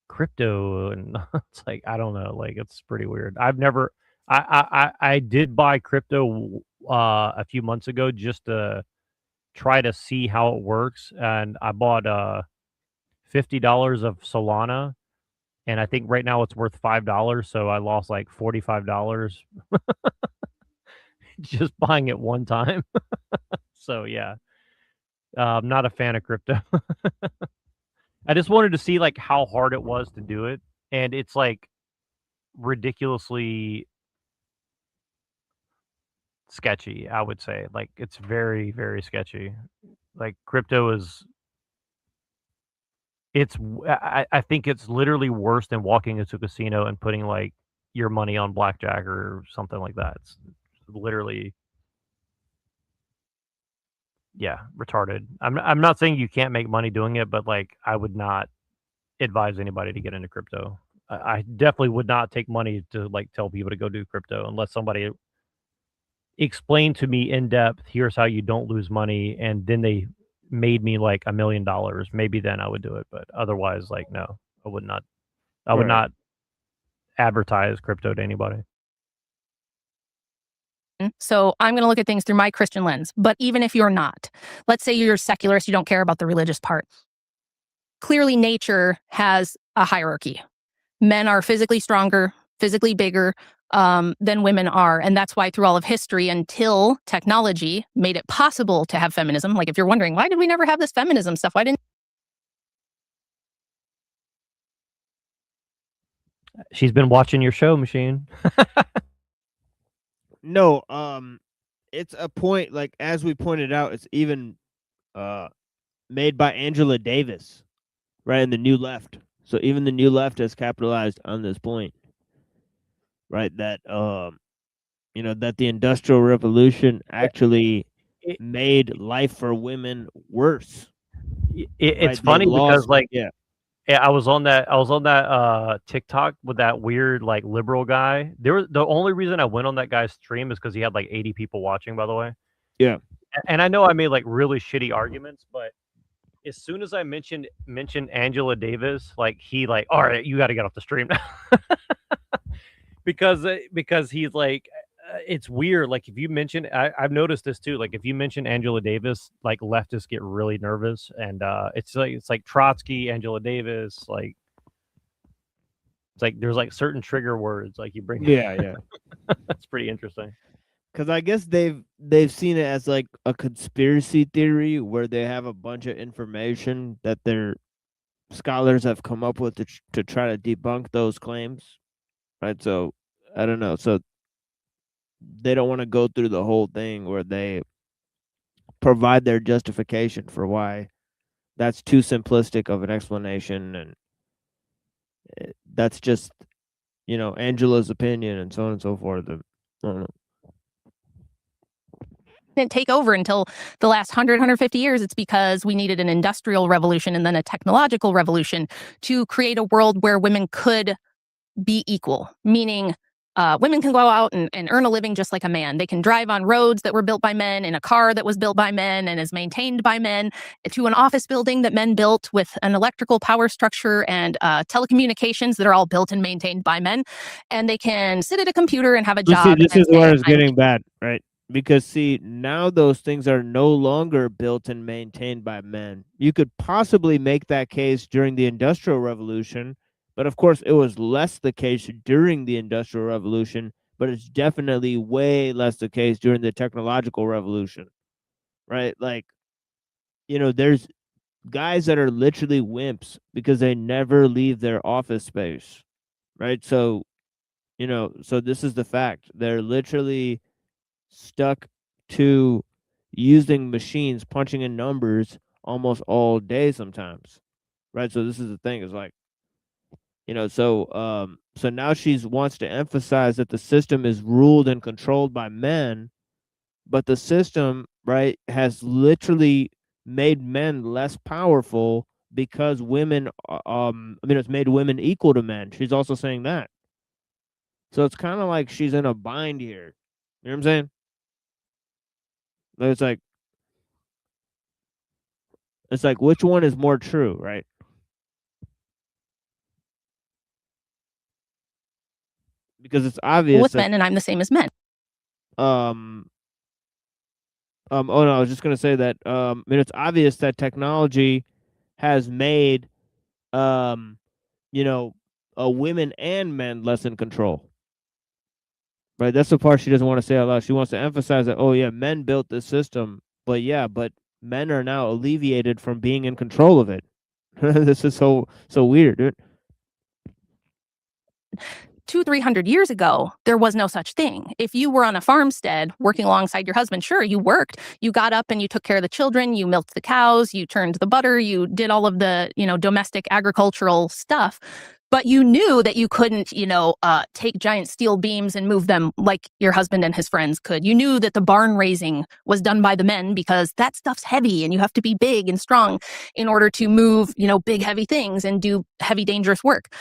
crypto. And it's like, I don't know. Like, it's pretty weird. I did buy crypto a few months ago just to try to see how it works. And I bought $50 of Solana. And I think right now it's worth $5. So I lost like $45 just buying it one time. So yeah. I'm not a fan of crypto. I just wanted to see like how hard it was to do it. And it's like ridiculously sketchy, I would say. Like it's very, very sketchy. Like crypto is I think it's literally worse than walking into a casino and putting like your money on blackjack or something like that. It's literally retarded. I'm not saying you can't make money doing it, but like I would not advise anybody to get into crypto. I definitely would not take money to like tell people to go do crypto unless somebody explained to me in depth, here's how you don't lose money, and then they made me like $1 million. Maybe then I would do it, but otherwise, like no, I would not. I would not advertise crypto to anybody. So I'm going to look at things through my Christian lens. But even if you're not, let's say you're a secularist, you don't care about the religious part. Clearly, nature has a hierarchy. Men are physically stronger, physically bigger than women are. And that's why through all of history, until technology made it possible to have feminism, like if you're wondering, why did we never have this feminism stuff? Why didn't She's been watching your show, Machine. No, it's a point, like as we pointed out, it's even made by Angela Davis, right, in the New Left. So even the New Left has capitalized on this point, right? That that the Industrial Revolution actually made life for women worse. It's funny because like I was on that TikTok with that weird like liberal guy. The only reason I went on that guy's stream is because he had like 80 people watching, by the way. Yeah. And I know I made like really shitty arguments, but as soon as I mentioned Angela Davis, like he like, all right, you got to get off the stream now. because he's like, it's weird. Like if you mention, I've noticed this too. Like if you mention Angela Davis, like leftists get really nervous, and it's like Trotsky, Angela Davis, like it's like there's like certain trigger words like you bring. Yeah. That's pretty interesting. Because I guess they've seen it as like a conspiracy theory where they have a bunch of information that their scholars have come up with to try to debunk those claims, right? So I don't know. So they don't want to go through the whole thing where they provide their justification for why that's too simplistic of an explanation, and that's just, you know, Angela's opinion and so on and so forth. I don't know. Didn't take over until the last 150 years. It's because we needed an industrial revolution and then a technological revolution to create a world where women could be equal, meaning women can go out and earn a living just like a man. They can drive on roads that were built by men, in a car that was built by men and is maintained by men, to an office building that men built with an electrical power structure and telecommunications that are all built and maintained by men. And they can sit at a computer and have a job. This and is where say, it's getting bad, right? Because see, now those things are no longer built and maintained by men. You could possibly make that case during the Industrial Revolution, but of course it was less the case during the Industrial Revolution, but it's definitely way less the case during the Technological Revolution, right? Like, you know, there's guys that are literally wimps because they never leave their office space, right? So, you know, so this is the fact. They're literally stuck to using machines, punching in numbers almost all day sometimes, right? So this is the thing, is like, you know, so now she wants to emphasize that the system is ruled and controlled by men, but the system, right, has literally made men less powerful because women, it's made women equal to men. She's also saying that. So it's kind of like she's in a bind here. You know what I'm saying? It's like which one is more true, right? Because it's obvious with that, men, and I'm the same as men. oh no, I was just gonna say that it's obvious that technology has made you know, women and men less in control. Right? That's the part she doesn't want to say out loud. She wants to emphasize that, oh yeah, men built this system, but men are now alleviated from being in control of it. This is so weird, dude. 200-300 years ago, there was no such thing. If you were on a farmstead working alongside your husband, sure, you worked. You got up and you took care of the children, you milked the cows, you turned the butter, you did all of the, you know, domestic agricultural stuff. But you knew that you couldn't, you know, take giant steel beams and move them like your husband and his friends could. You knew that the barn raising was done by the men because that stuff's heavy and you have to be big and strong in order to move, you know, big, heavy things and do heavy, dangerous work.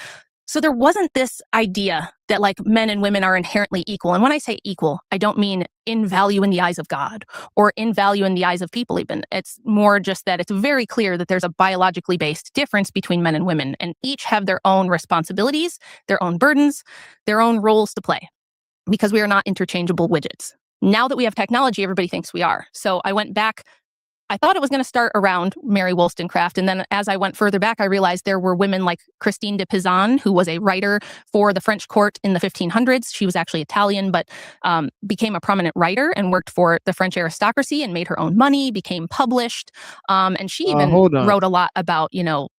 So there wasn't this idea that like men and women are inherently equal. And when I say equal, I don't mean in value in the eyes of God or in value in the eyes of people even. It's more just that it's very clear that there's a biologically based difference between men and women, and each have their own responsibilities, their own burdens, their own roles to play, because we are not interchangeable widgets. Now that we have technology, everybody thinks we are. So I went back. I thought it was going to start around Mary Wollstonecraft. And then as I went further back, I realized there were women like Christine de Pizan, who was a writer for the French court in the 1500s. She was actually Italian, but became a prominent writer and worked for the French aristocracy and made her own money, became published. And she even wrote a lot about, you know.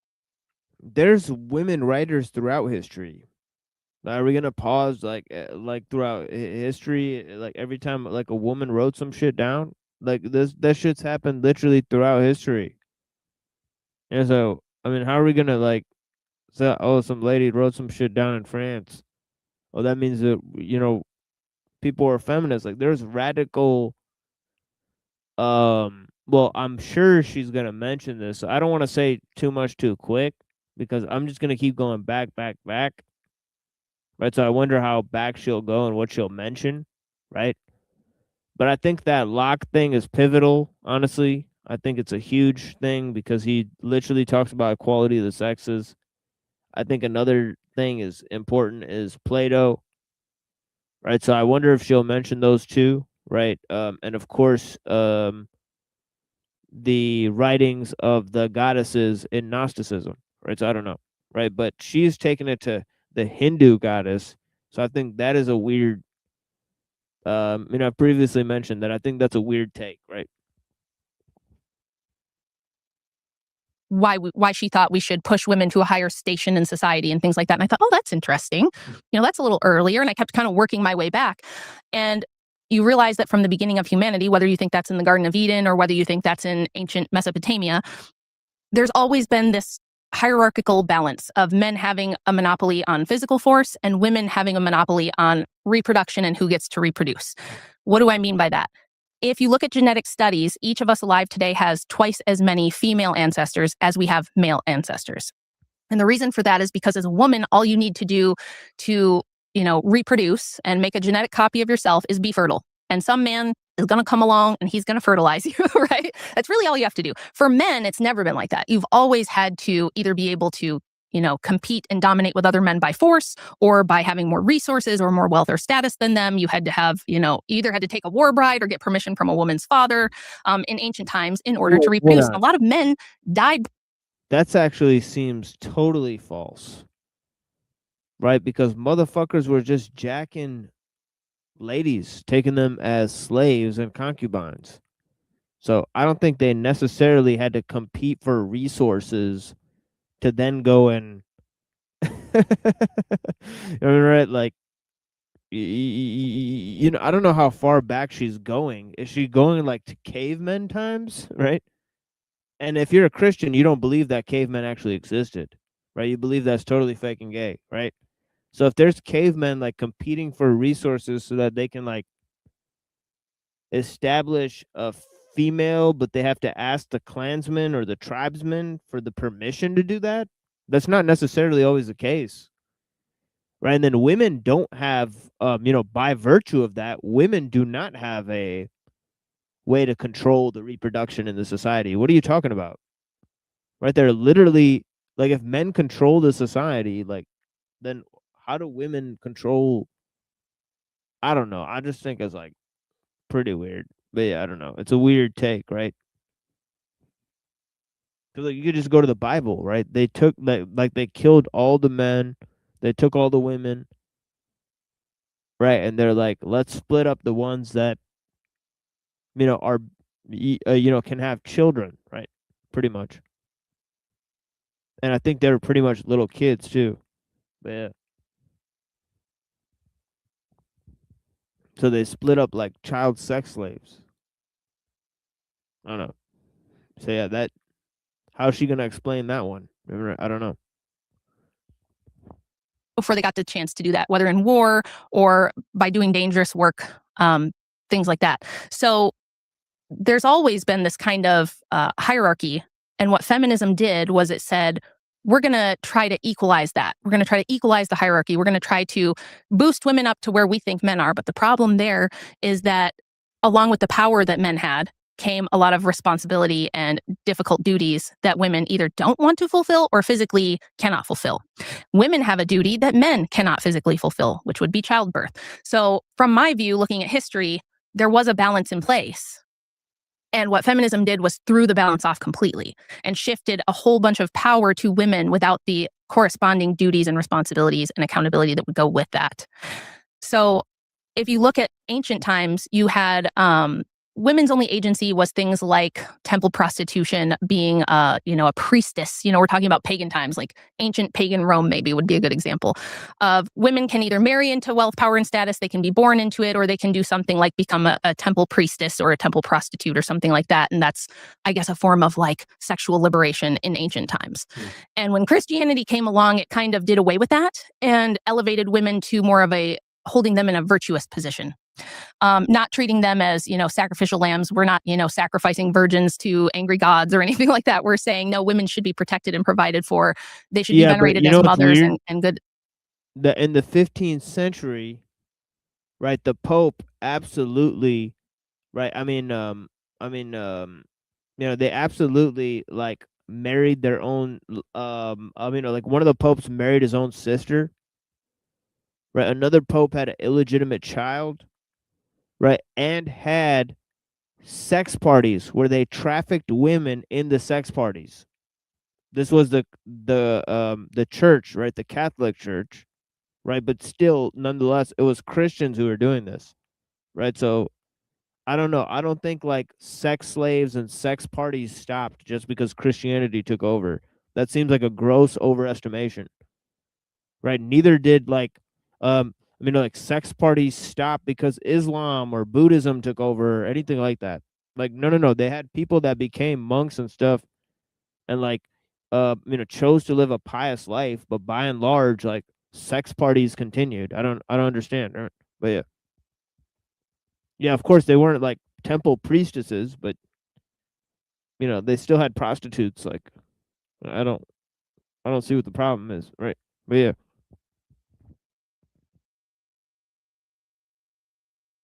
There's women writers throughout history. Are we going to pause like throughout history, like every time like a woman wrote some shit down? Like that shit's happened literally throughout history. And so, I mean, how are we gonna like say, oh, some lady wrote some shit down in France? Oh, that means that, you know, people are feminists. Like there's radical well, I'm sure she's gonna mention this. So I don't want to say too much too quick because I'm just gonna keep going back. Right. So I wonder how back she'll go and what she'll mention, right? But I think that Locke thing is pivotal, honestly. I think it's a huge thing because he literally talks about equality of the sexes. I think another thing is important is Plato, right? So I wonder if she'll mention those two, right? And of course, the writings of the goddesses in Gnosticism, right? So I don't know, right? But she's taken it to the Hindu goddess. So I think that is a weird, I previously mentioned that I think that's a weird take, right? Why she thought we should push women to a higher station in society and things like that. And I thought, oh, that's interesting. You know, that's a little earlier. And I kept kind of working my way back. And, you realize that from the beginning of humanity, whether you think that's in the Garden of Eden or whether you think that's in ancient Mesopotamia, there's always been this hierarchical balance of men having a monopoly on physical force and women having a monopoly on reproduction and who gets to reproduce. What do I mean by that? If you look at genetic studies, each of us alive today has twice as many female ancestors as we have male ancestors. And the reason for that is because as a woman, all you need to do to, reproduce and make a genetic copy of yourself is be fertile. And some man is going to come along and he's going to fertilize you, right? That's really all you have to do. For men, it's never been like that. You've always had to either be able to compete and dominate with other men by force or by having more resources or more wealth or status than them. You had to have, either had to take a war bride or get permission from a woman's father in ancient times in order to reproduce. And a lot of men died. That's actually seems totally false, right? Because motherfuckers were just jacking ladies, taking them as slaves and concubines. So I don't think they necessarily had to compete for resources to then go and right, like I don't know how far back she's going. Is she going like to cavemen times, right? And if you're a Christian, you don't believe that cavemen actually existed, right? You believe that's totally fake and gay, right? So if there's cavemen like competing for resources so that they can like establish a female, but they have to ask the clansmen or the tribesmen for the permission to do that, that's not necessarily always the case, right? And then women don't have, by virtue of that, women do not have a way to control the reproduction in the society. What are you talking about? Right? They're literally, like, if men control the society, like, then how do women control? I don't know. I just think it's like pretty weird. But yeah, I don't know. It's a weird take, right? Because like you could just go to the Bible, right? They took like they killed all the men, they took all the women, right? And they're like, let's split up the ones that are can have children, right? Pretty much. And I think they were pretty much little kids too. But yeah. So they split up like child sex slaves. I don't know. So yeah, how's she gonna explain that one? I don't know. Before they got the chance to do that, whether in war or by doing dangerous work, things like that. So there's always been this kind of hierarchy. And what feminism did was it said, we're going to try to equalize that. We're going to try to equalize the hierarchy. We're going to try to boost women up to where we think men are. But the problem there is that along with the power that men had came a lot of responsibility and difficult duties that women either don't want to fulfill or physically cannot fulfill. Women have a duty that men cannot physically fulfill, which would be childbirth. So from my view, looking at history, there was a balance in place. And what feminism did was threw the balance off completely and shifted a whole bunch of power to women without the corresponding duties and responsibilities and accountability that would go with that. So if you look at ancient times, you had women's only agency was things like temple prostitution, being a priestess. We're talking about pagan times, like ancient pagan Rome maybe would be a good example of women can either marry into wealth, power, and status, they can be born into it, or they can do something like become a temple priestess or a temple prostitute or something like that. And that's, I guess, a form of like sexual liberation in ancient times. And when Christianity came along, it kind of did away with that and elevated women to more of holding them in a virtuous position. Not treating them as, sacrificial lambs. We're not, sacrificing virgins to angry gods or anything like that. We're saying, no, women should be protected and provided for. They should be venerated as mothers and good. In the 15th century, right, the Pope absolutely, right, they absolutely, like, married their own, like, one of the popes married his own sister, right? Another pope had an illegitimate child, right, and had sex parties where they trafficked women in the sex parties. This was the church, right, the Catholic Church, right, but still, nonetheless, it was Christians who were doing this, right? So I don't know. I don't think like sex slaves and sex parties stopped just because Christianity took over. That seems like a gross overestimation, right? Neither did like I mean, like sex parties stopped because Islam or Buddhism took over or anything like that. Like, no. They had people that became monks and stuff and like, chose to live a pious life, but by and large, like sex parties continued. I don't understand. But yeah. Yeah, of course they weren't like temple priestesses, but they still had prostitutes. Like, I don't see what the problem is, right? But yeah.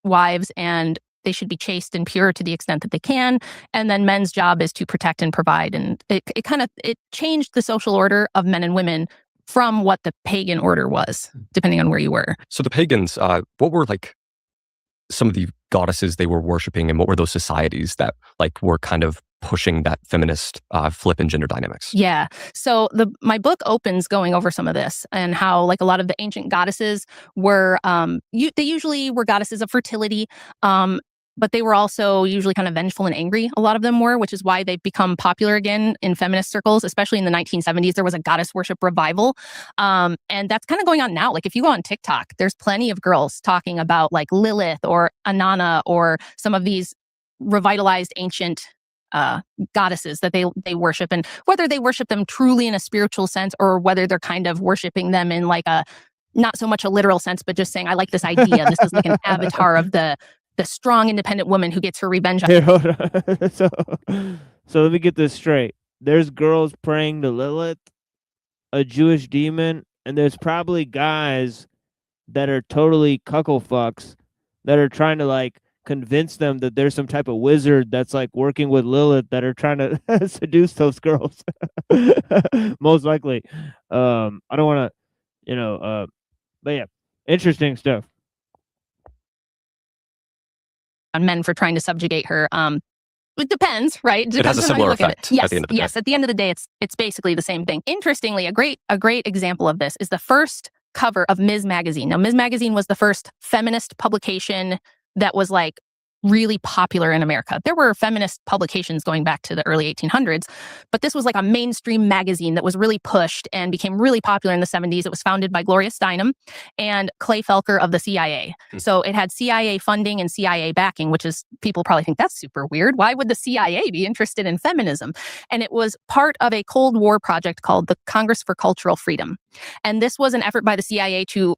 Wives, and they should be chaste and pure to the extent that they can. And then men's job is to protect and provide. And it changed the social order of men and women from what the pagan order was, depending on where you were. So the pagans, what were like some of the goddesses they were worshiping, and what were those societies that like were kind of pushing that feminist flip in gender dynamics? Yeah. So my book opens going over some of this and how like a lot of the ancient goddesses were they usually were goddesses of fertility, but they were also usually kind of vengeful and angry. A lot of them were, which is why they've become popular again in feminist circles, especially in the 1970s. There was a goddess worship revival, and that's kind of going on now. Like if you go on TikTok, there's plenty of girls talking about like Lilith or Inanna or some of these revitalized ancient goddesses that they worship, and whether they worship them truly in a spiritual sense or whether they're kind of worshiping them in like a not so much a literal sense, but just saying I like this idea. This is like an avatar of the strong independent woman who gets her revenge. Here, hold on. So let me get this straight. There's girls praying to Lilith, a Jewish demon, and there's probably guys that are totally cuckle fucks that are trying to like convince them that there's some type of wizard that's like working with Lilith that are trying to seduce those girls. Most likely. I don't want to, but yeah, interesting stuff. On men for trying to subjugate her. It depends, right? It has a similar effect. Yes, at the end of the yes. day. At the end of the day, it's basically the same thing. Interestingly, a great example of this is the first cover of Ms. Magazine. Now, Ms. Magazine was the first feminist publication that was like really popular in America. There were feminist publications going back to the early 1800s, but this was like a mainstream magazine that was really pushed and became really popular in the 70s. It was founded by Gloria Steinem and Clay Felker of the CIA. So it had CIA funding and CIA backing, which is, people probably think that's super weird. Why would the CIA be interested in feminism? And it was part of a Cold War project called the Congress for Cultural Freedom. And this was an effort by the CIA to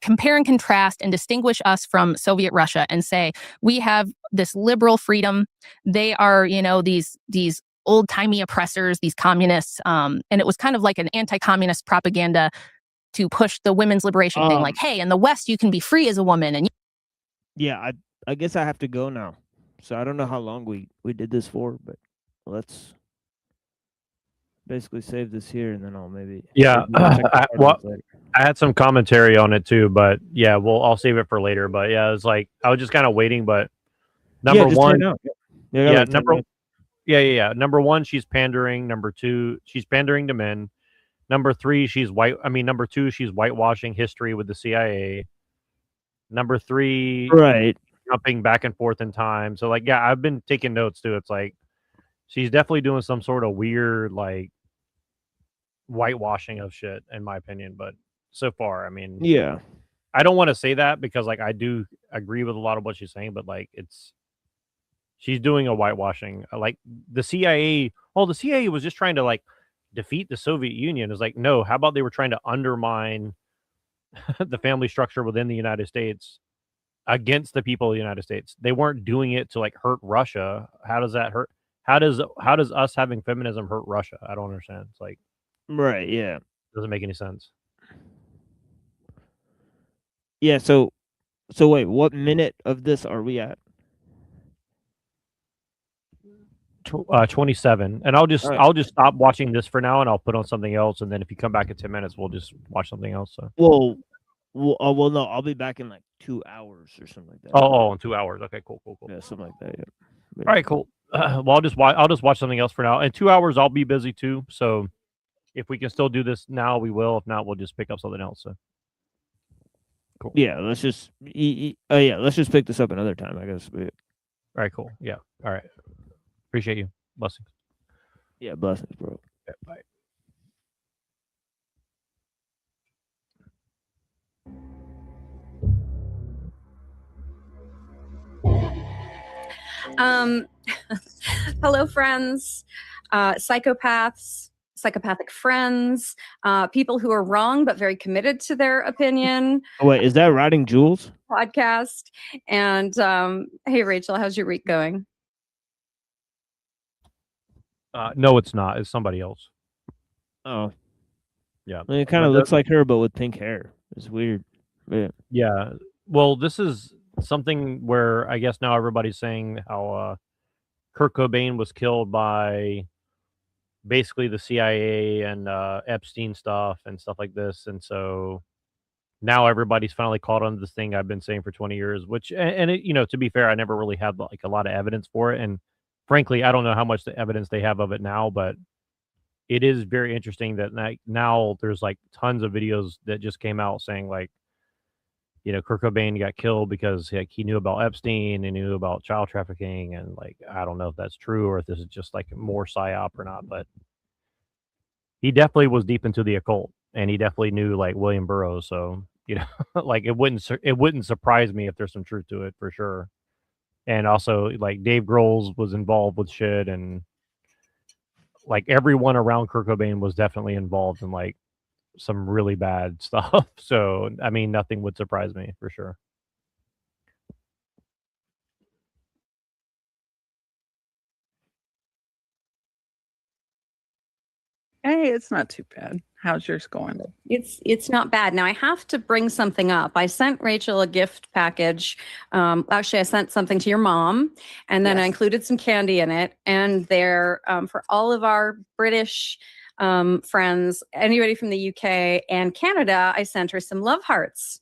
compare and contrast and distinguish us from Soviet Russia and say, we have this liberal freedom. They are, these old-timey oppressors, these communists. And it was kind of like an anti-communist propaganda to push the women's liberation thing. Like, hey, in the West, you can be free as a woman. And yeah, I guess I have to go now. So I don't know how long we did this for, but let's basically save this here, and then I'll maybe Yeah. later. I had some commentary on it too, but yeah, I'll save it for later. But yeah, it's like I was just kind of waiting. But number one, number one, she's pandering. Number two, she's pandering to men. Number three, number two, she's whitewashing history with the CIA. Number three, right, jumping back and forth in time. So like, yeah, I've been taking notes too. It's like she's definitely doing some sort of weird like whitewashing of shit, in my opinion. But so far, I mean, yeah, I don't want to say that because like I do agree with a lot of what she's saying, but like she's doing a whitewashing. Like the CIA, the CIA was just trying to like defeat the Soviet Union. It's like, no, how about they were trying to undermine the family structure within the United States against the people of the United States. They weren't doing it to like hurt Russia. How does that hurt? How does us having feminism hurt Russia? I don't understand. It's like, right, yeah, doesn't make any sense. Yeah, so wait, what minute of this are we at? 27. And I'll just All right. I'll just stop watching this for now, and I'll put on something else. And then if you come back in 10 minutes, we'll just watch something else. So. Well, no, I'll be back in like 2 hours or something like that. Oh, in 2 hours. Okay, cool. Yeah, something like that. Yeah. All right, cool. Well, I'll just watch something else for now. In 2 hours, I'll be busy too. So if we can still do this now, we will. If not, we'll just pick up something else. So. Cool. Yeah, let's just let's just pick this up another time, I guess. All right, cool. Yeah. All right. Appreciate you. Blessings. Yeah, blessings, bro. Yeah, bye. Um, hello, friends, psychopaths, psychopathic friends, people who are wrong but very committed to their opinion. Oh, wait, is that Riding Jules? Podcast. And hey, Rachel, how's your week going? No, it's not. It's somebody else. Oh, Yeah. I mean, it kind of looks like her, but with pink hair. It's weird. Yeah. Yeah. Well, this is something where I guess now everybody's saying how Kurt Cobain was killed by basically the CIA and Epstein stuff and stuff like this. And so now everybody's finally caught on to this thing I've been saying for 20 years, which, and it, you know, to be fair, I never really had like a lot of evidence for it. And frankly, I don't know how much the evidence they have of it now, but it is very interesting that now there's like tons of videos that just came out saying like, you know, Kurt Cobain got killed because like he knew about Epstein and knew about child trafficking, and like I don't know if that's true or if this is just like more psyop or not, but he definitely was deep into the occult, and he definitely knew like William Burroughs. So you know, like it wouldn't surprise me if there's some truth to it for sure. And also like Dave Grohl was involved with shit, and like everyone around Kurt Cobain was definitely involved in like some really bad stuff. So I mean, nothing would surprise me for sure. Hey, it's not too bad. How's yours going? It's not bad. Now I have to bring something up. I sent Rachel a gift package. Actually, I sent something to your mom, and then I Yes. included some candy in it. And they're for all of our British friends, anybody from the UK and Canada. I sent her some love hearts.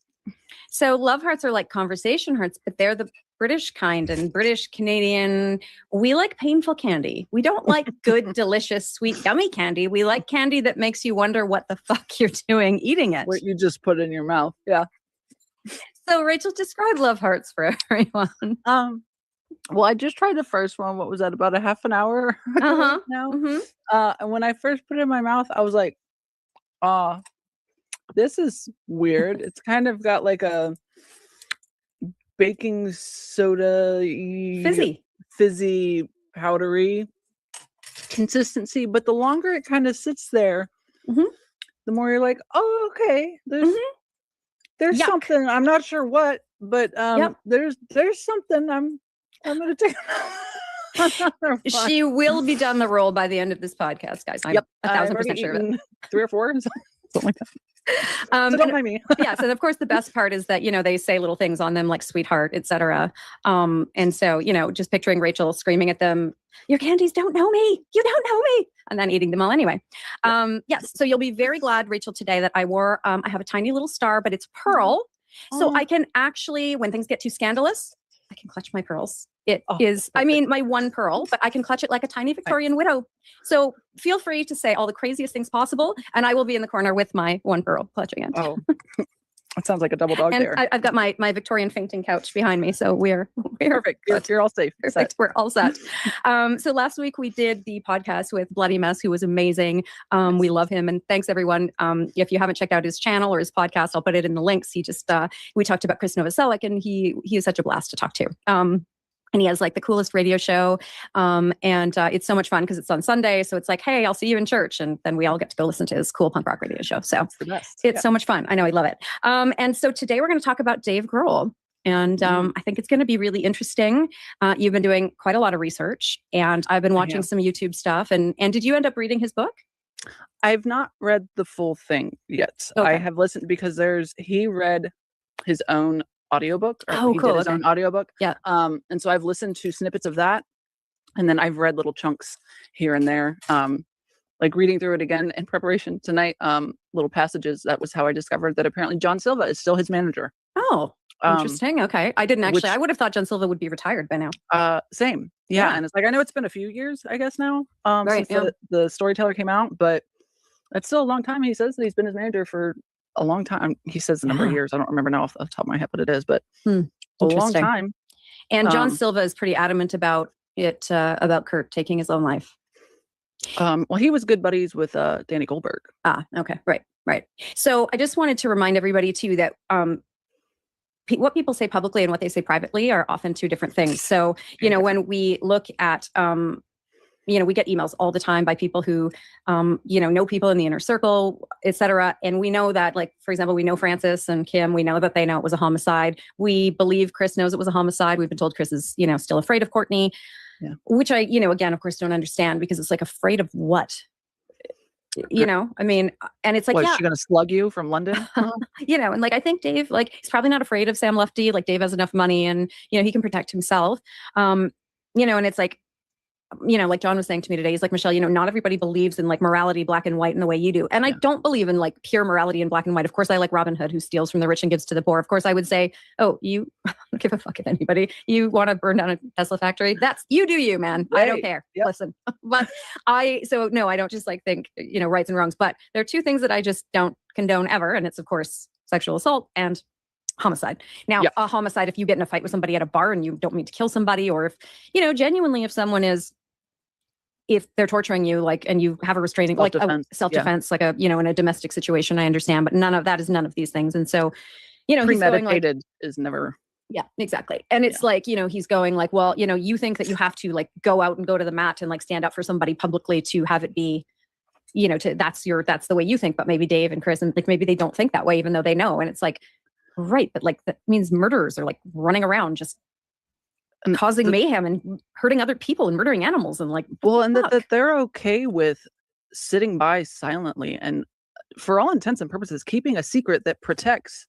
So love hearts are like conversation hearts, but they're the British kind, and British Canadian, we like painful candy. We don't like good, delicious, sweet, yummy candy. We like candy that makes you wonder what the fuck you're doing eating it. What you just put in your mouth. Yeah. So Rachel, describe love hearts for everyone. Well, I just tried the first one. What was that? About a half an hour ago Uh-huh. now. Mhm. And when I first put it in my mouth, I was like, this is weird. It's kind of got like a baking soda fizzy powdery consistency, but the longer it kind of sits there, Mhm. the more you're like, oh, okay, there's Yuck. something. I'm not sure what, but Yep. there's something I'm gonna take. She will be done the roll by the end of this podcast, guys. I'm Yep, 1,000% sure of it. 3 or 4, something like that. So don't and- mind me. yes, and of course the best part is that, you know, they say little things on them like sweetheart, etc. And so, you know, just picturing Rachel screaming at them, your candies don't know me, you don't know me, and then eating them all anyway. Yes, so you'll be very glad, Rachel, today that I wore, I have a tiny little star, but it's pearl. So I can actually, when things get too scandalous, I can clutch my pearls. It is, I mean, my one pearl, but I can clutch it like a tiny Victorian widow. So feel free to say all the craziest things possible, and I will be in the corner with my one pearl clutching it. Oh, that sounds like a double dog And there. I've got my Victorian fainting couch behind me, so we're Perfect. You're all safe. perfect. We're all set. So last week we did the podcast with Bloody Mess, who was amazing. We love him, and thanks everyone. If you haven't checked out his channel or his podcast, I'll put it in the links. He just we talked about Chris Novoselic, and he is such a blast to talk to. And he has like the coolest radio show. And it's so much fun because it's on Sunday. So it's like, hey, I'll see you in church. And then we all get to go listen to his cool punk rock radio show. So It's the best. it's so much fun. I know, I love it. And so today we're going to talk about Dave Grohl. And I think it's going to be really interesting. You've been doing quite a lot of research, and I've been watching have. some YouTube stuff. And did you end up reading his book? I've not read the full thing yet. I Okay. have listened because he read his own audiobook. Or Oh, he cool, did his okay. own audiobook. Yeah. And so I've listened to snippets of that, and then I've read little chunks here and there. Like reading through it again in preparation tonight, little passages. That was how I discovered that apparently John Silva is still his manager. Oh, interesting. Okay. I didn't actually, which- I would have thought John Silva would be retired by now. Same. Yeah. Yeah. And it's like, I know it's been a few years, I guess now, Right, since yeah. the Storyteller came out, but that's still a long time. He says that he's been his manager for a long time. He says the number of Yeah. years. I don't remember now off the top of my head what it is, but a long Interesting. time. And John Um, Silva is pretty adamant about it, about Kurt taking his own life. Well, he was good buddies with Danny Goldberg. Ah, okay. Right. So I just wanted to remind everybody too that what people say publicly and what they say privately are often two different things. So, you know, when we look at, you know, we get emails all the time by people who, you know people in the inner circle, et cetera. And we know that, like, for example, we know Francis and Kim, we know that they know it was a homicide. We believe Chris knows it was a homicide. We've been told Chris is, you know, still afraid of Courtney, which I, you know, again, of course, don't understand, because it's like, afraid of what? You know, I mean, and it's like, Was yeah, she gonna slug you from London? you know, and like, I think Dave, like, he's probably not afraid of Sam Lufty. Like, Dave has enough money and, you know, he can protect himself. You know, and it's like, you know, like John was saying to me today, he's like, Michelle, you know, not everybody believes in like morality, black and white, in the way you do. And I don't believe in like pure morality in black and white. Of course, I like Robin Hood, who steals from the rich and gives to the poor. Of course, I would say, oh, you I don't give a fuck if anybody, you want to burn down a Tesla factory. That's, you do you, man. I don't care. Listen, but so no, I don't just like think, you know, rights and wrongs, but there are two things that I just don't condone ever. And it's, of course, sexual assault and homicide. Now, a homicide, if you get in a fight with somebody at a bar and you don't mean to kill somebody, or if, you know, genuinely, if someone is, if they're torturing you, like, and you have a restraining, like self-defense, like a, you know, in a domestic situation, I understand, but none of that is none of these things. And so, you know, he's going like, is never. Yeah, exactly. And it's like, you know, he's going like, well, you know, you think that you have to like go out and go to the mat and like stand up for somebody publicly to have it be, you know, that's the way you think. But maybe Dave and Chris, and like, maybe they don't think that way, even though they know. And it's like, right. But like, that means murderers are like running around just causing mayhem and hurting other people and murdering animals and like, well, and that they're okay with sitting by silently and, for all intents and purposes, keeping a secret that protects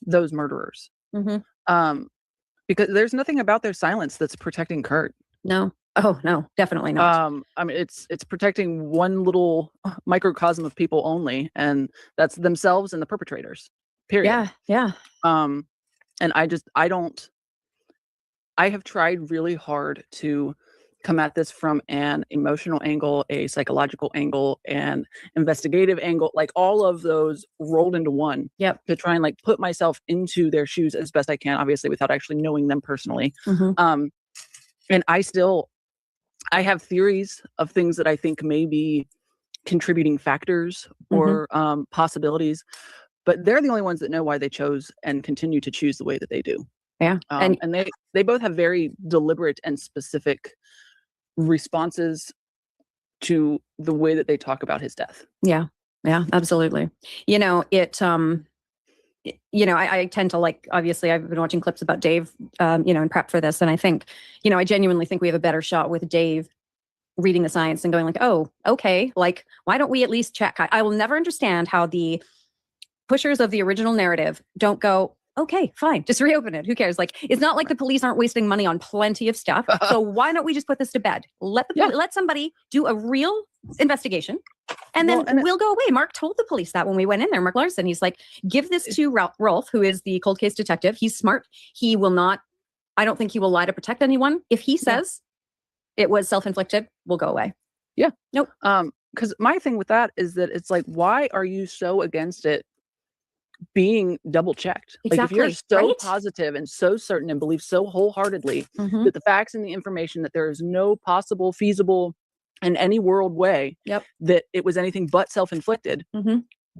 those murderers. Because there's nothing about their silence that's protecting Kurt. No. Oh no, definitely not. I mean, it's protecting one little microcosm of people only, and that's themselves and the perpetrators. Period. Yeah. And I have tried really hard to come at this from an emotional angle, a psychological angle, and investigative angle, like all of those rolled into one. To try and like put myself into their shoes as best I can, obviously without actually knowing them personally. And I have theories of things that I think may be contributing factors or possibilities, but they're the only ones that know why they chose and continue to choose the way that they do. And they both have very deliberate and specific responses to the way that they talk about his death. Yeah, absolutely. You know, you know, I tend to like, obviously I've been watching clips about Dave, you know, in prep for this. And I think, you know, I genuinely think we have a better shot with Dave reading the science and going like, oh, okay. Like, why don't we at least check? I will never understand how the pushers of the original narrative don't go, okay, fine, just reopen it. Who cares? Like, it's not like the police aren't wasting money on plenty of stuff. So why don't we just put this to bed? Let somebody do a real investigation, and then we'll go away. Mark told the police that when we went in there. Mark Larson, he's like, give this to Rolf, who is the cold case detective. He's smart. He will not. I don't think he will lie to protect anyone. If he says it was self-inflicted, we'll go away. Nope. Because my thing with that is that it's like, why are you so against it being double checked? Like, if you're so positive and so certain and believe so wholeheartedly that the facts and the information, that there is no possible, feasible, in any world way that it was anything but self-inflicted,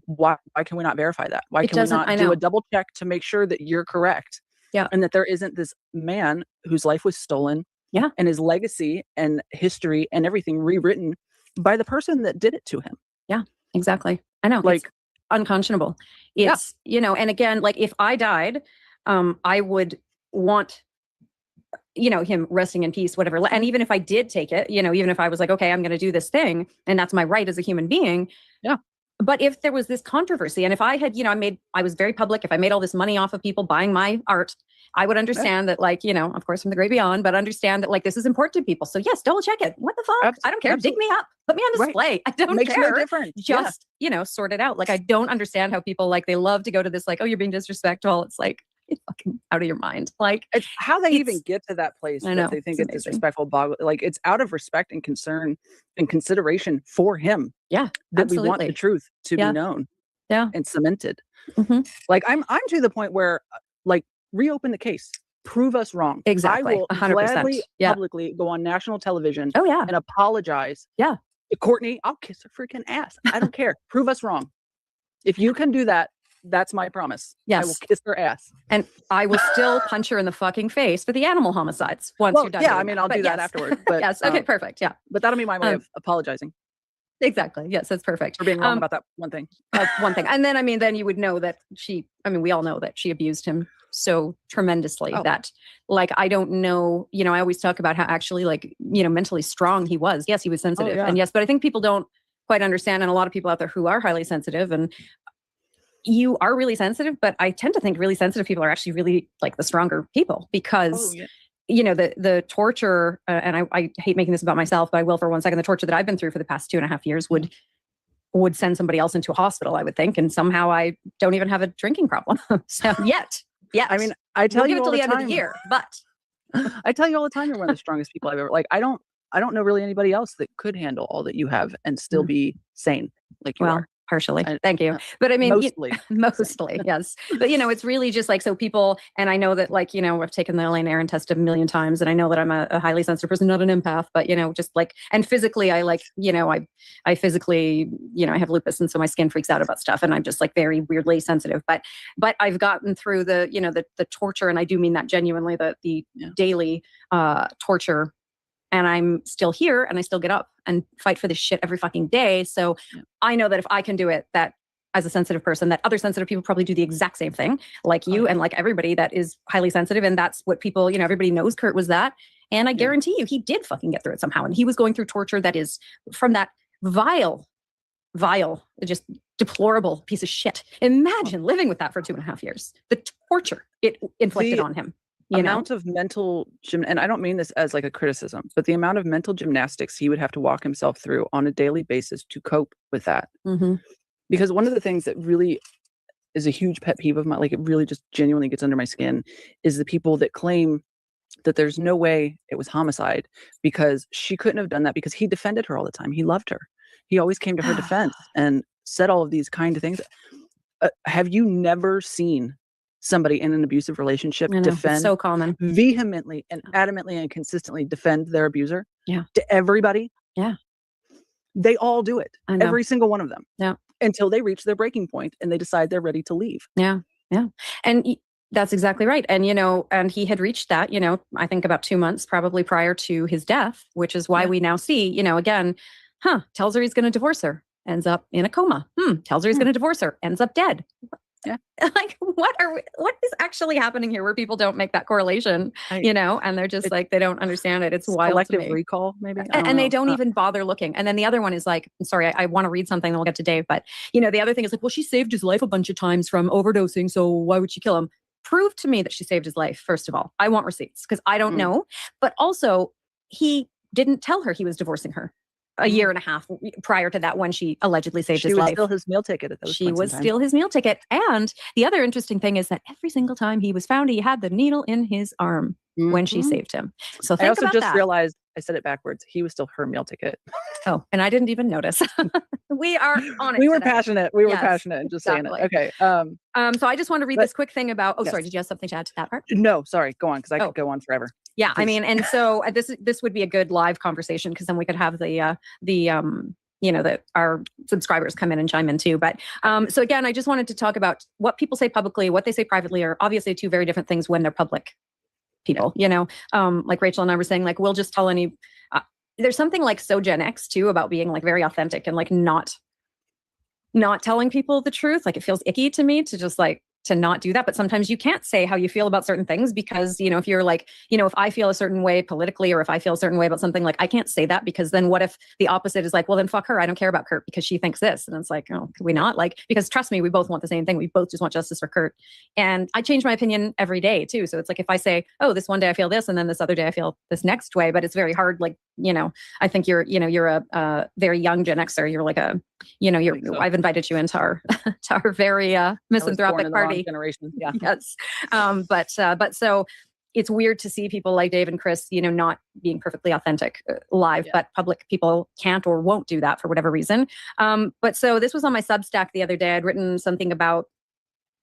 why can we not verify that? Why can we not do a double check to make sure that you're correct? And that there isn't this man whose life was stolen and his legacy and history and everything rewritten by the person that did it to him. Exactly. I know. Like, unconscionable. It's, you know, and again, like, if I died, I would want, you know, him resting in peace, whatever. And even if I did take it, you know, even if I was like, okay, I'm going to do this thing, and that's my right as a human being. But if there was this controversy, and if I had, you know, I was very public, if I made all this money off of people buying my art, I would understand that, like, you know, of course, from the great beyond, but understand that, like, this is important to people. So yes, double check it. What the fuck? I don't care. Dig me up. Put me on display. I don't Makes care. no difference. Just, you know, sort it out. Like, I don't understand how people, like, they love to go to this, like, oh, you're being disrespectful. It's like, you're fucking out of your mind. Like, it's how they even get to that place. I know, that they think it's disrespectful. Like, it's out of respect and concern and consideration for him. That we want the truth to be known. And cemented. Like, I'm to the point where, like, reopen the case. Prove us wrong. Exactly. I will 100%. gladly publicly go on national television and apologize to Courtney. I'll kiss her freaking ass. I don't care. Prove us wrong. If you can do that, That's my promise. I will Yes. kiss her ass. And I will still punch her in the fucking face for the animal homicides once Well, you're done. yeah, doing I mean, that. I'll But do that yes. afterward. But Yes. Okay. Perfect. Yeah. but that'll be my way Um, of apologizing Exactly. Yes. That's perfect. for being wrong about that one thing. That's one thing. And then, I mean, then you would know that we all know that she abused him so tremendously Oh. that, like, I don't know, I always talk about how actually, like, mentally strong he was. Yes, he was sensitive. yeah. And yes, but I think people don't quite understand. And a lot of people out there who are highly sensitive, and you are really sensitive, but I tend to think really sensitive people are actually really like the stronger people because yeah. the torture, and I hate making this about myself, but I will for 1 second. The torture that I've been through for the past 2.5 years would send somebody else into a hospital, I would think, and somehow I don't even have a drinking problem. So yet. I mean, I tell We'll give you it all till the the end time. of the year, but I tell you all the time, you're one of the strongest people I've ever. Like, I don't know really anybody else that could handle all that you have and still be sane like you well, are. partially. I- Thank you. But I mean, Mostly. mostly, yes. But it's really just like, so people, and I know that, like, I've taken the Elaine Aron test a million times, and I know that I'm a highly sensitive person, not an empath, but just like, and physically, I like, I physically, I have lupus, and so my skin freaks out about stuff, and I'm just like very weirdly sensitive. But I've gotten through the, the torture, and I do mean that genuinely, the daily torture. And I'm still here, and I still get up and fight for this shit every fucking day. So I know that if I can do it, that as a sensitive person, that other sensitive people probably do the exact same thing, like you and like everybody that is highly sensitive. And that's what people, everybody knows Kurt was that. And I guarantee you, he did fucking get through it somehow. And he was going through torture that is from that vile, just deplorable piece of shit. Imagine living with that for 2.5 years. The torture it inflicted on him. Amount of mental and I don't mean this as like a criticism, but the amount of mental gymnastics he would have to walk himself through on a daily basis to cope with that. Mm-hmm. Because one of the things that really is a huge pet peeve of mine, like it really just genuinely gets under my skin, is the people that claim that there's no way it was homicide because she couldn't have done that because he defended her all the time. He loved her. He always came to her defense and said all of these kind of things. Have you never seen somebody in an abusive relationship defend it's so common, vehemently and adamantly and consistently defend their abuser? Yeah. To everybody? Yeah. They all do it. I know. Every single one of them. Yeah. Until they reach their breaking point and they decide they're ready to leave. Yeah. Yeah. And that's exactly right. And, and he had reached that, I think about 2 months probably prior to his death, which is why we now see, again, tells her he's going to divorce her, ends up in a coma. Tells her he's going to divorce her, ends up dead. Yeah. Like, what is actually happening here where people don't make that correlation, and they're just like, they don't understand it. It's wild. Collective recall, maybe. And they don't even bother looking. And then the other one is like, sorry, I want to read something, then we'll get to Dave. But, the other thing is like, well, she saved his life a bunch of times from overdosing, so why would she kill him? Prove to me that she saved his life, first of all. I want receipts because I don't know. But also, he didn't tell her he was divorcing her a year and a half prior to that when she allegedly saved his life. She was still his meal ticket at those She points was in time. still his meal ticket. And the other interesting thing is that every single time he was found, he had the needle in his arm when she saved him. So think I also about just that. realized I said it backwards. He was still her meal ticket. Oh, and I didn't even notice. We are on it. We were today. passionate. We were Yes, passionate and just saying exactly. it. Okay. So I just want to read but- this quick thing about. Oh, Yes. sorry. Did you have something to add to that part? No, sorry. Go on, because I Oh. could go on forever. Yeah, I Please. mean, and so this would be a good live conversation because then we could have our subscribers come in and chime in too. But so again, I just wanted to talk about what people say publicly, what they say privately are obviously two very different things when they're public people. Like Rachel and I were saying, like we'll just tell any. There's something like so Gen X too about being like very authentic and like not telling people the truth. Like it feels icky to me to just like to not do that. But sometimes you can't say how you feel about certain things because, if you're like, if I feel a certain way politically or if I feel a certain way about something, like I can't say that because then what if the opposite is like, well, then fuck her. I don't care about Kurt because she thinks this. And it's like, oh, could we not? Like, because trust me, we both want the same thing. We both just want justice for Kurt. And I change my opinion every day too. So it's like, if I say, oh, this one day I feel this and then this other day I feel this next way, but it's very hard. Like, I think you're a very young Gen Xer. You're like I've invited you into our, to our very misanthropic party. Generation. Yeah. Yes. But so it's weird to see people like Dave and Chris, not being perfectly authentic live, but public people can't or won't do that for whatever reason. But so this was on my Substack the other day. I'd written something about,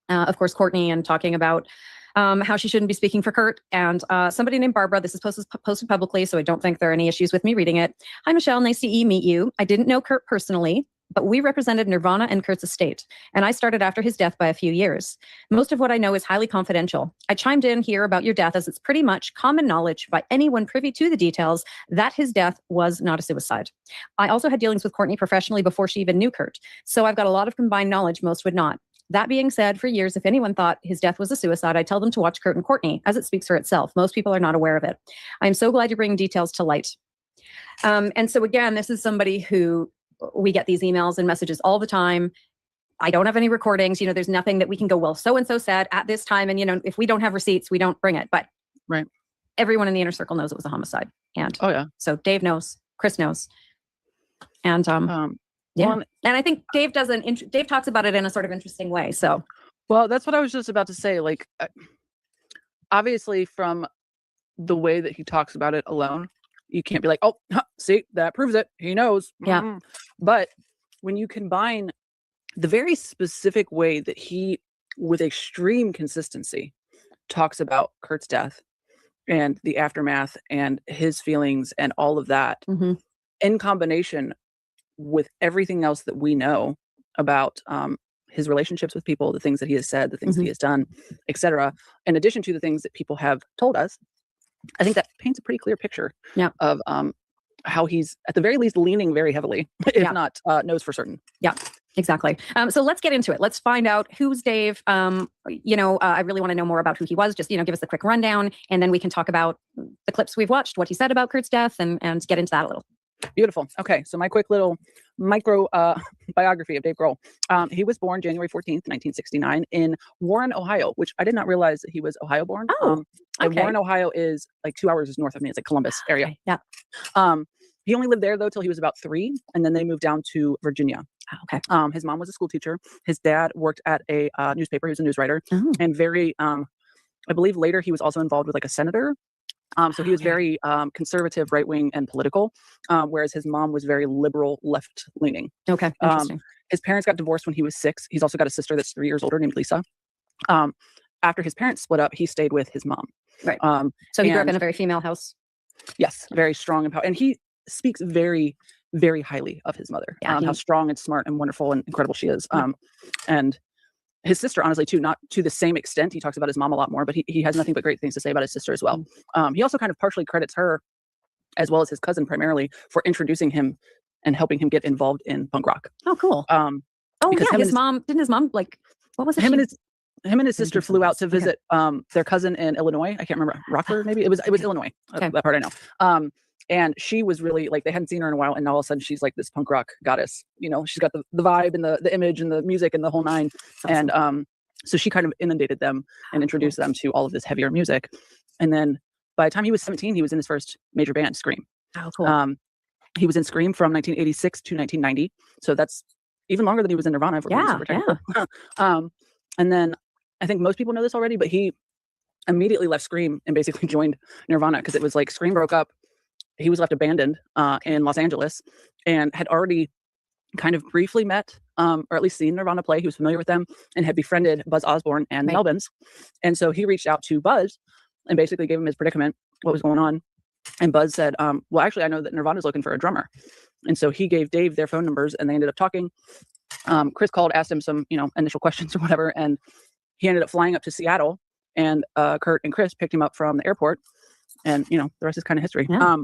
of course, Courtney and talking about how she shouldn't be speaking for Kurt. And somebody named Barbara, this is posted publicly, so I don't think there are any issues with me reading it. Hi, Michelle. Nice to meet you. I didn't know Kurt personally. but we represented Nirvana and Kurt's estate, and I started after his death by a few years. Most of what I know is highly confidential. I chimed in here about your death as it's pretty much common knowledge by anyone privy to the details that his death was not a suicide. I also had dealings with Courtney professionally before she even knew Kurt, so I've got a lot of combined knowledge most would not. That being said, for years, if anyone thought his death was a suicide, I tell them to watch Kurt and Courtney, as it speaks for itself. Most people are not aware of it. I am so glad you're bringing details to light. And so again, this is somebody who we get these emails and messages all the time. I don't have any recordings. There's nothing that we can go, well, so-and-so said at this time. And, if we don't have receipts, we don't bring it. But Right. everyone in the inner circle knows it was a homicide. And Oh yeah. so Dave knows, Chris knows. And yeah. Well, And I think Dave Dave talks about it in a sort of interesting way. So Well, that's what I was just about to say. Like, obviously, from the way that he talks about it alone, you can't be like, oh, see, that proves it. He knows. Yeah. Mhm. But when you combine the very specific way that he, with extreme consistency, talks about Kurt's death and the aftermath and his feelings and all of that, mhm. in combination with everything else that we know about his relationships with people, the things that he has said, the things that he has done, etc., in addition to the things that people have told us, I think that paints a pretty clear picture Yeah. of how he's at the very least leaning very heavily, if Yeah. not knows for certain. Yeah, exactly. So let's get into it. Let's find out who's Dave. I really want to know more about who he was. Just, give us a quick rundown, and then we can talk about the clips we've watched, what he said about Kurt's death, and get into that a little. Beautiful. Okay, so my quick little micro biography of Dave Grohl. He was born January 14th, 1969 in Warren, Ohio, which I did not realize that he was Ohio born. Oh, and okay. Warren, Ohio is like 2 hours north of me. It's like Columbus area. Okay, yeah. He only lived there though till he was about 3, and then they moved down to Virginia. Okay. His mom was a school teacher. His dad worked at a newspaper. He was a news writer, Oh. and very, I believe later he was also involved with like a senator. So he was Okay. very conservative, right wing, and political, whereas his mom was very liberal, left leaning. Okay. Interesting. His parents got divorced when he was 6. He's also got a sister that's 3 years older named Lisa. After his parents split up, he stayed with his mom. Right. So he grew up and- in a very female house. Yes, very strong and powerful. And he speaks very, very highly of his mother. Yeah, How he- strong and smart and wonderful and incredible she is. And his sister, honestly, too, not to the same extent. He talks about his mom a lot more, but he has nothing but great things to say about his sister as well. He also kind of partially credits her, as well as his cousin primarily, for introducing him and helping him get involved in punk rock. Oh, cool. Um, Oh, because yeah. him and His his- mom, didn't his mom, what was it? him and she- his sister flew out to Okay. visit their cousin in Illinois. I can't remember, Rockford maybe. It was Illinois. Okay. That part I know. And she was really like, they hadn't seen her in a while, and all of a sudden she's like this punk rock goddess. She's got the vibe and the image and the music and the whole nine. That's awesome. And so she kind of inundated them and introduced them to all of this heavier music. And then by the time he was 17, he was in his first major band, Scream. Oh, cool. He was in Scream from 1986 to 1990. So that's even longer than he was in Nirvana. If we're being Yeah, super technical. And then I think most people know this already, but he immediately left Scream and basically joined Nirvana because it was like Scream broke up. He was left abandoned in Los Angeles and had already kind of briefly met, or at least seen Nirvana play. He was familiar with them and had befriended Buzz Osborne and Right. Melvins. And so he reached out to Buzz and basically gave him his predicament, what was going on. And Buzz said, well, actually, I know that Nirvana's looking for a drummer. And so he gave Dave their phone numbers and they ended up talking. Chris called, asked him some, initial questions or whatever. And he ended up flying up to Seattle, and Kurt and Chris picked him up from the airport. And, the rest is kind of history. Yeah.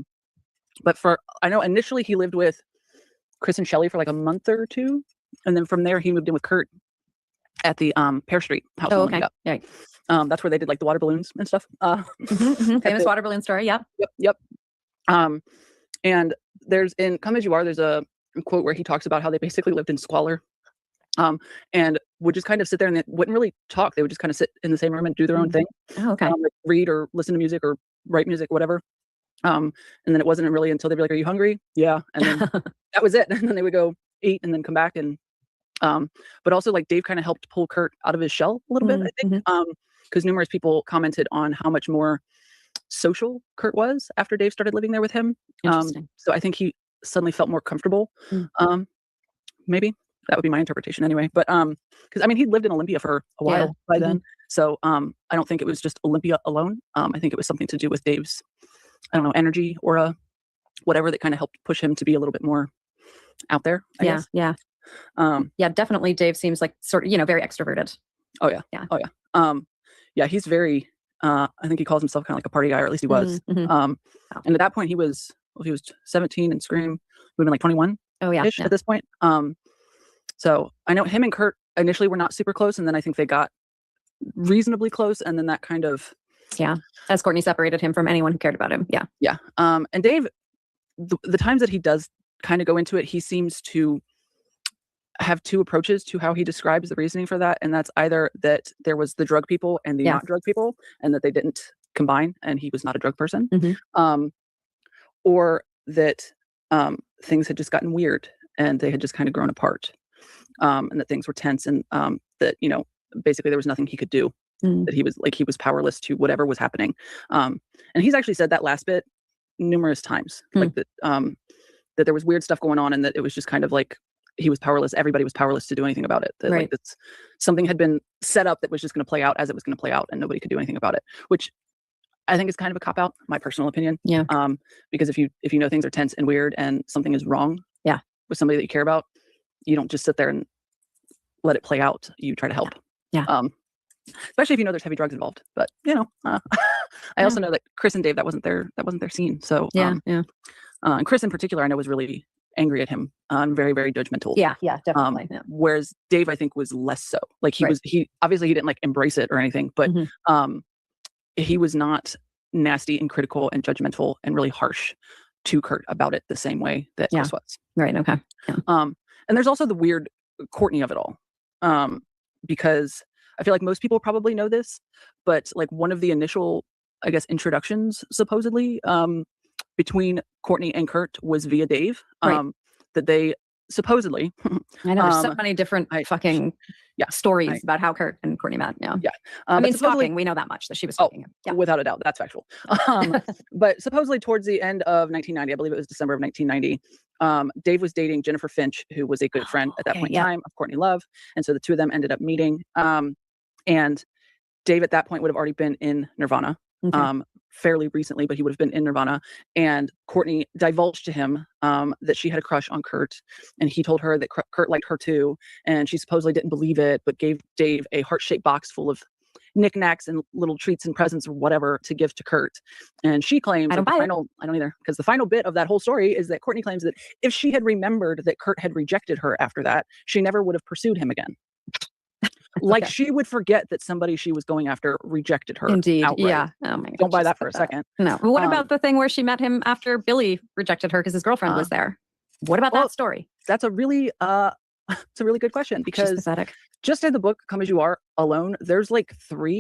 But I know initially he lived with Chris and Shelley for like a month or 2. And then from there, he moved in with Kurt at the Pear Street house. Oh, in okay. Longmeadow. Yeah. That's where they did like the water balloons and stuff. Famous the- water balloon story. Yeah. Yep. And there's in Come As You Are, there's a quote where he talks about how they basically lived in squalor. And would just kind of sit there and they wouldn't really talk. They would just kind of sit in the same room and do their own thing. Oh, okay. Like read or listen to music or write music, whatever. And then it wasn't really until they'd be like, "Are you hungry?" Yeah. And then that was it. And then they would go eat and then come back. And but also like Dave kind of helped pull Kurt out of his shell a little bit, I think. Because numerous people commented on how much more social Kurt was after Dave started living there with him. Interesting. So I think he suddenly felt more comfortable. Maybe that would be my interpretation anyway. But because I mean, he'd lived in Olympia for a while by then. So I don't think it was just Olympia alone. I think it was something to do with Dave's, I don't know, energy or whatever that kind of helped push him to be a little bit more out there. I guess. Yeah. Yeah, definitely. Dave seems like sort of, very extroverted. Oh yeah. Yeah. Oh yeah. Yeah, he's very I think he calls himself kind of like a party guy, or at least he was. Mhm. And at that point he was 17 and Scream would have been like 21 Oh yeah. ish Yeah. at this point. So I know him and Kurt initially were not super close, and then I think they got reasonably close, and then that kind of As Courtney separated him from anyone who cared about him. Yeah. yeah. And Dave, the times that he does kind of go into it, he seems to have two approaches to how he describes the reasoning for that, and that's either that there was the drug people and the Yeah. not drug people, and that they didn't combine, and he was not a drug person, Mhm. or that things had just gotten weird and they had just kind of grown apart, and that things were tense, and that basically there was nothing he could do, Mm. that he was powerless to whatever was happening, and he's actually said that last bit numerous times, like that that there was weird stuff going on, and that it was just kind of like he was powerless. Everybody was powerless to do anything about it. That Right. like that's something had been set up that was just going to play out as it was going to play out, and nobody could do anything about it. Which I think is kind of a cop out, my personal opinion. Yeah. Because if you know things are tense and weird and something is wrong, Yeah. with somebody that you care about, you don't just sit there and let it play out. You try to help. Yeah. Especially if you know there's heavy drugs involved. But I also know that Chris and Dave, that wasn't their scene. So Yeah. and Chris in particular, I know was really angry at him, very, very judgmental. Yeah. Definitely. Yeah. Whereas Dave, I think, was less so. Like he obviously he didn't like embrace it or anything, but Mhm. he was not nasty and critical and judgmental and really harsh to Kurt about it the same way that Yeah. Chris was. Right. Okay. Yeah. And there's also the weird Courtney of it all, because I feel like most people probably know this, but like one of the initial, I guess, introductions supposedly between Courtney and Kurt was via Dave. Right. That they supposedly I know there's so many different fucking yeah, stories about how Kurt and Courtney met. Yeah. Yeah. I But mean, supposedly- stalking. We know that much that she was stalking him. Yeah. without a doubt, that's factual. But supposedly towards the end of 1990, I believe it was December of 1990, Dave was dating Jennifer Finch, who was a good friend at that Okay, point in yeah. time of Courtney Love. And so the two of them ended up meeting. And Dave at that point would have already been in Nirvana. Okay. Fairly recently, but he would have been in Nirvana. And Courtney divulged to him that she had a crush on Kurt, and he told her that Kurt liked her too, and she supposedly didn't believe it, but gave Dave a heart-shaped box full of knickknacks and little treats and presents or whatever to give to Kurt. And she claims I don't that the buy it. final, I don't either, because the final bit of that whole story is that Courtney claims that if she had remembered that Kurt had rejected her after that, she never would have pursued him again. Like Okay. she would forget that somebody she was going after rejected her. Indeed. outright. Yeah. Oh my god. Don't buy just that for a put second. No. But what Um, about the thing where she met him after Billy rejected her because his girlfriend was there? What about well, that story? That's a really it's a really good question, She's because pathetic. just in the book Come As You Are alone, there's like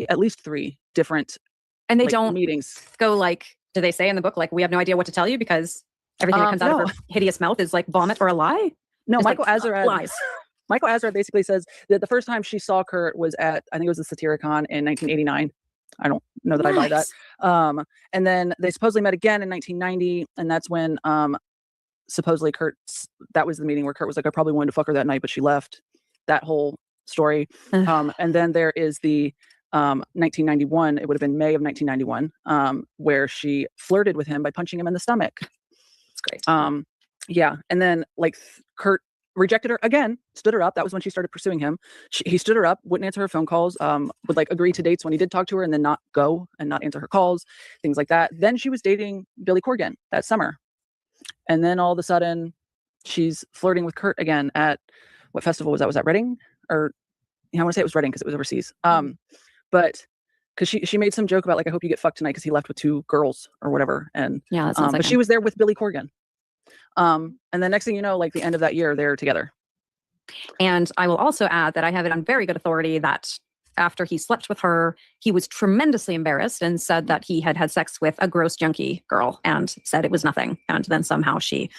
at least three different And they like, don't meetings. go like, do they say in the book, like, we have no idea what to tell you because everything that comes out of her hideous mouth is like vomit or a lie? No, It's Michael like, Azarad lies. Michael Azarad basically says that the first time she saw Kurt was at, I think it was the Satyricon in 1989. I don't know that I buy that. Nice. And then they supposedly met again in 1990, and that's when supposedly that was the meeting where Kurt was like, I probably wanted to fuck her that night, but she left. That whole story. And then there is the 1991, it would have been May of 1991, where she flirted with him by punching him in the stomach. It's great. Yeah. And then like Kurt rejected her again, stood her up. That was when she started pursuing him. He stood her up, wouldn't answer her phone calls, would like agree to dates when he did talk to her and then not go and not answer her calls, things like that. Then she was dating Billy Corgan that summer. And then all of a sudden she's flirting with Kurt again at what festival was that? Was that Reading? Or I want to say it was Reading because it was overseas. But because she made some joke about like, I hope you get fucked tonight because he left with two girls or whatever. And Yeah, that sounds like but she was there with Billy Corgan. And then next thing you know, like the end of that year, they're together. And I will also add that I have it on very good authority that after he slept with her, he was tremendously embarrassed and said that he had had sex with a gross junkie girl and said it was nothing. And then somehow she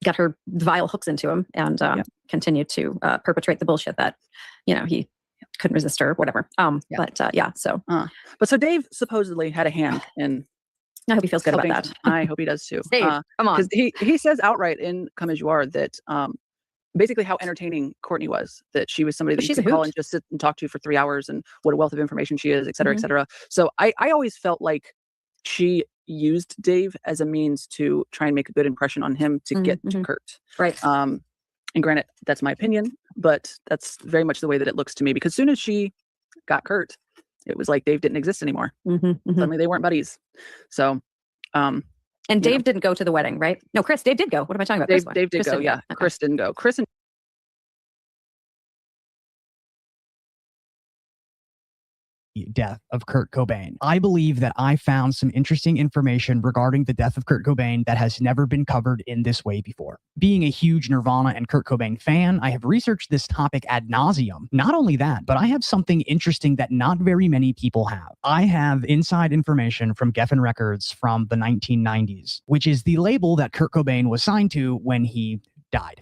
got her vile hooks into him and continued to perpetrate the bullshit that, he couldn't resist her, whatever. But so Dave supposedly had a hand in. I hope he feels good about helping- that. I hope he does too. Dave, come on. Because he says outright in Come As You Are that basically how entertaining Courtney was, that she was somebody that you She's a could call hoot. and just sit and talk to for 3 hours, and what a wealth of information she is, et cetera, et Mhm. cetera. So I always felt like she used Dave as a means to try and make a good impression on him to get to Mhm. Kurt. Right. And granted, that's my opinion, but that's very much the way that it looks to me, because as soon as she got Kurt, it was like Dave didn't exist anymore. Suddenly they weren't buddies. So, and Dave didn't go to the wedding, right? No, Dave did go. What am I talking about? Dave did go. Yeah. Okay. Chris didn't go. Chris and death of Kurt Cobain. I believe that I found some interesting information regarding the death of Kurt Cobain that has never been covered in this way before. Being a huge Nirvana and Kurt Cobain fan, I have researched this topic ad nauseum. Not only that, but I have something interesting that not very many people have. I have inside information from Geffen Records from the 1990s, which is the label that Kurt Cobain was signed to when he died.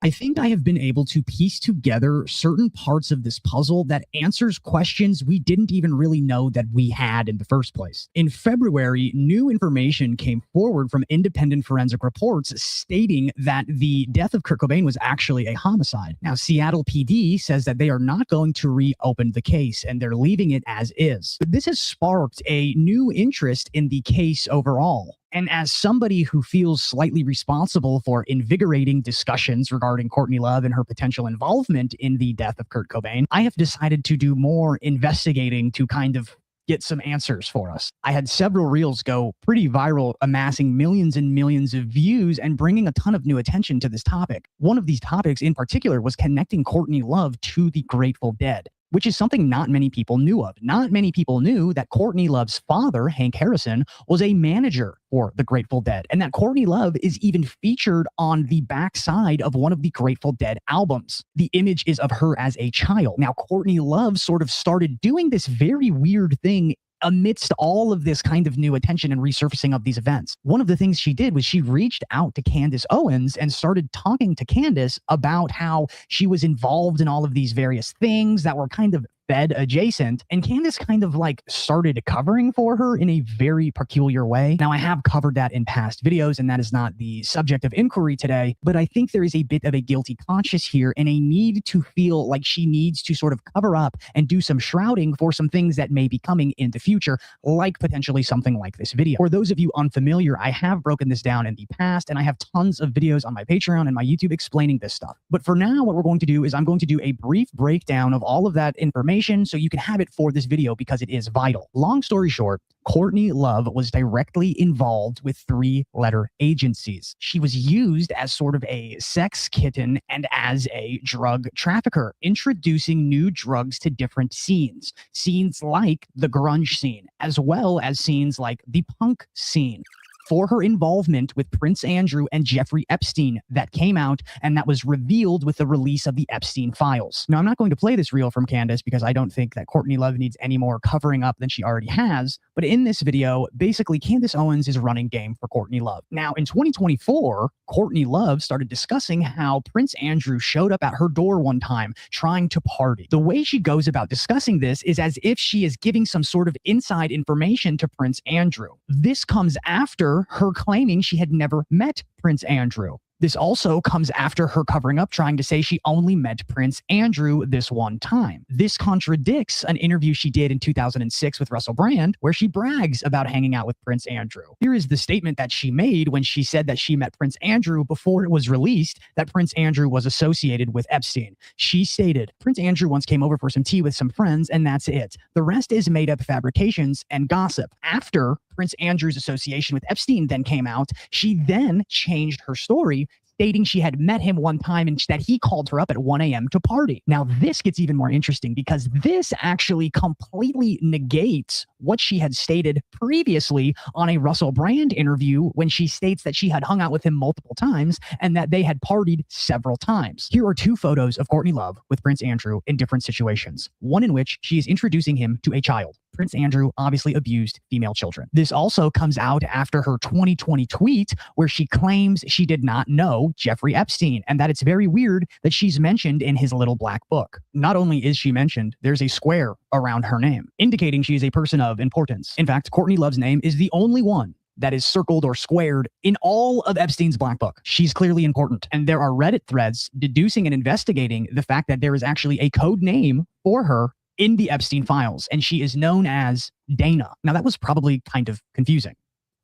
I think I have been able to piece together certain parts of this puzzle that answers questions we didn't even really know that we had in the first place. In February, new information came forward from independent forensic reports stating that the death of Kurt Cobain was actually a homicide. Now, Seattle PD says that they are not going to reopen the case and they're leaving it as is. But this has sparked a new interest in the case overall. And as somebody who feels slightly responsible for invigorating discussions regarding Courtney Love and her potential involvement in the death of Kurt Cobain, I have decided to do more investigating to kind of get some answers for us. I had several reels go pretty viral, amassing millions and millions of views and bringing a ton of new attention to this topic. One of these topics in particular was connecting Courtney Love to the Grateful Dead, which is something not many people knew of. Not many people knew that Courtney Love's father, Hank Harrison, was a manager for the Grateful Dead, and that Courtney Love is even featured on the backside of one of the Grateful Dead albums. The image is of her as a child. Now, Courtney Love sort of started doing this very weird thing amidst all of this kind of new attention and resurfacing of these events. One of the things she did was she reached out to Candace Owens and started talking to Candace about how she was involved in all of these various things that were kind of Fed adjacent, and Candace kind of like started covering for her in a very peculiar way. Now, I have covered that in past videos, and that is not the subject of inquiry today, but I think there is a bit of a guilty conscience here and a need to feel like she needs to sort of cover up and do some shrouding for some things that may be coming in the future, like potentially something like this video. For those of you unfamiliar, I have broken this down in the past, and I have tons of videos on my Patreon and my YouTube explaining this stuff. But for now, what we're going to do is I'm going to do a brief breakdown of all of that information so you can have it for this video because it is vital. Long story short, Courtney Love was directly involved with 3-letter agencies. She was used as sort of a sex kitten and as a drug trafficker, introducing new drugs to different scenes. Scenes like the grunge scene, as well as scenes like the punk scene. For her involvement with Prince Andrew and Jeffrey Epstein that came out and that was revealed with the release of the Epstein files. Now, I'm not going to play this reel from Candace because I don't think that Courtney Love needs any more covering up than she already has. But in this video, basically, Candace Owens is running game for Courtney Love. Now, in 2024, Courtney Love started discussing how Prince Andrew showed up at her door one time trying to party. The way she goes about discussing this is as if she is giving some sort of inside information to Prince Andrew. This comes after her claiming she had never met Prince Andrew. This also comes after her covering up, trying to say she only met Prince Andrew this one time. This contradicts an interview she did in 2006 with Russell Brand, where she brags about hanging out with Prince Andrew. Here is the statement that she made when she said that she met Prince Andrew before it was released that Prince Andrew was associated with Epstein. She stated, "Prince Andrew once came over for some tea with some friends, and that's it. The rest is made up fabrications and gossip." After Prince Andrew's association with Epstein then came out, she then changed her story, stating she had met him one time and that he called her up at 1 a.m. to party. Now, this gets even more interesting because this actually completely negates what she had stated previously on a Russell Brand interview when she states that she had hung out with him multiple times and that they had partied several times. Here are 2 photos of Courtney Love with Prince Andrew in different situations. One in which she is introducing him to a child. Prince Andrew obviously abused female children. This also comes out after her 2020 tweet where she claims she did not know Jeffrey Epstein and that it's very weird that she's mentioned in his little black book. Not only is she mentioned, there's a square around her name, indicating she is a person of importance. In fact, Courtney Love's name is the only one that is circled or squared in all of Epstein's black book. She's clearly important. And there are Reddit threads deducing and investigating the fact that there is actually a code name for her in the Epstein files, and she is known as Dana. Now, that was probably kind of confusing.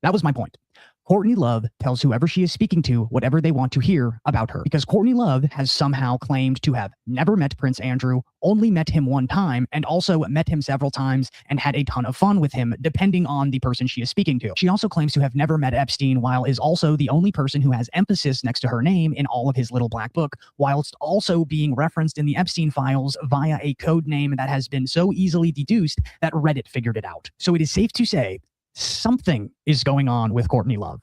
That was my point. Courtney Love tells whoever she is speaking to whatever they want to hear about her, because Courtney Love has somehow claimed to have never met Prince Andrew, only met him one time, and also met him several times and had a ton of fun with him, depending on the person she is speaking to. She also claims to have never met Epstein, while is also the only person who has emphasis next to her name in all of his little black book, whilst also being referenced in the Epstein files via a code name that has been so easily deduced that Reddit figured it out. So it is safe to say something is going on with Courtney Love.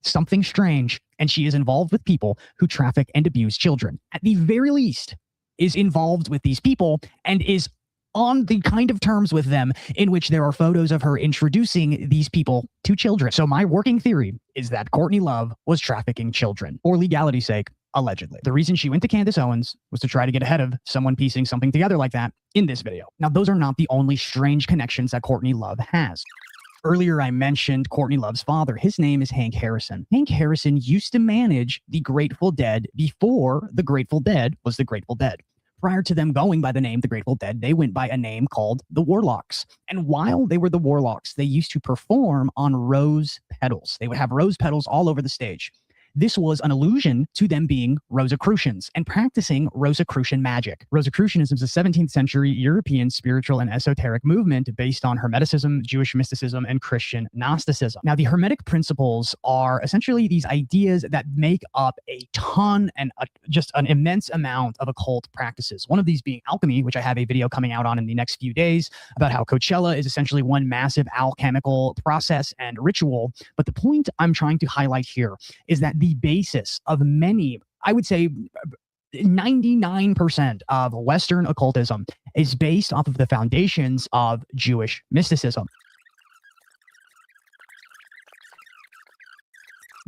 Something strange, and she is involved with people who traffic and abuse children. At the very least, is involved with these people and is on the kind of terms with them in which there are photos of her introducing these people to children. So my working theory is that Courtney Love was trafficking children, for legality's sake, allegedly. The reason she went to Candace Owens was to try to get ahead of someone piecing something together like that in this video. Now, those are not the only strange connections that Courtney Love has. Earlier, I mentioned Courtney Love's father. His name is Hank Harrison. Hank Harrison used to manage the Grateful Dead before the Grateful Dead was the Grateful Dead. Prior to them going by the name The Grateful Dead, they went by a name called the Warlocks. And while they were the Warlocks, they used to perform on rose petals. They would have rose petals all over the stage. This was an allusion to them being Rosicrucians and practicing Rosicrucian magic. Rosicrucianism is a 17th century European spiritual and esoteric movement based on Hermeticism, Jewish mysticism, and Christian Gnosticism. Now, the Hermetic principles are essentially these ideas that make up a ton and just an immense amount of occult practices. One of these being alchemy, which I have a video coming out on in the next few days about how Coachella is essentially one massive alchemical process and ritual. But the point I'm trying to highlight here is that the basis of many, I would say 99% of Western occultism is based off of the foundations of Jewish mysticism.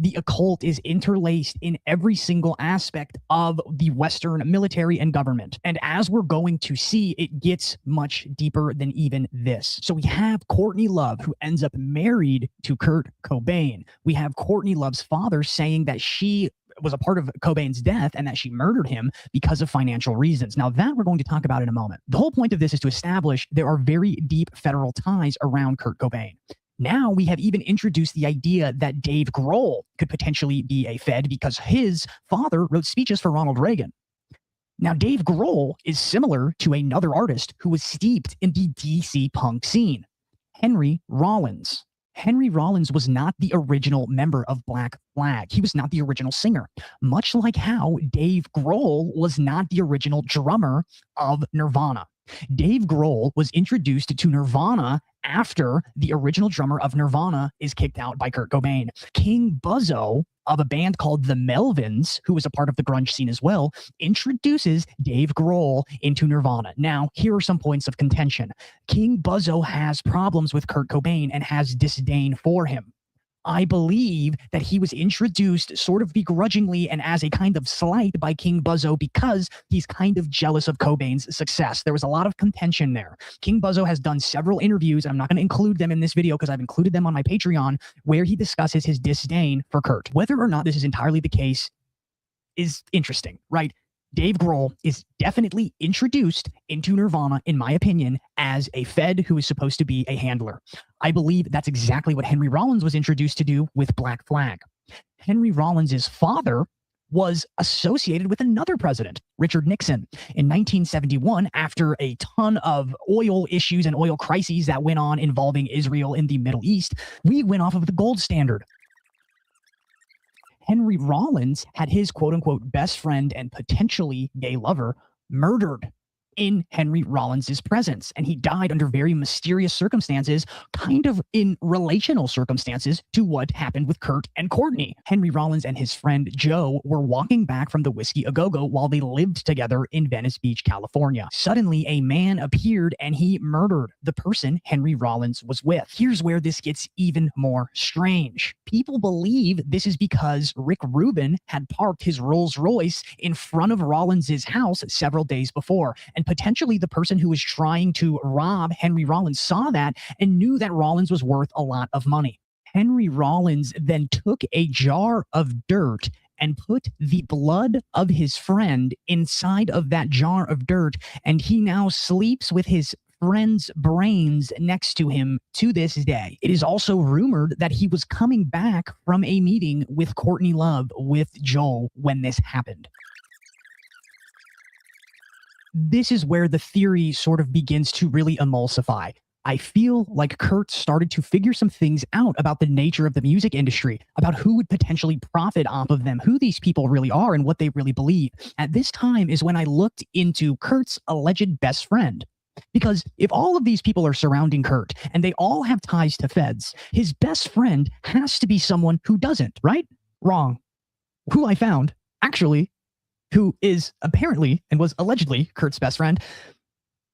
The occult is interlaced in every single aspect of the Western military and government. And as we're going to see, it gets much deeper than even this. So we have Courtney Love, who ends up married to Kurt Cobain. We have Courtney Love's father saying that she was a part of Cobain's death and that she murdered him because of financial reasons. Now, that we're going to talk about in a moment. The whole point of this is to establish there are very deep federal ties around Kurt Cobain. Now we have even introduced the idea that Dave Grohl could potentially be a Fed because his father wrote speeches for Ronald Reagan. Now, Dave Grohl is similar to another artist who was steeped in the DC punk scene, Henry Rollins. Henry Rollins was not the original member of Black Flag. He was not the original singer, much like how Dave Grohl was not the original drummer of Nirvana. Dave Grohl was introduced to Nirvana after the original drummer of Nirvana is kicked out by Kurt Cobain. King Buzzo of a band called the Melvins, who was a part of the grunge scene as well, introduces Dave Grohl into Nirvana. Now, here are some points of contention. King Buzzo has problems with Kurt Cobain and has disdain for him. I believe that he was introduced sort of begrudgingly and as a kind of slight by King Buzzo because he's kind of jealous of Cobain's success. There was a lot of contention there. King Buzzo has done several interviews. I'm not going to include them in this video because I've included them on my Patreon, where he discusses his disdain for Kurt. Whether or not this is entirely the case is interesting, right? Dave Grohl is definitely introduced into Nirvana, in my opinion, as a Fed who is supposed to be a handler. I believe that's exactly what Henry Rollins was introduced to do with Black Flag. Henry Rollins' father was associated with another president, Richard Nixon. In 1971, after a ton of oil issues and oil crises that went on involving Israel in the Middle East, we went off of the gold standard. Henry Rollins had his quote-unquote best friend and potentially gay lover murdered in Henry Rollins' presence. And he died under very mysterious circumstances, kind of in relational circumstances to what happened with Kurt and Courtney. Henry Rollins and his friend Joe were walking back from the Whiskey A Go Go while they lived together in Venice Beach, California. Suddenly, a man appeared and he murdered the person Henry Rollins was with. Here's where this gets even more strange. People believe this is because Rick Rubin had parked his Rolls Royce in front of Rollins' house several days before. And potentially the person who was trying to rob Henry Rollins saw that and knew that Rollins was worth a lot of money. Henry Rollins then took a jar of dirt and put the blood of his friend inside of that jar of dirt, and he now sleeps with his friend's brains next to him to this day. It is also rumored that he was coming back from a meeting with Courtney Love with Joel when this happened. This is where the theory sort of begins to really emulsify. I feel like Kurt started to figure some things out about the nature of the music industry, about who would potentially profit off of them, who these people really are, and what they really believe. At this time is when I looked into Kurt's alleged best friend. Because if all of these people are surrounding Kurt and they all have ties to feds, his best friend has to be someone who doesn't, right? Wrong. Who I found, actually, who is apparently and was allegedly Kurt's best friend,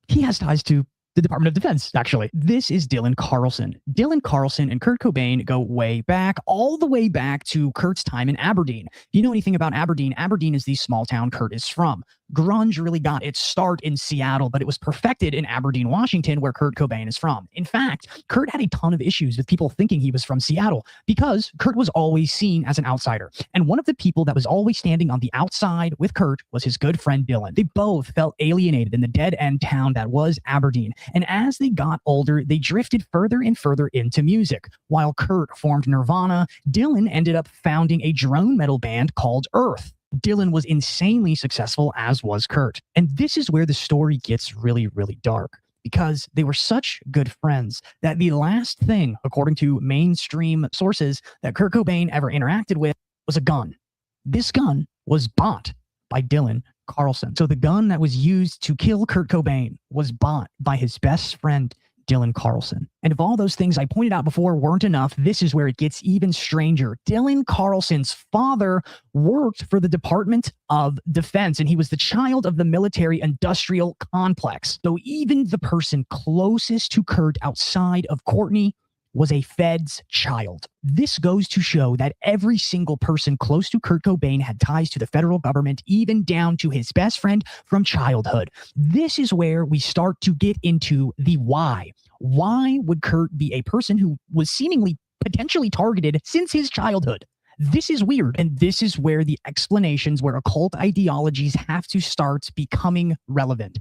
he has ties to the Department of Defense, actually. This is Dylan Carlson. Dylan Carlson and Kurt Cobain go way back, all the way back to Kurt's time in Aberdeen. If you know anything about Aberdeen, Aberdeen is the small town Kurt is from. Grunge really got its start in Seattle, but it was perfected in Aberdeen, Washington, where Kurt Cobain is from. In fact, Kurt had a ton of issues with people thinking he was from Seattle because Kurt was always seen as an outsider. And one of the people that was always standing on the outside with Kurt was his good friend Dylan. They both felt alienated in the dead-end town that was Aberdeen. And as they got older, they drifted further and further into music. While Kurt formed Nirvana, Dylan ended up founding a drone metal band called Earth. Dylan was insanely successful, as was Kurt. And this is where the story gets really, really dark, because they were such good friends that the last thing, according to mainstream sources, that Kurt Cobain ever interacted with was a gun. This gun was bought by Dylan Carlson. So the gun that was used to kill Kurt Cobain was bought by his best friend, Dylan Carlson. And if all those things I pointed out before weren't enough, this is where it gets even stranger. Dylan Carlson's father worked for the Department of Defense, and he was the child of the military-industrial complex. So even the person closest to Kurt outside of Courtney was a Fed's child. This goes to show that every single person close to Kurt Cobain had ties to the federal government, even down to his best friend from childhood. This is where we start to get into the why. Why would Kurt be a person who was seemingly potentially targeted since his childhood? This is weird, and this is where the explanations, where occult ideologies have to start becoming relevant.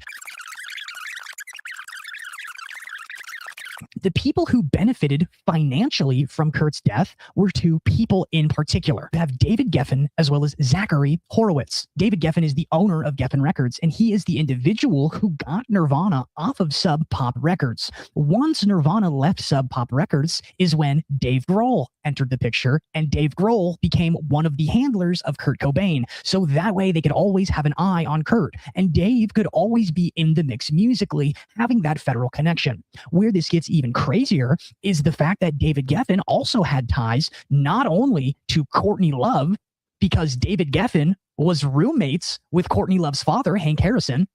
The people who benefited financially from Kurt's death were two people in particular. We have David Geffen as well as Zachary Horowitz. David Geffen is the owner of Geffen Records, and he is the individual who got Nirvana off of Sub Pop Records. Once Nirvana left Sub Pop Records is when Dave Grohl entered the picture, and Dave Grohl became one of the handlers of Kurt Cobain. So that way they could always have an eye on Kurt, and Dave could always be in the mix musically, having that federal connection. Where this gets even crazier is the fact that David Geffen also had ties not only to Courtney Love, because David Geffen was roommates with Courtney Love's father, Hank Harrison,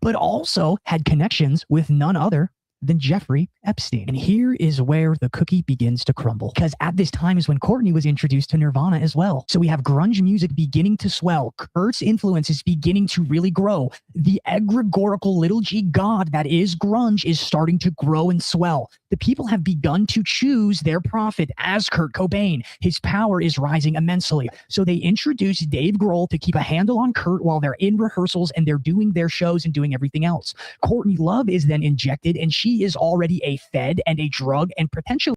but also had connections with none other than Jeffrey Epstein. And here is where the cookie begins to crumble, because at this time is when Courtney was introduced to Nirvana as well. So we have grunge music beginning to swell. Kurt's influence is beginning to really grow. The egregorical little g god that is grunge is starting to grow and swell. The people have begun to choose their prophet as Kurt Cobain. His power is rising immensely. So they introduce Dave Grohl to keep a handle on Kurt while they're in rehearsals and they're doing their shows and doing everything else. Courtney Love is then injected, and she is already a Fed and a drug and potentially